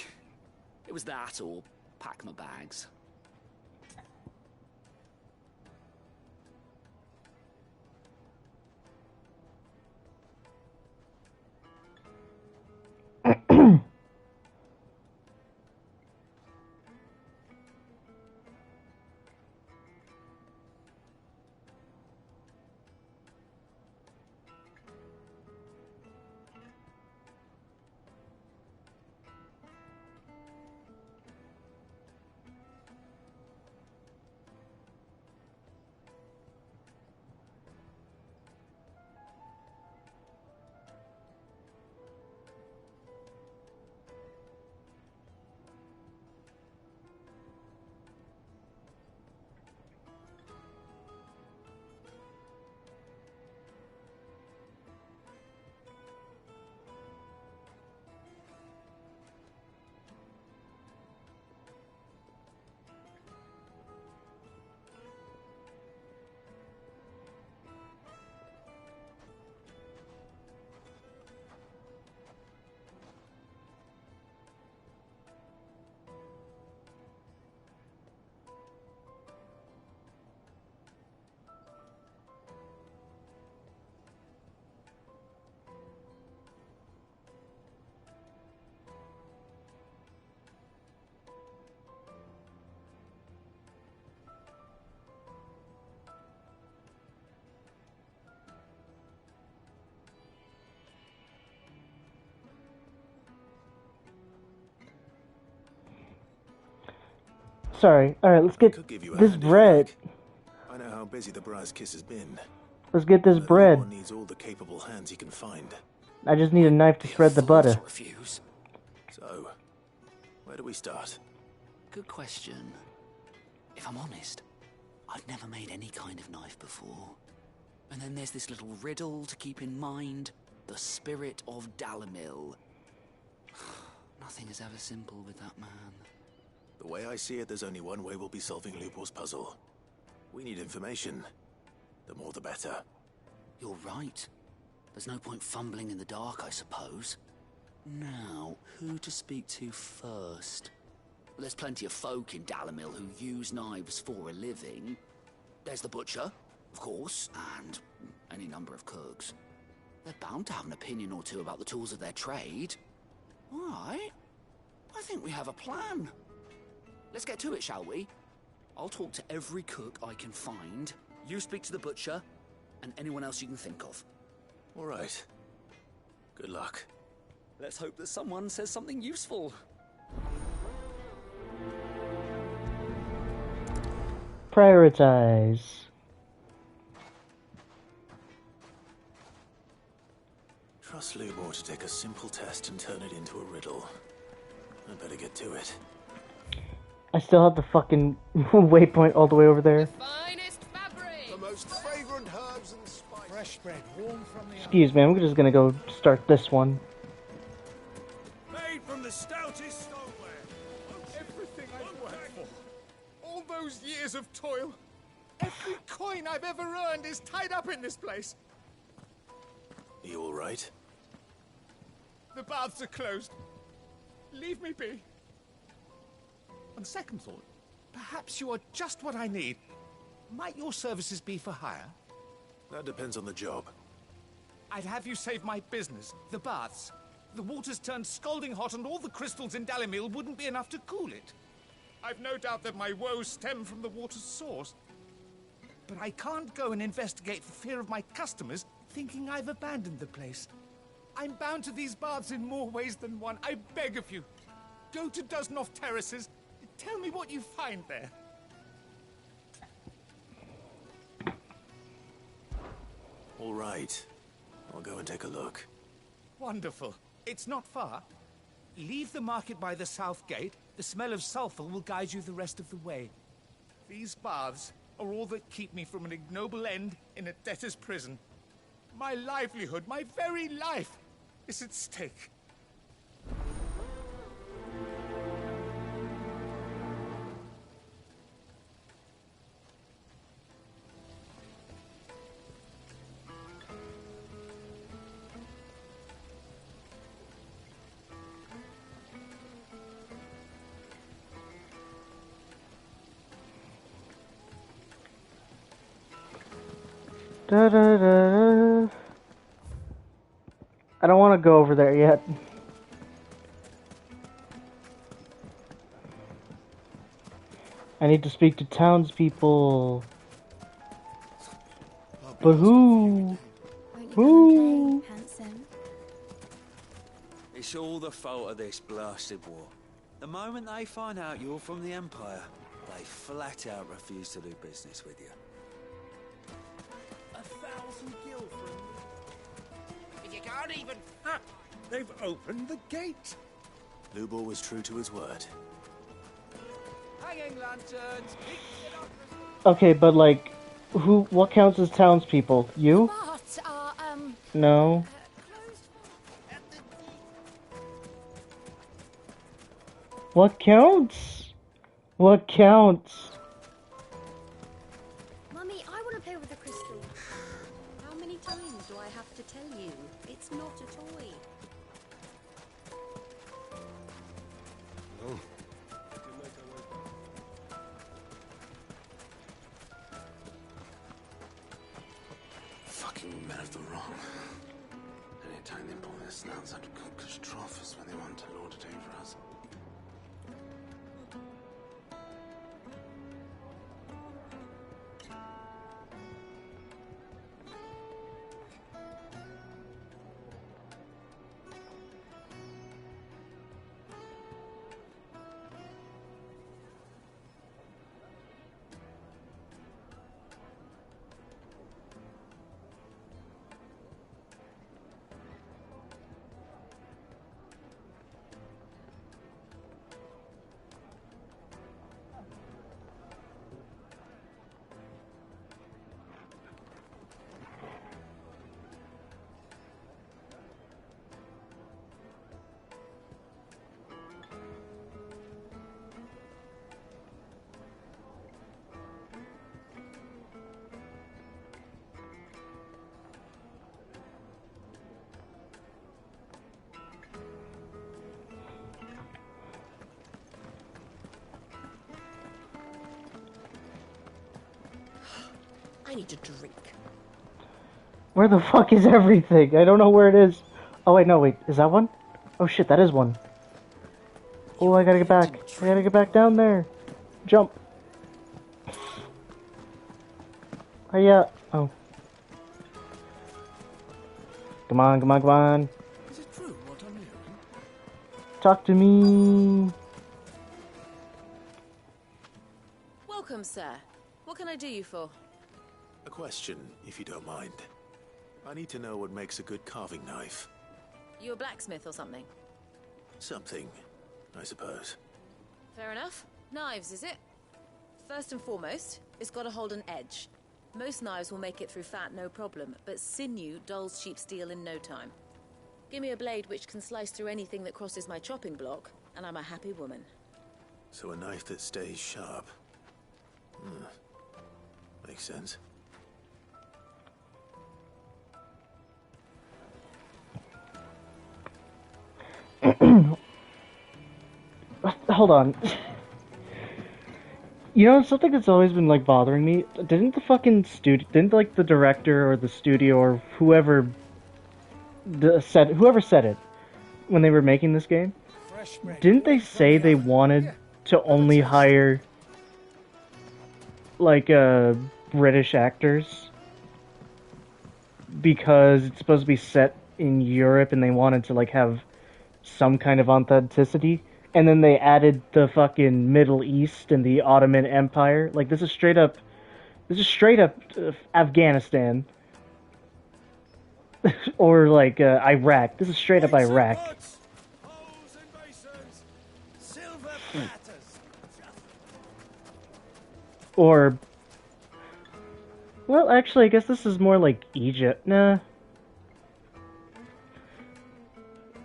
It was that or pack my bags. Sorry. Alright, let's get this bread. I know how busy the Briar's Kiss has been. Let's get this bread. One needs all the capable hands he can find. I just need a knife to spread the butter. So, where do we start? Good question. If I'm honest, I've never made any kind of knife before. And then there's this little riddle to keep in mind. The spirit of Dalamil. Nothing is ever simple with that man. The way I see it, there's only one way we'll be solving Lubor's puzzle. We need information. The more the better. You're right. There's no point fumbling in the dark, I suppose. Now, who to speak to first? There's plenty of folk in Dalamil who use knives for a living. There's the butcher, of course, and any number of cooks. They're bound to have an opinion or two about the tools of their trade. All right. I think we have a plan. Let's get to it, shall we? I'll talk to every cook I can find. You speak to the butcher, and anyone else you can think of. All right. Good luck. Let's hope that someone says something useful. Prioritize. Trust Lubor to take a simple test and turn it into a riddle. I'd better get to it. I still have the fucking waypoint all the way over there. The most fragrant herbs and spices. Fresh bread, warm from the Excuse me, I'm just gonna go start this one. Made from the stoutest stoneware. Everything I've worked for. All those years of toil. Every coin I've ever earned is tied up in this place. You all right? The baths are closed. Leave me be. On second thought, perhaps you are just what I need. Might your services be for hire? That depends on the job. I'd have you save my business, the baths. The water's turned scalding hot and all the crystals in Dalimil wouldn't be enough to cool it. I've no doubt that my woes stem from the water's source. But I can't go and investigate for fear of my customers thinking I've abandoned the place. I'm bound to these baths in more ways than one. I beg of you. Go to Dusnov Terraces. Tell me what you find there. All right. I'll go and take a look. Wonderful. It's not far. Leave the market by the south gate. The smell of sulfur will guide you the rest of the way. These baths are all that keep me from an ignoble end in a debtor's prison. My livelihood, my very life, is at stake. Da, da, da. I don't want to go over there yet. I need to speak to townspeople. But who? Who? It's all the fault of this blasted war. The moment they find out you're from the Empire, they flat out refuse to do business with you. 1,000 gil for you can't even... Ha! They've opened the gate! Lubor was true to his word. Hanging lanterns, Okay, but like, who? What counts as townspeople? You? But, No. What counts? What counts? Mummy, I want to play with the crystal. How many times do I have to tell you? It's not a toy. Oh. Fucking men of the wrong. Anytime they pull their snouts out of Cook's trough is when they want to lord it over us. I need a drink. Where the fuck is everything? I don't know where it is. Oh wait, no, wait. Is that one? Oh shit, that is one. Oh, I gotta get back. I gotta get back down there. Jump. Hiya. Oh. Come on, come on, come on. Is it true what I'm hearing? Talk to me. Welcome, sir. What can I do you for? A question, if you don't mind. I need to know what makes a good carving knife. You a blacksmith or something? Something, I suppose. Fair enough. Knives, is it? First and foremost, it's got to hold an edge. Most knives will make it through fat, no problem, but sinew dulls cheap steel in no time. Give me a blade which can slice through anything that crosses my chopping block, and I'm a happy woman. So a knife that stays sharp. Makes sense. Hold on. You know, something that's always been, like, bothering me? Didn't the fucking studio... Didn't, like, the director or the studio or whoever... whoever said it when they were making this game? Didn't they say they wanted to only hire, like, British actors? Because it's supposed to be set in Europe and they wanted to, like, have some kind of authenticity? And then they added the fucking Middle East and the Ottoman Empire. Like, this is straight up Afghanistan. Or, like, Iraq. This is straight up Iraq. Or... Well, actually, I guess this is more like Egypt. Nah.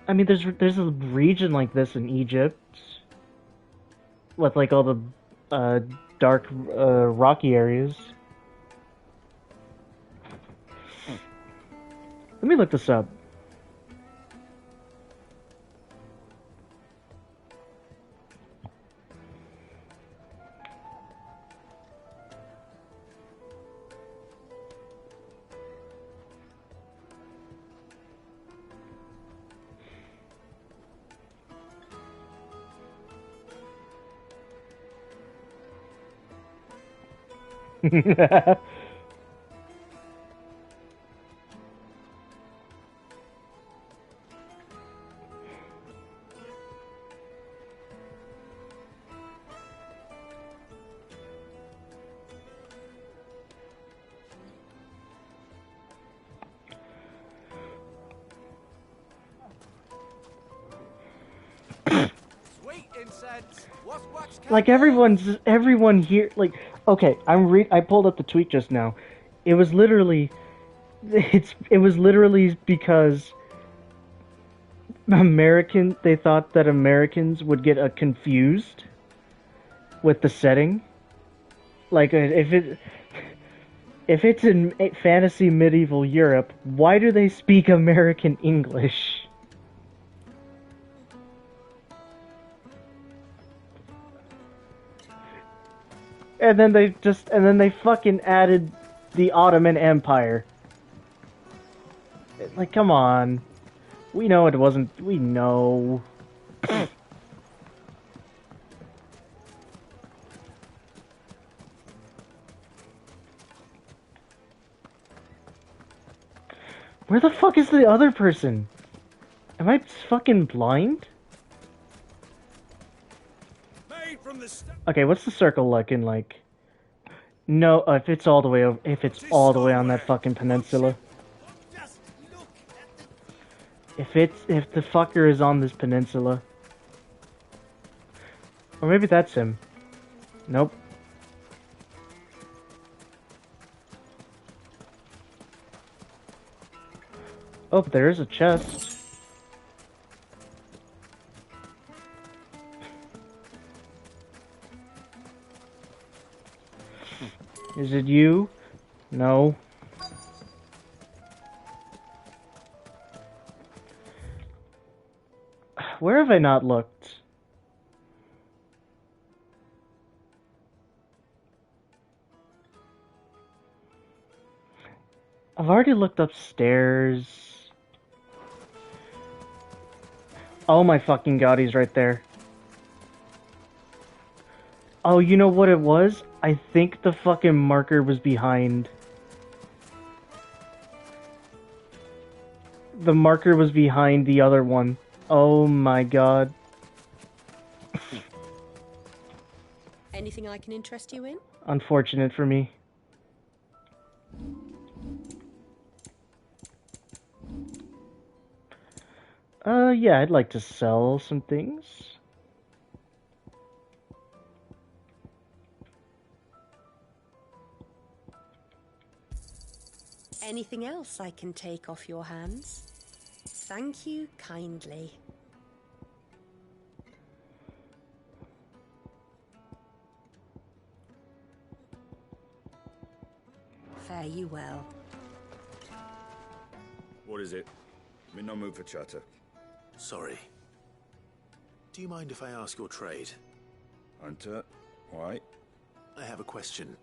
I mean, there's a region like this in Egypt. With, like, all the, dark, rocky areas. Let me look this up. Like, everyone here, like, okay, I pulled up the tweet just now. It was literally because they thought that Americans would get confused with the setting. Like, if it's in fantasy medieval Europe, why do they speak American English? And then they fucking added the Ottoman Empire. Like, come on. We know it wasn't, we know. Where the fuck is the other person? Am I fucking blind? Okay, what's the circle looking like? No, if it's all the way over, if it's all the way on that fucking peninsula. If the fucker is on this peninsula. Or maybe that's him. Nope. Oh, but there is a chest. Is it you? No. Where have I not looked? I've already looked upstairs. Oh my fucking god, he's right there. Oh, you know what it was? I think the fucking marker was behind. The marker was behind the other one. Oh my god. Anything I can interest you in? Unfortunate for me. Yeah, I'd like to sell some things. Anything else I can take off your hands? Thank you kindly. Fare you well. What is it? I'm in no mood for chatter. Sorry. Do you mind if I ask your trade? Hunter, why? I have a question.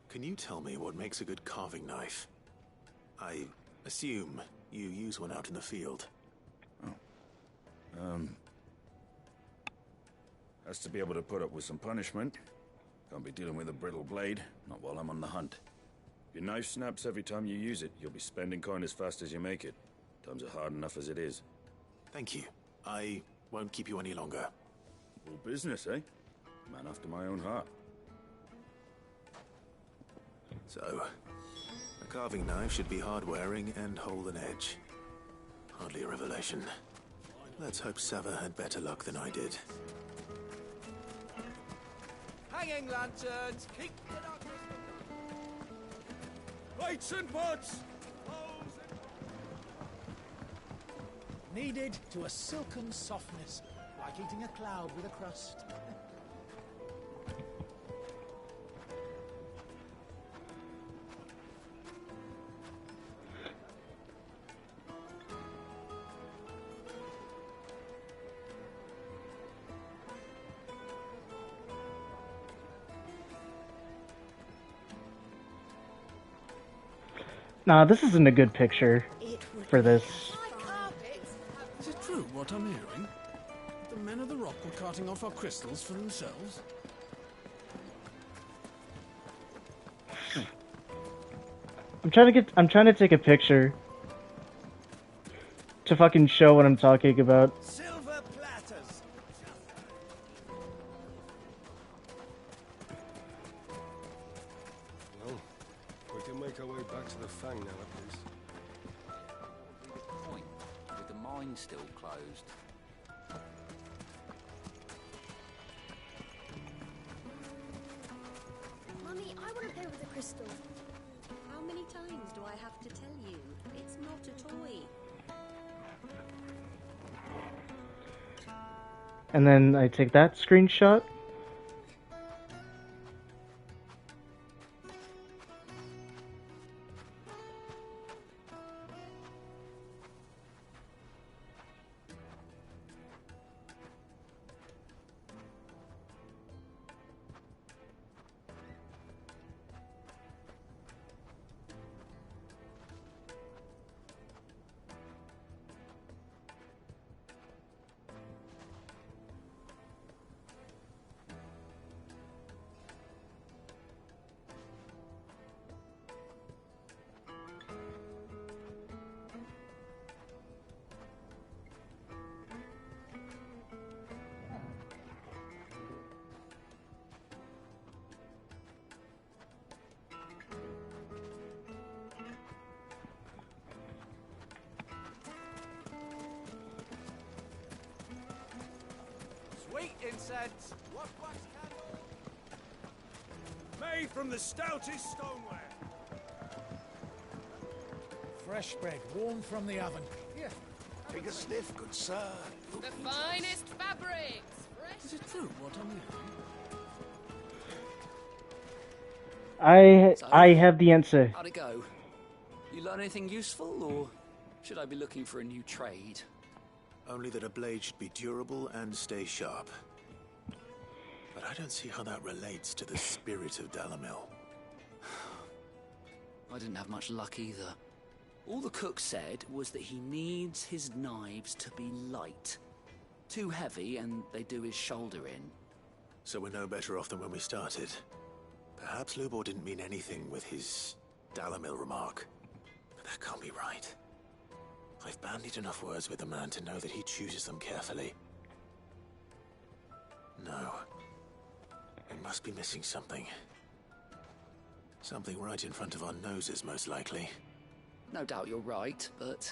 Can you tell me what makes a good carving knife? I assume you use one out in the field. Has to be able to put up with some punishment. Can't be dealing with a brittle blade, not while I'm on the hunt. If your knife snaps every time you use it, you'll be spending coin as fast as you make it. Times are hard enough as it is. Thank you. I won't keep you any longer. All business, eh? Man after my own heart. So, a carving knife should be hard-wearing and hold an edge. Hardly a revelation. Let's hope Sava had better luck than I did. Hanging lanterns, keep the darkness. Lights and pots. Kneaded to a silken softness, like eating a cloud with a crust. Nah, this isn't a good picture for this. Is it true what I'm hearing? The men of the rock were carting off our crystals for themselves? I'm trying to take a picture to fucking show what I'm talking about. Silver platters. Well, we can make our way back to the Fang now, at least. Point, with the mine still closed. Mummy, I want to play with the crystal. How many times do I have to tell you? It's not a toy. And then I take that screenshot. Sweet incense. What wax candle? Made from the stoutest stoneware. Fresh bread, warm from the oven. Here. Take a sniff, good sir. The finest fabrics. Is it true what I'm hearing? I have the answer. How'd it go? You learn anything useful, or should I be looking for a new trade? Only that a blade should be durable and stay sharp. But I don't see how that relates to the spirit of Dalamil. I didn't have much luck either. All the cook said was that he needs his knives to be light. Too heavy and they do his shoulder in. So we're no better off than when we started. Perhaps Lubor didn't mean anything with his Dalimil remark. But that can't be right. I've bandied enough words with the man to know that he chooses them carefully. No. We must be missing something. Something right in front of our noses, most likely. No doubt you're right, but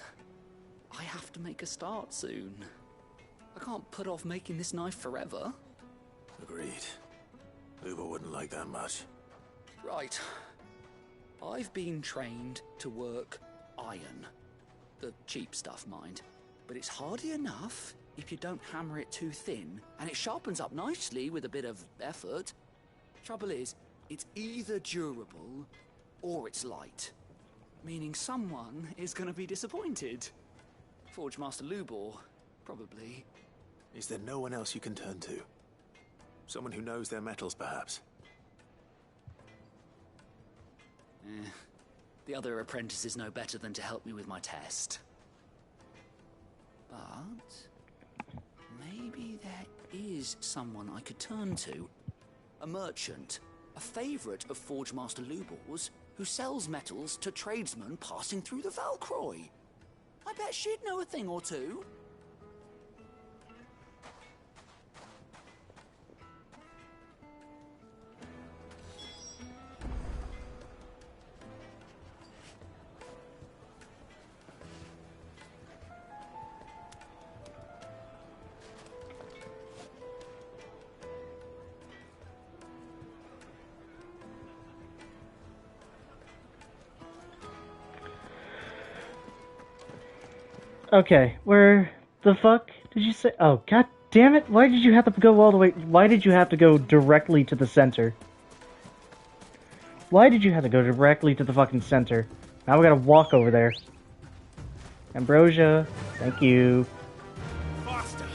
I have to make a start soon. I can't put off making this knife forever. Agreed. Lubor wouldn't like that much. Right. I've been trained to work iron. The cheap stuff, mind. But it's hardy enough if you don't hammer it too thin, and it sharpens up nicely with a bit of effort. Trouble is, it's either durable or it's light. Meaning someone is going to be disappointed. Forge Master Lubor, probably. Is there no one else you can turn to? Someone who knows their metals, perhaps? The other apprentices know better than to help me with my test. But maybe there is someone I could turn to. A merchant, a favourite of Forge Master Lubor's, who sells metals to tradesmen passing through the Valcroy. I bet she'd know a thing or two. Okay, where the fuck did you say? Oh, god damn it! Why did you have to go all the way? Why did you have to go directly to the center? Why did you have to go directly to the fucking center? Now we gotta walk over there. Ambrosia, thank you. Faster!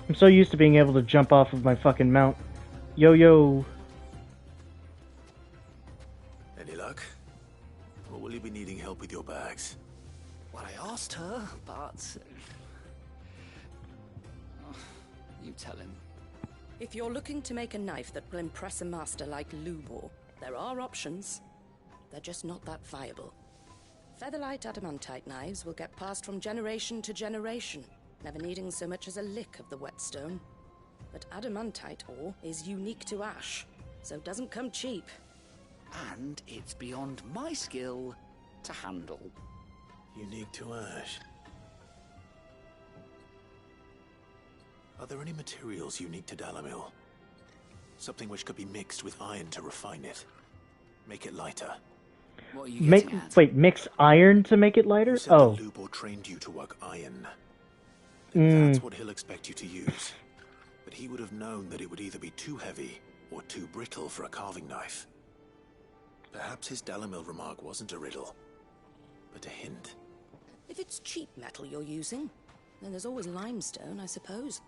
I'm so used to being able to jump off of my fucking mount. Yo yo. Any luck? Or will you be needing help with your bags? Well, I asked her, but... you tell him. If you're looking to make a knife that will impress a master like Lubor, there are options. They're just not that viable. Featherlight adamantite knives will get passed from generation to generation, never needing so much as a lick of the whetstone. But adamantite ore is unique to ash, so it doesn't come cheap. And it's beyond my skill to handle. Unique to ash. Are there any materials unique to Dalimil? Something which could be mixed with iron to refine it. Make it lighter. What are you getting at? Wait, mix iron to make it lighter? You said Oh. that Lubor trained you to work iron. Mm. That's what he'll expect you to use. But he would have known that it would either be too heavy or too brittle for a carving knife. Perhaps his Dalimil remark wasn't a riddle, but a hint. If it's cheap metal you're using, then there's always limestone, I suppose.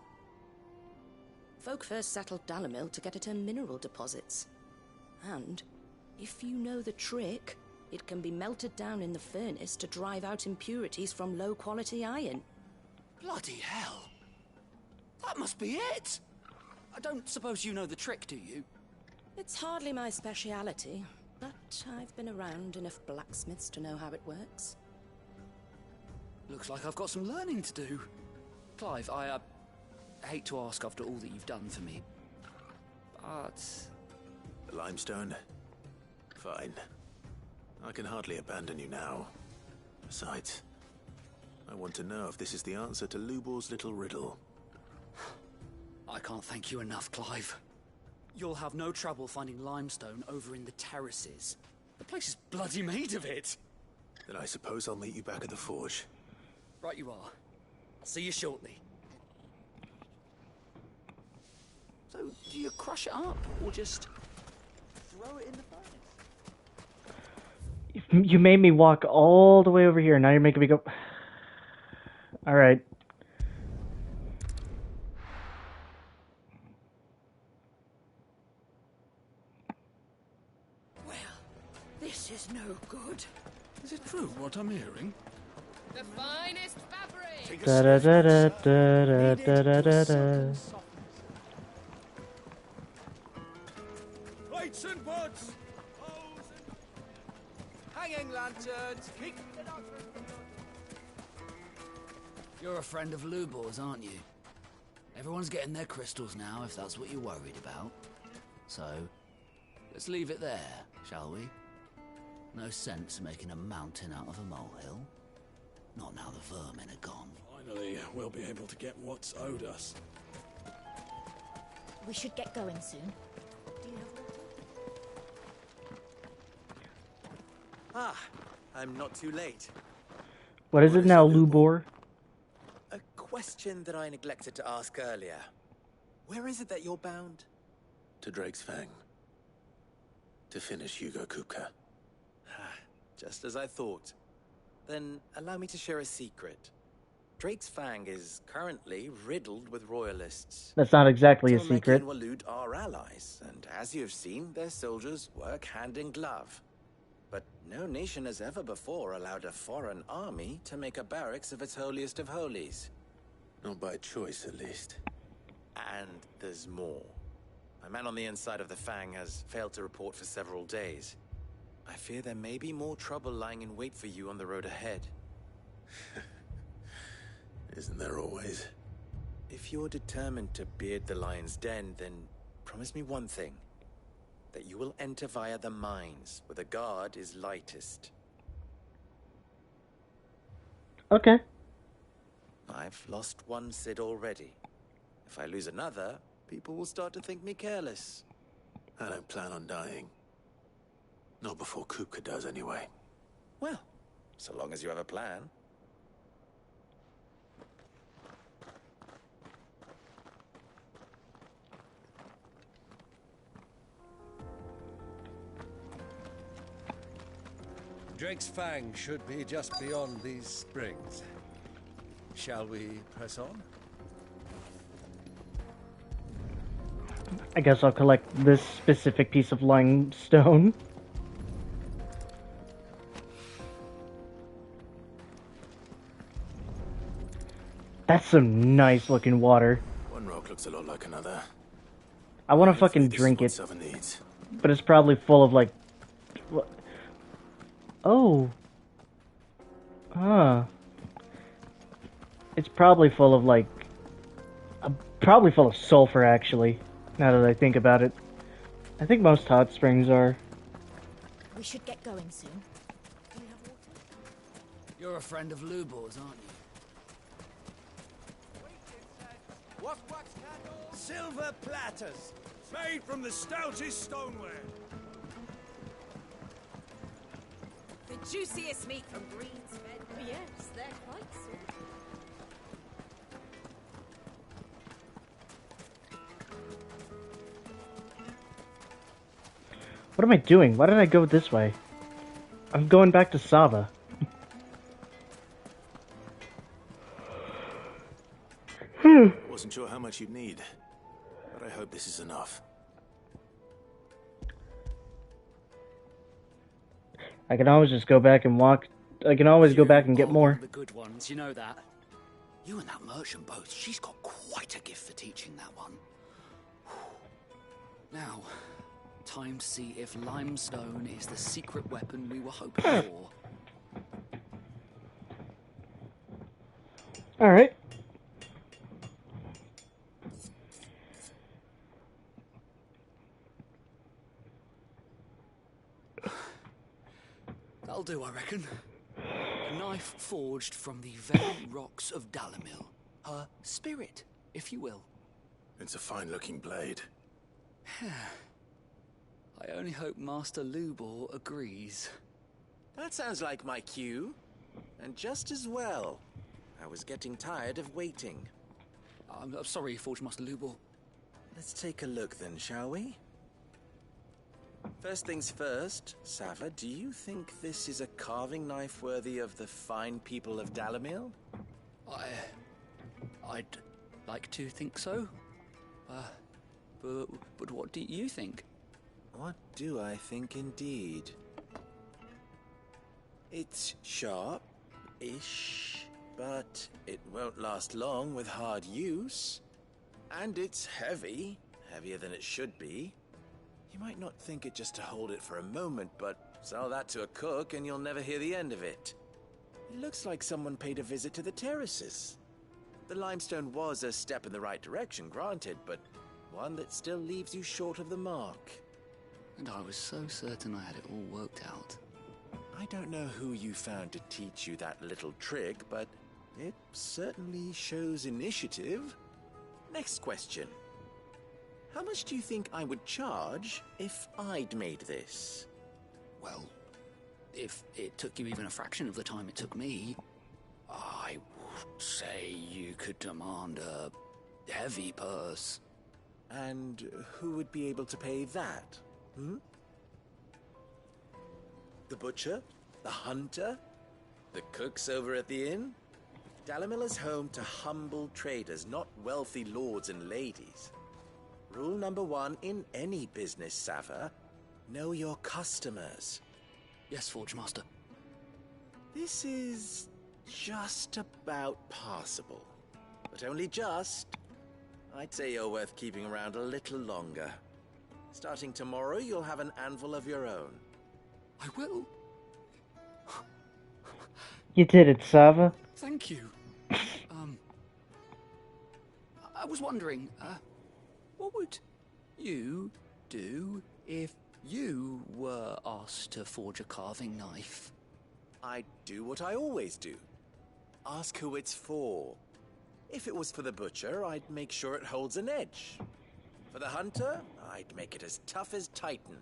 Folk first settled Dalimil to get at her mineral deposits. And, if you know the trick, it can be melted down in the furnace to drive out impurities from low-quality iron. Bloody hell! That must be it! I don't suppose you know the trick, do you? It's hardly my speciality, but I've been around enough blacksmiths to know how it works. Looks like I've got some learning to do. Clive, I hate to ask after all that you've done for me, but... Limestone? Fine. I can hardly abandon you now. Besides, I want to know if this is the answer to Lubor's little riddle. I can't thank you enough, Clive. You'll have no trouble finding limestone over in the terraces. The place is bloody made of it. Then I suppose I'll meet you back at the forge. Right you are. I'll see you shortly. So, do you crush it up, or just throw it in the furnace? You made me walk all the way over here. Now you're making me go... Alright. This is no good. Is it true what I'm hearing? The finest fabric! Da da da da da da da da da. Lights and pots! Hanging lanterns! Keep it up! You're a friend of Lubor's, aren't you? Everyone's getting their crystals now, if that's what you're worried about. So, let's leave it there, shall we? No sense making a mountain out of a molehill. Not now the vermin are gone. Finally, we'll be able to get what's owed us. We should get going soon. Do you have water? Ah, I'm not too late. What is it now, Lubor? A question that I neglected to ask earlier. Where is it that you're bound? To Drake's Fang. To finish Hugo Kupka. Just as I thought. Then allow me to share a secret. Drake's Fang is currently riddled with royalists. That's not exactly a Tomek secret. and Waloed are allies, and as you have seen, their soldiers work hand in glove. But no nation has ever before allowed a foreign army to make a barracks of its holiest of holies. Not by choice, at least. And there's more. A man on the inside of the Fang has failed to report for several days. I fear there may be more trouble lying in wait for you on the road ahead. Isn't there always? If you're determined to beard the lion's den, then promise me one thing. That you will enter via the mines, where the guard is lightest. Okay. I've lost one Cid already. If I lose another, people will start to think me careless. I don't plan on dying. Not before Kupka does, anyway. Well, so long as you have a plan. Drake's Fang should be just beyond these springs. Shall we press on? I guess I'll collect this specific piece of limestone. That's some nice looking water. One rock looks a lot like another. I want to fucking drink it. Southern needs. But it's probably full of like... What? Oh. Huh. It's probably full of like... probably full of sulfur, actually. Now that I think about it. I think most hot springs are. We should get going soon. Do you have water? You're a friend of Lubor's, aren't you? What wax candles? Silver platters, made from the stoutest stoneware. The juiciest meat from Green's Bed. Oh yes, they're quite soft. What am I doing? Why did I go this way? I'm going back to Sava. Wasn't sure how much you'd need, but I hope this is enough. I can always just go back and walk. I can always go back and get more. The good ones, you know that. You and that merchant both, she's got quite a gift for teaching that one. Now, time to see if limestone is the secret weapon we were hoping for. Alright. That'll do, I reckon. A knife forged from the very rocks of Dalimil. Her spirit, if you will. It's a fine-looking blade. I only hope Master Lubor agrees. That sounds like my cue. And just as well. I was getting tired of waiting. I'm sorry, Forge Master Lubor. Let's take a look then, shall we? First things first, Sava, do you think this is a carving knife worthy of the fine people of Dalimil? I'd like to think so. But what do you think? What do I think indeed? It's sharp-ish, but it won't last long with hard use. And it's heavy, heavier than it should be. You might not think it just to hold it for a moment, but sell that to a cook and you'll never hear the end of it. It looks like someone paid a visit to the terraces. The limestone was a step in the right direction, granted, but one that still leaves you short of the mark. And I was so certain I had it all worked out. I don't know who you found to teach you that little trick, but it certainly shows initiative. Next question. How much do you think I would charge if I'd made this? Well, if it took you even a fraction of the time it took me, I would say you could demand a heavy purse. And who would be able to pay that? The butcher? The hunter? The cooks over at the inn? Dalimil is home to humble traders, not wealthy lords and ladies. Rule number 1 in any business, Sava, know your customers. Yes, Forge Master. This is just about passable. But only just. I'd say you're worth keeping around a little longer. Starting tomorrow, you'll have an anvil of your own. I will. You did it, Sava. Thank you. I was wondering, what would you do if you were asked to forge a carving knife? I'd do what I always do. Ask who it's for. If it was for the butcher, I'd make sure it holds an edge. For the hunter, I'd make it as tough as Titan.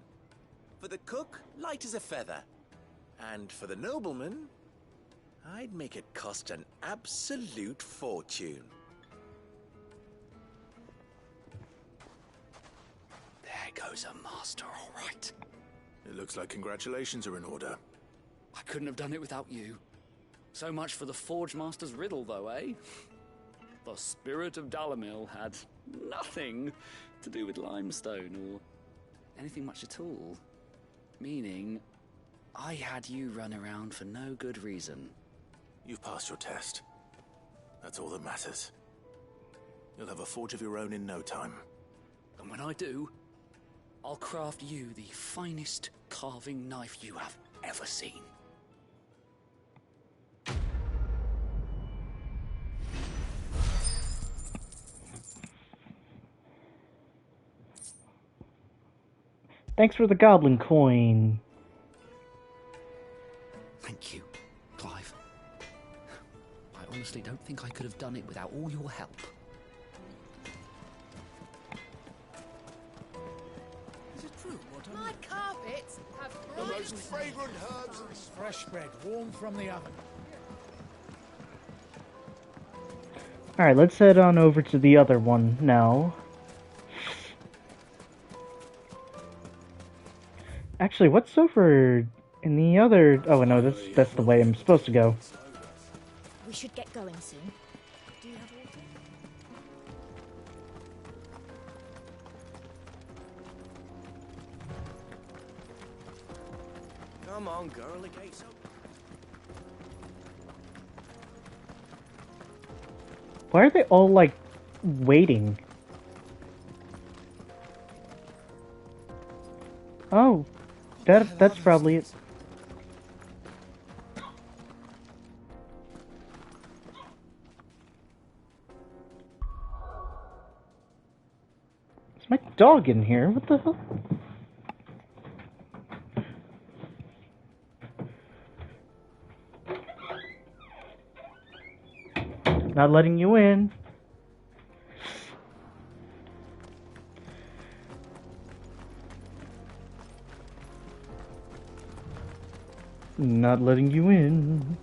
For the cook, light as a feather. And for the nobleman, I'd make it cost an absolute fortune. There goes a master, all right. It looks like congratulations are in order. I couldn't have done it without you. So much for the Forge Master's riddle, though, eh? The spirit of Dalimil had nothing to do with limestone or anything much at all. Meaning, I had you run around for no good reason. You've passed your test. That's all that matters. You'll have a forge of your own in no time. And when I do, I'll craft you the finest carving knife you have ever seen. Thanks for the goblin coin. Thank you, Clive. I honestly don't think I could have done it without all your help. Is it true what My carpets have The bright most fragrant herbs and fresh bread, warm from the oven. Alright, let's head on over to the other one now. Actually, what's over in the other... Oh, no, that's the way I'm supposed to go. We should get going soon. Do you have water? Come on, girl, the gate's open. Why are they all, like, waiting? Oh, that's probably it. Is my dog in here? What the hell? Not letting you in. Not letting you in.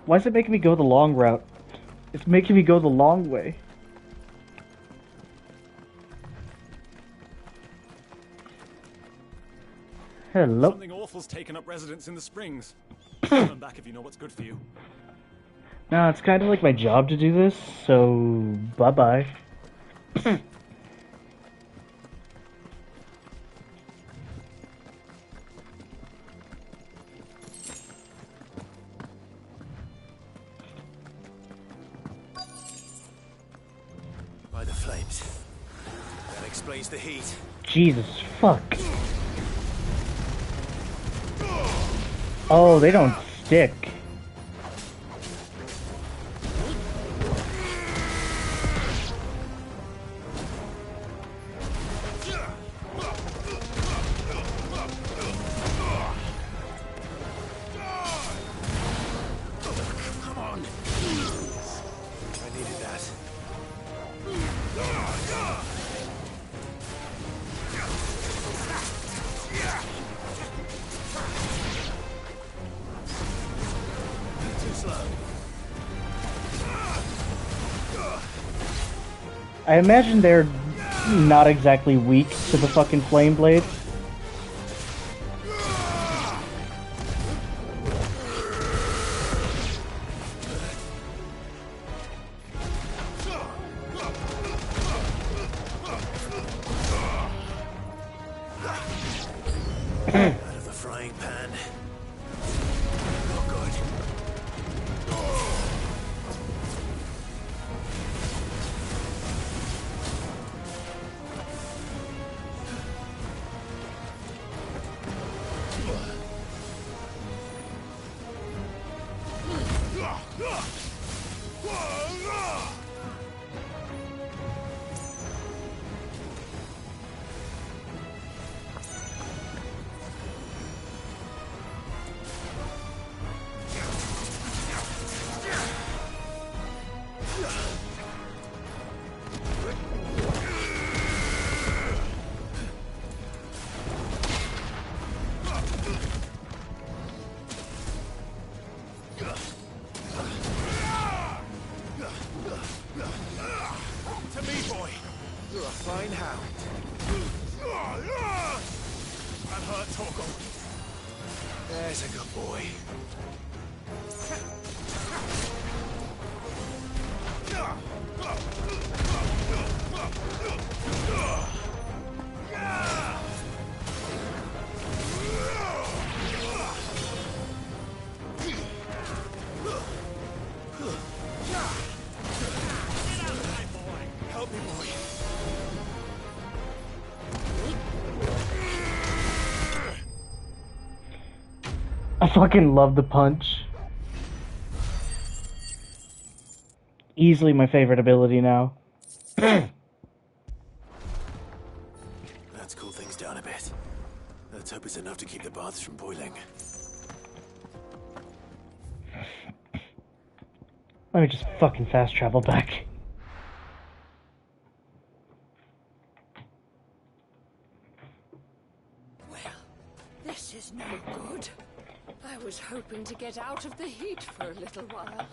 Why is it making me go the long route? It's making me go the long way. Hello. Something awful's taken up residence in the springs. Come back if you know what's good for you. No, it's kind of like my job to do this, so bye-bye. By the flames. That explains the heat. Jesus fuck. Oh, they don't stick. Come on. I needed that. Too slow. I imagine they're not exactly weak to the fucking flame blades. Out of the frying pan. Not good. To me, boy. You're a fine hound. I'm hurt, Torgal. There's a good boy. Help me, boy. I fucking love the punch. Easily my favorite ability now. Let's cool things down a bit. Let's hope it's enough to keep the baths from boiling. Let me just fucking fast travel back. This is no good. I was hoping to get out of the heat for a little while.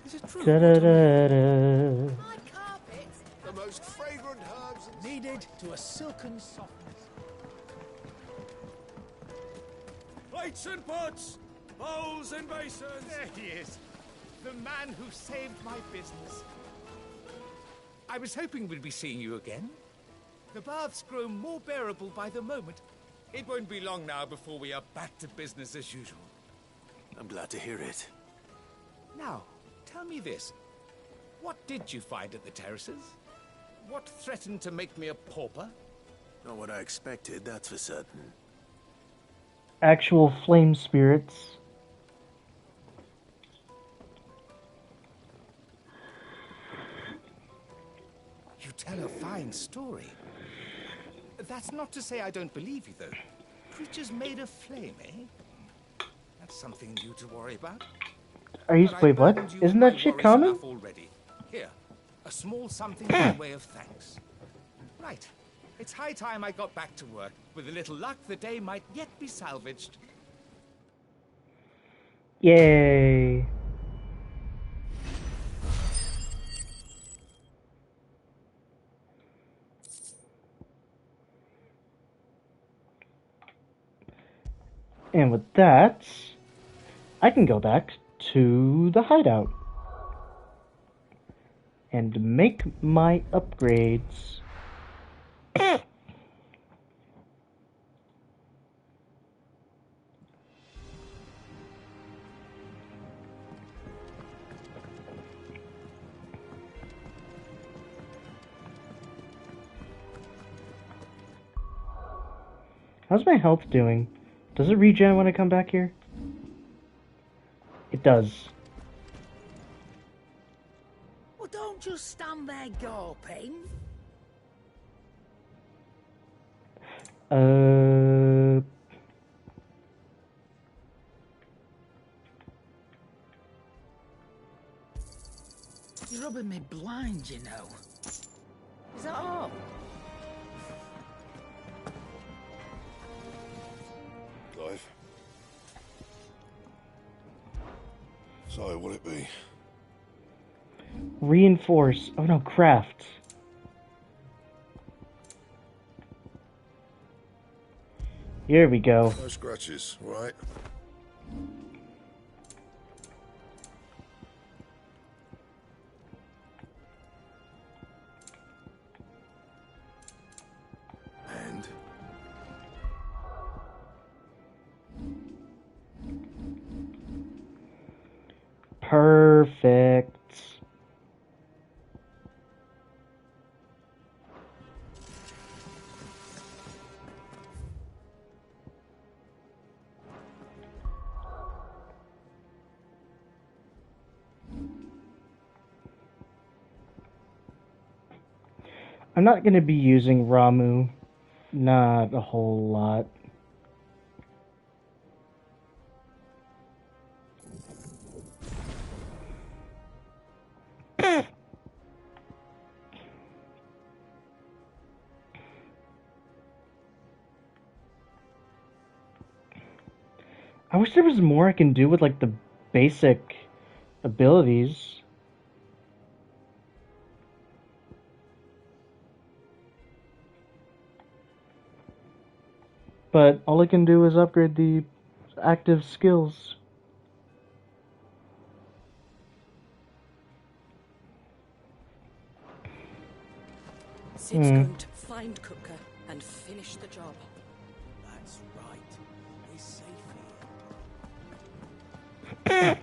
Is it true? Da-da-da-da. The most fragrant herbs Needed to a silken softness. Plates and pots! Bowls and basins! There he is. The man who saved my business. I was hoping we'd be seeing you again. The baths grow more bearable by the moment. It won't be long now before we are back to business as usual. I'm glad to hear it. Now, tell me this. What did you find at the terraces? What threatened to make me a pauper? Not what I expected, that's for certain. Actual flame spirits. You tell a fine story. That's not to say I don't believe you, though. Creatures made of flame, eh? That's something new to worry about. Are you... Wait, what? Isn't that shit common? Already. Here, a small something by way of thanks. Right. It's high time I got back to work. With a little luck, the day might yet be salvaged. Yay. And with that, I can go back to the hideout and make my upgrades. How's my health doing? Does it regen when I come back here? It does. Well, don't just stand there gawping. You're rubbing me blind, you know. Is that all? Clive. So, will it be? Reinforce. Oh no, craft. Here we go. No scratches, right? And? Perfect. I'm not going to be using Ramuh. Not a whole lot. I wish there was more I can do with, like, the basic abilities. But all I can do is upgrade the active skills. Sid's going to find Kupka and finish the job. That's right. We're safe here.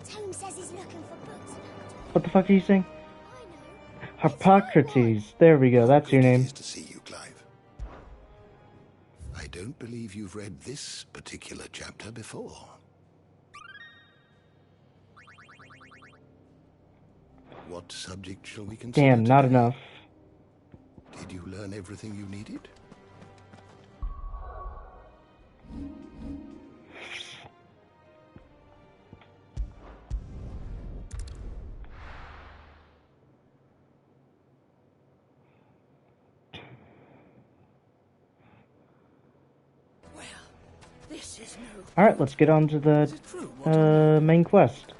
Tome says he's looking for books. What the fuck are you saying? Hippocrates. There we go. That's your name. Pleased to see you, Clive. I don't believe you've read this particular chapter before. What subject shall we consider? Damn, not enough. Did you learn everything you needed? This is no. Alright, let's get on to the main quest.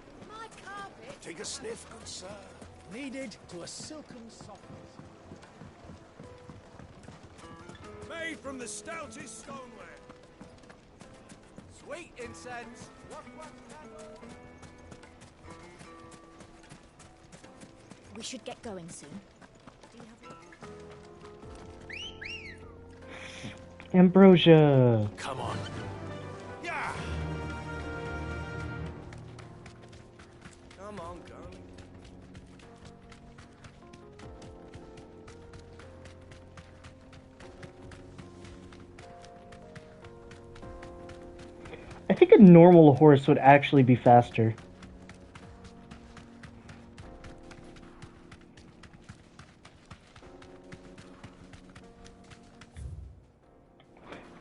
Take a sniff, good sir. Needed to a silken softness. Made from the stoutest stoneware. Sweet incense. We should get going soon. Ambrosia. Come on. think a normal horse would actually be faster.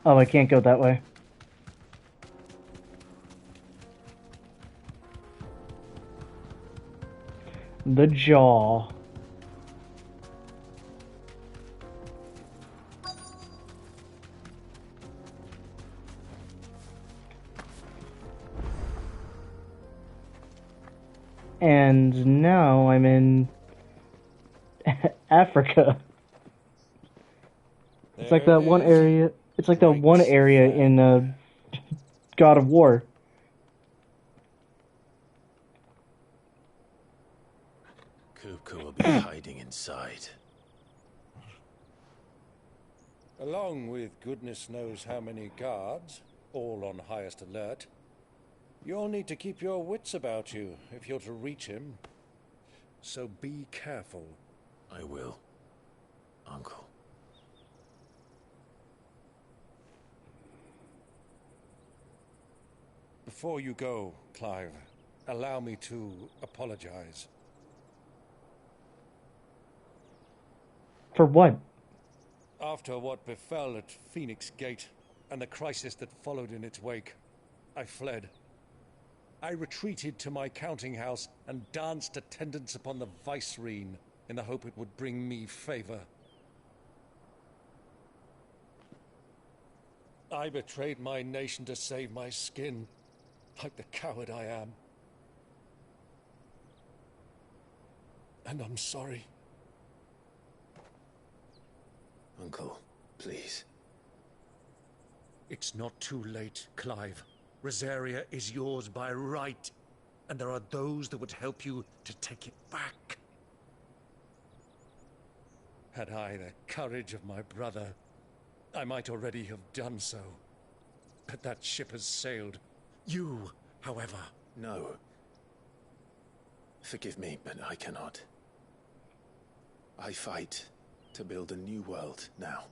Oh, I can't go that way. The jaw. And now I'm in Africa. It's like that one area. It's like that one area in God of War. Kupka will be hiding inside. Along with goodness knows how many guards, all on highest alert, you'll need to keep your wits about you if you're to reach him. So be careful. I will, Uncle. Before you go, Clive, allow me to apologize. For what? After what befell at Phoenix Gate and the crisis that followed in its wake, I fled. I retreated to my counting house and danced attendance upon the Vicereine in the hope it would bring me favor. I betrayed my nation to save my skin, like the coward I am. And I'm sorry. Uncle, please. It's not too late, Clive. Rosaria is yours by right, and there are those that would help you to take it back. Had I the courage of my brother, I might already have done so. But that ship has sailed. You, however... No. Forgive me, but I cannot. I fight to build a new world now.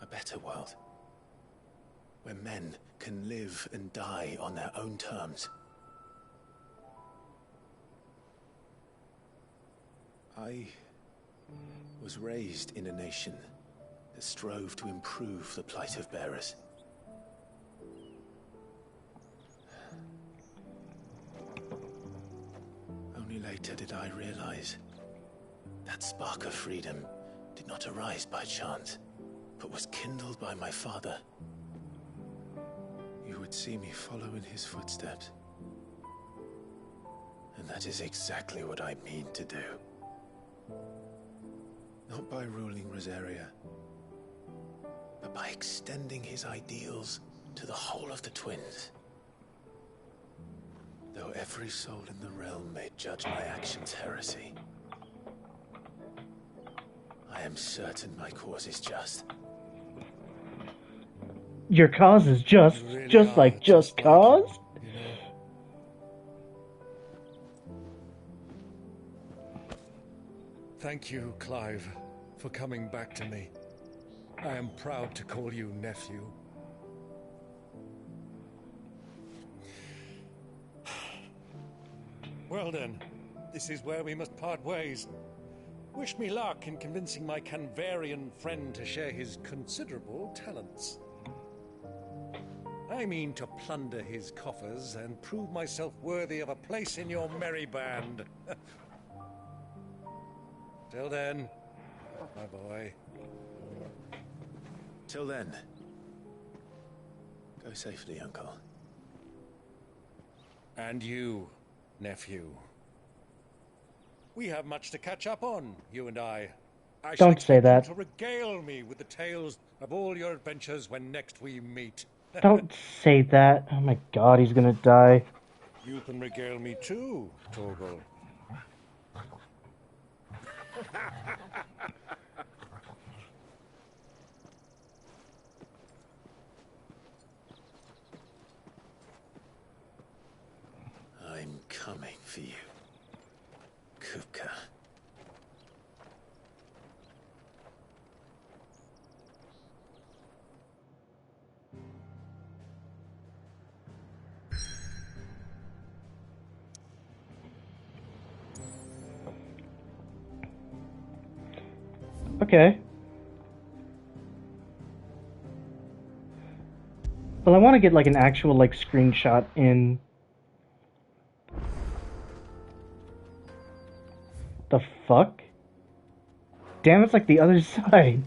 A better world. Where men can live and die on their own terms. I was raised in a nation that strove to improve the plight of bearers. Only later did I realize that spark of freedom did not arise by chance, but was kindled by my father. You would see me follow in his footsteps. And that is exactly what I mean to do. Not by ruling Rosaria, but by extending his ideals to the whole of the Twins. Though every soul in the realm may judge my actions heresy, I am certain my cause is just. Your cause is just like Just Cause? Thank you, Clive, for coming back to me. I am proud to call you nephew. Well then, this is where we must part ways. Wish me luck in convincing my Canvarian friend to share his considerable talents. I mean to plunder his coffers and prove myself worthy of a place in your merry band. Till then, my boy. Till then, go safely, Uncle. And you, nephew. We have much to catch up on, you and I. Don't say that. To regale me with the tales of all your adventures when next we meet. Don't say that. Oh my god, he's gonna die. You can regale me too, Torgal. I'm coming for you, Kupka. Okay. Well, I want to get like an actual like screenshot in the fuck? Damn, it's like the other side.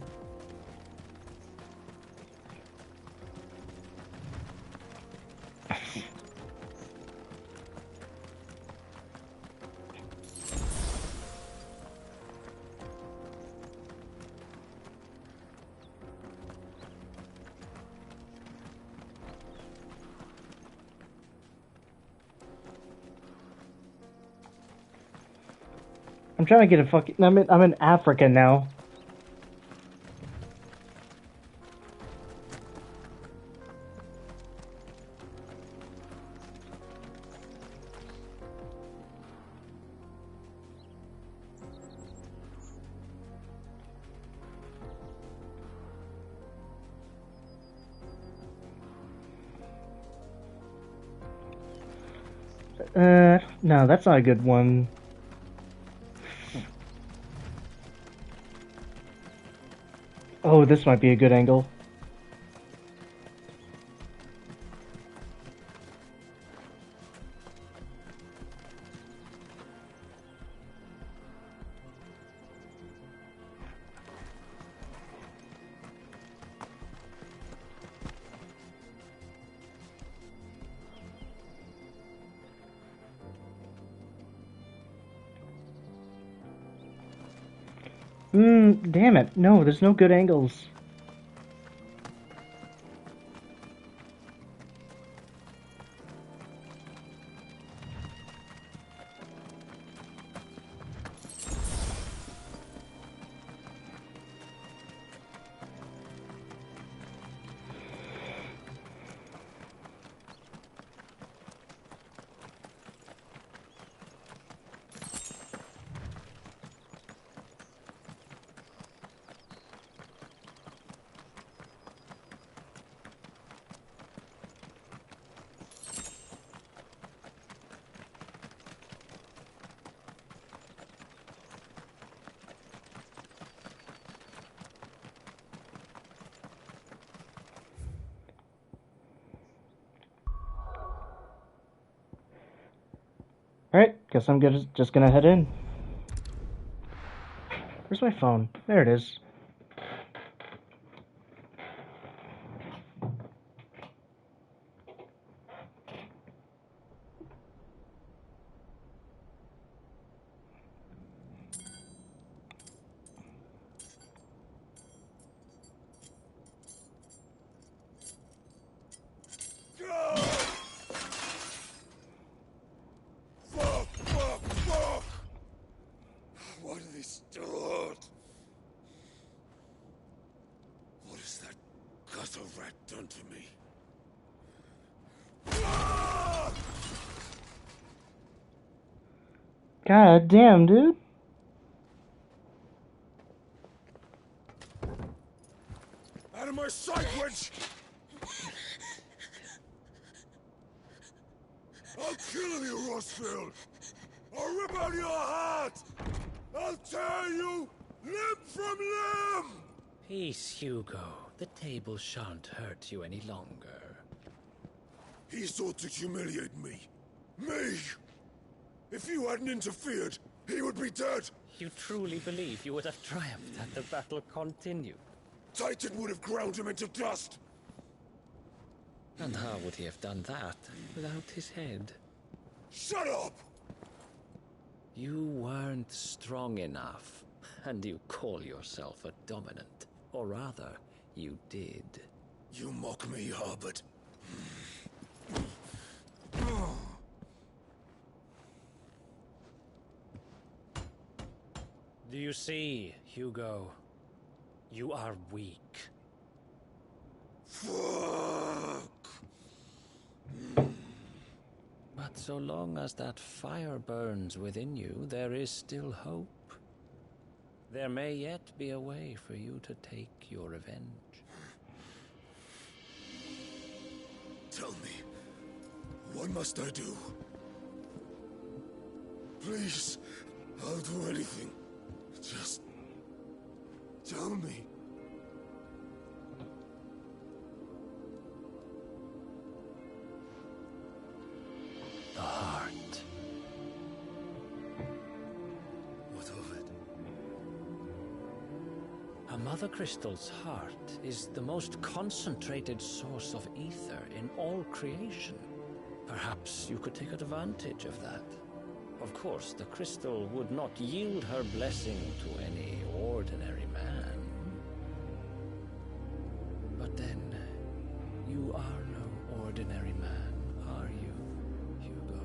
I'm trying to get a fucking. I'm in Africa now. No, that's not a good one. Oh, this might be a good angle. Damn it. No, there's no good angles. Alright, guess I'm just gonna head in. Where's my phone? There it is. Why do they start? What has that gutter rat done to me? God damn, dude. Out of my sight, witch! I'll kill you, Rossfield! I'll rip out your heart! I'll tear you limb from limb! Peace, Hugo. The table shan't hurt you any longer. He sought to humiliate me. Me! If you hadn't interfered, he would be dead! You truly believe you would have triumphed had the battle continued? Titan would have ground him into dust! And how would he have done that without his head? Shut up! You weren't strong enough, and you call yourself a dominant. Or rather, you did. You mock me, Harbert. Do you see, Hugo? You are weak. Fuck! But so long as that fire burns within you, there is still hope. There may yet be a way for you to take your revenge. Tell me, what must I do? Please, I'll do anything. Just Tell me. The heart. What of it? A Mother Crystal's heart is the most concentrated source of ether in all creation. Perhaps you could take advantage of that. Of course, the crystal would not yield her blessing to any ordinary man. But then, you are no ordinary man, are you, Hugo?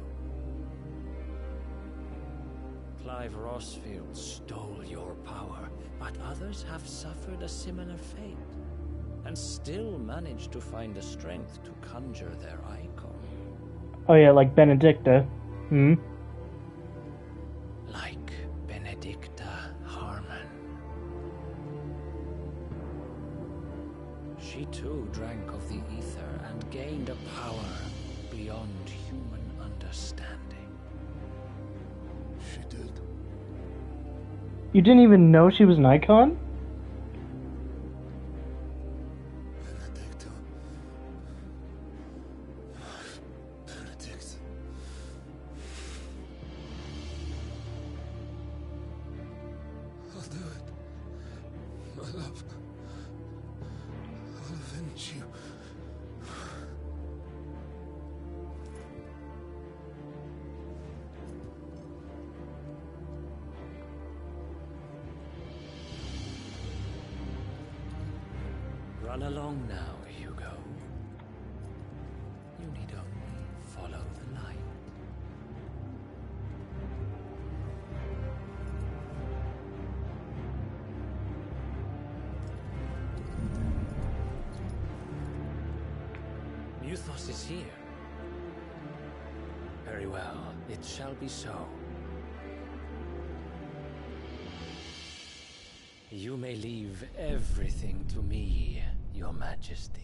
Clive Rossfield stole your power, but others have suffered a similar fate, and still managed to find the strength to conjure their icon. Oh yeah, like Benedicta. Hmm? Like Benedicta Harmon. She too drank of the ether and gained a power beyond human understanding. She did. You didn't even know she was an icon? Benedicta. Benedict. I'll do it. My love. I'll avenge you. Run along now, Hugo. You need only follow the light. Muthos is here. Very well, it shall be so. You may leave everything to me, Your Majesty.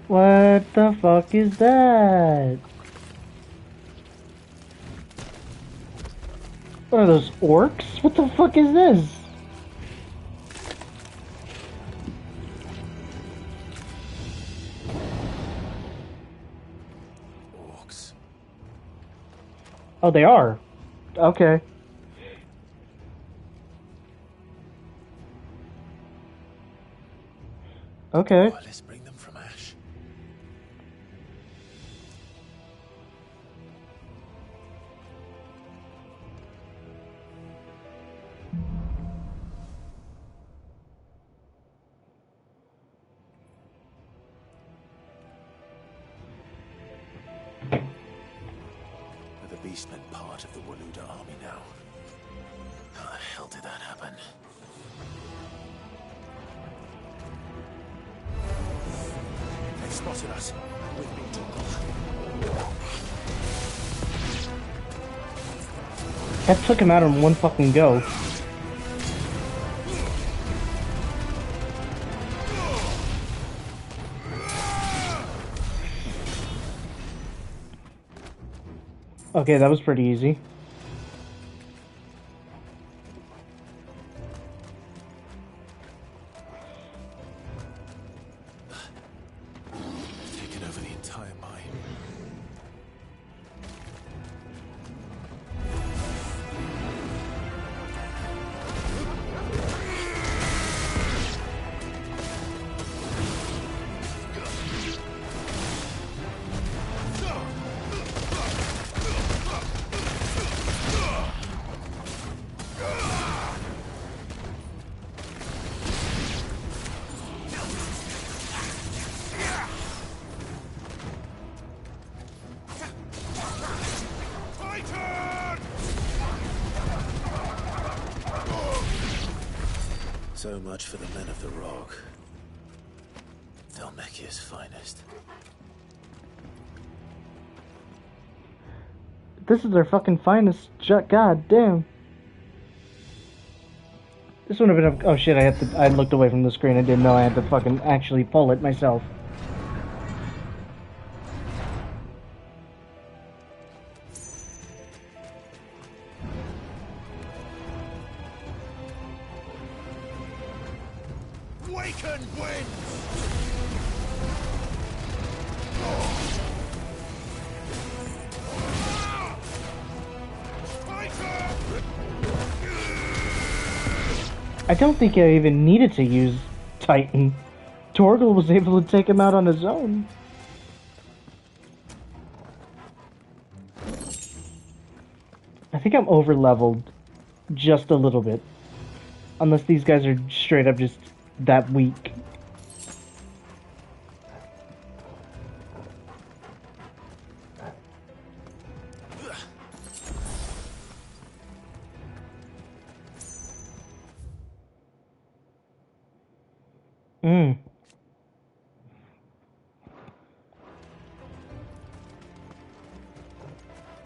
What the fuck is that? What are those orcs? What the fuck is this? Orcs. Oh, they are. Okay. Okay. Well, let's bring them from Ash. Are the Beastmen part of the Waluda army now? How the hell did that happen? They spotted us. With me, Torgal. That took him out in one fucking go. Okay, that was pretty easy. Taken over the entire mine. So much for the men of the Rock. Dhalmekia's finest. This is their fucking finest. God damn. This would have been. Oh shit! I looked away from the screen. I didn't know I had to fucking actually pull it myself. Waken wind! I don't think I even needed to use Titan. Torgal was able to take him out on his own. I think I'm over leveled just a little bit. Unless these guys are straight up just that weak.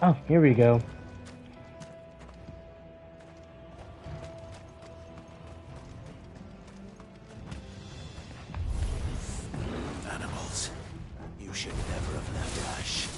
Oh, here we go. Animals. You should never have left Ash.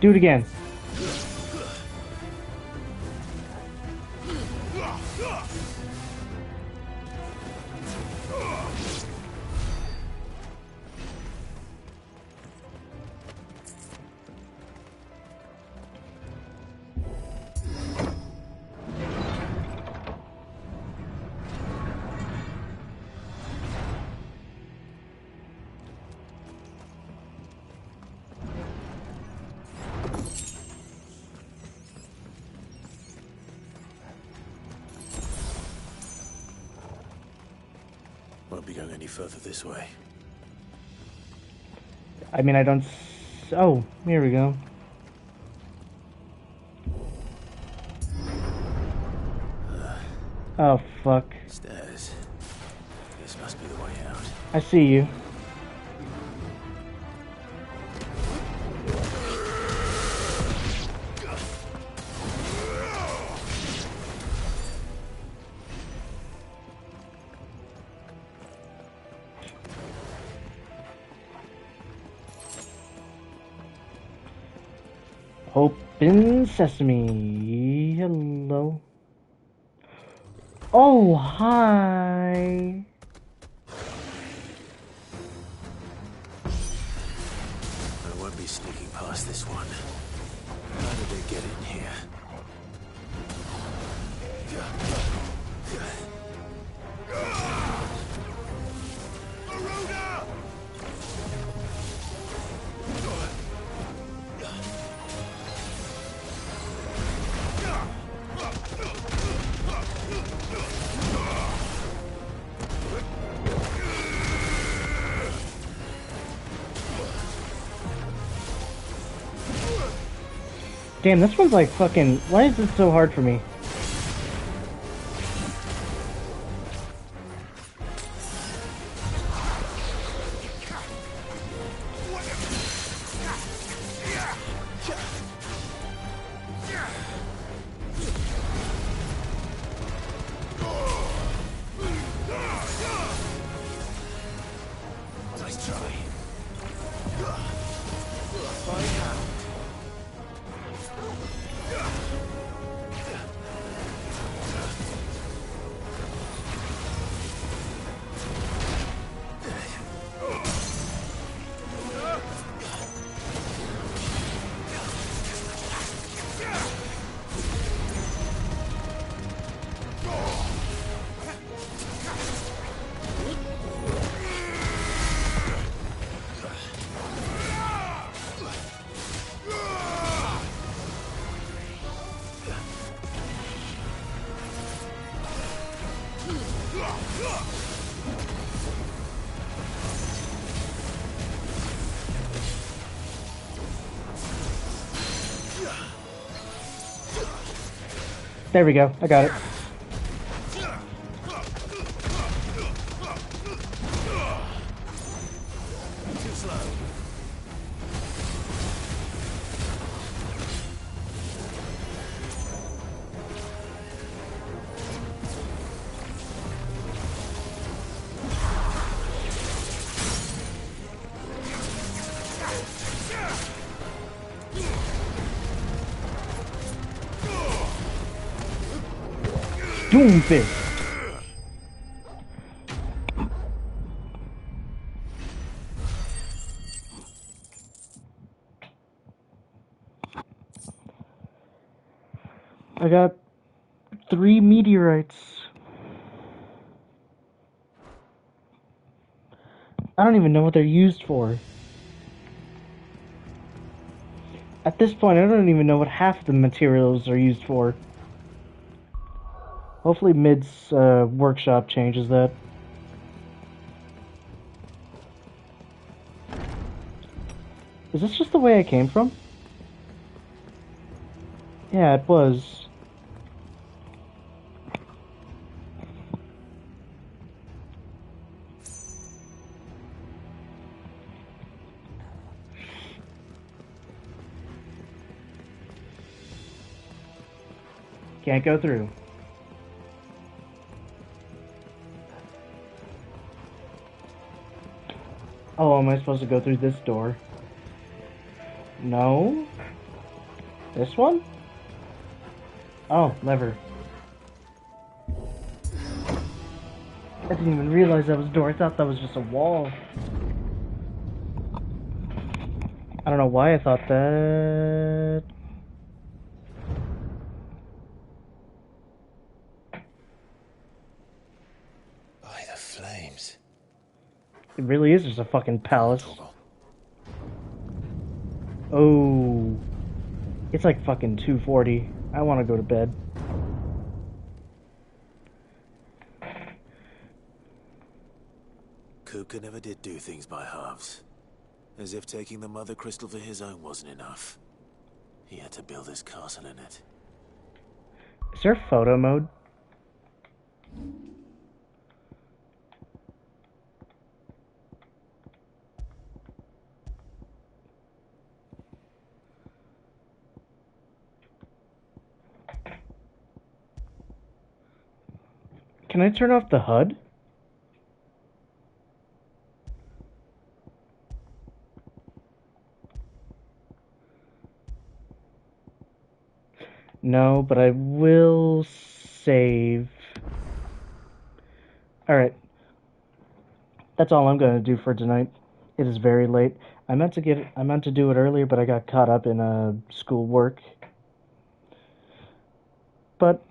Do it again. Won't be going any further this way. I mean, I don't... Oh, here we go. Oh, fuck. Stairs. This must be the way out. I see you. Open sesame. Hello. Oh, hi. I won't be sneaking past this one. How did they get in here? Damn, this one's like fucking... Why is it so hard for me? Nice try. Find out. There we go. I got it. Too slow. Doomfist. I got 3 meteorites. I don't even know what they're used for. At this point, I don't even know what half the materials are used for. Hopefully Mid's workshop changes that. Is this just the way I came from? Yeah, it was. Can't go through. Oh, am I supposed to go through this door? No? This one? Oh, lever. I didn't even realize that was a door. I thought that was just a wall. I don't know why I thought that. By the flames. It really is just a fucking palace. Oh. It's like fucking 2:40. I want to go to bed. Kupka never did do things by halves. As if taking the Mother Crystal for his own wasn't enough. He had to build his castle in it. Is there photo mode? Can I turn off the HUD? No, but I will save. Alright. That's all I'm gonna do for tonight. It is very late. I meant to do it earlier, but I got caught up in school work. But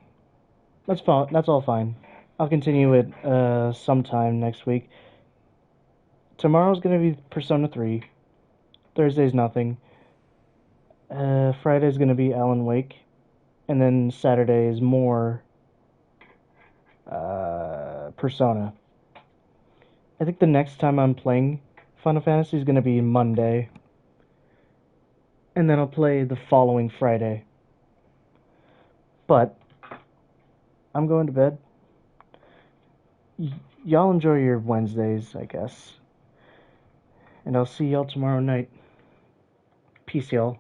that's fine. That's all fine. I'll continue it sometime next week. Tomorrow's gonna be Persona 3. Thursday's nothing. Friday's gonna be Alan Wake. And then Saturday is more Persona. I think the next time I'm playing Final Fantasy is gonna be Monday. And then I'll play the following Friday. But I'm going to bed. Y'all enjoy your Wednesdays, I guess. And I'll see y'all tomorrow night. Peace, y'all.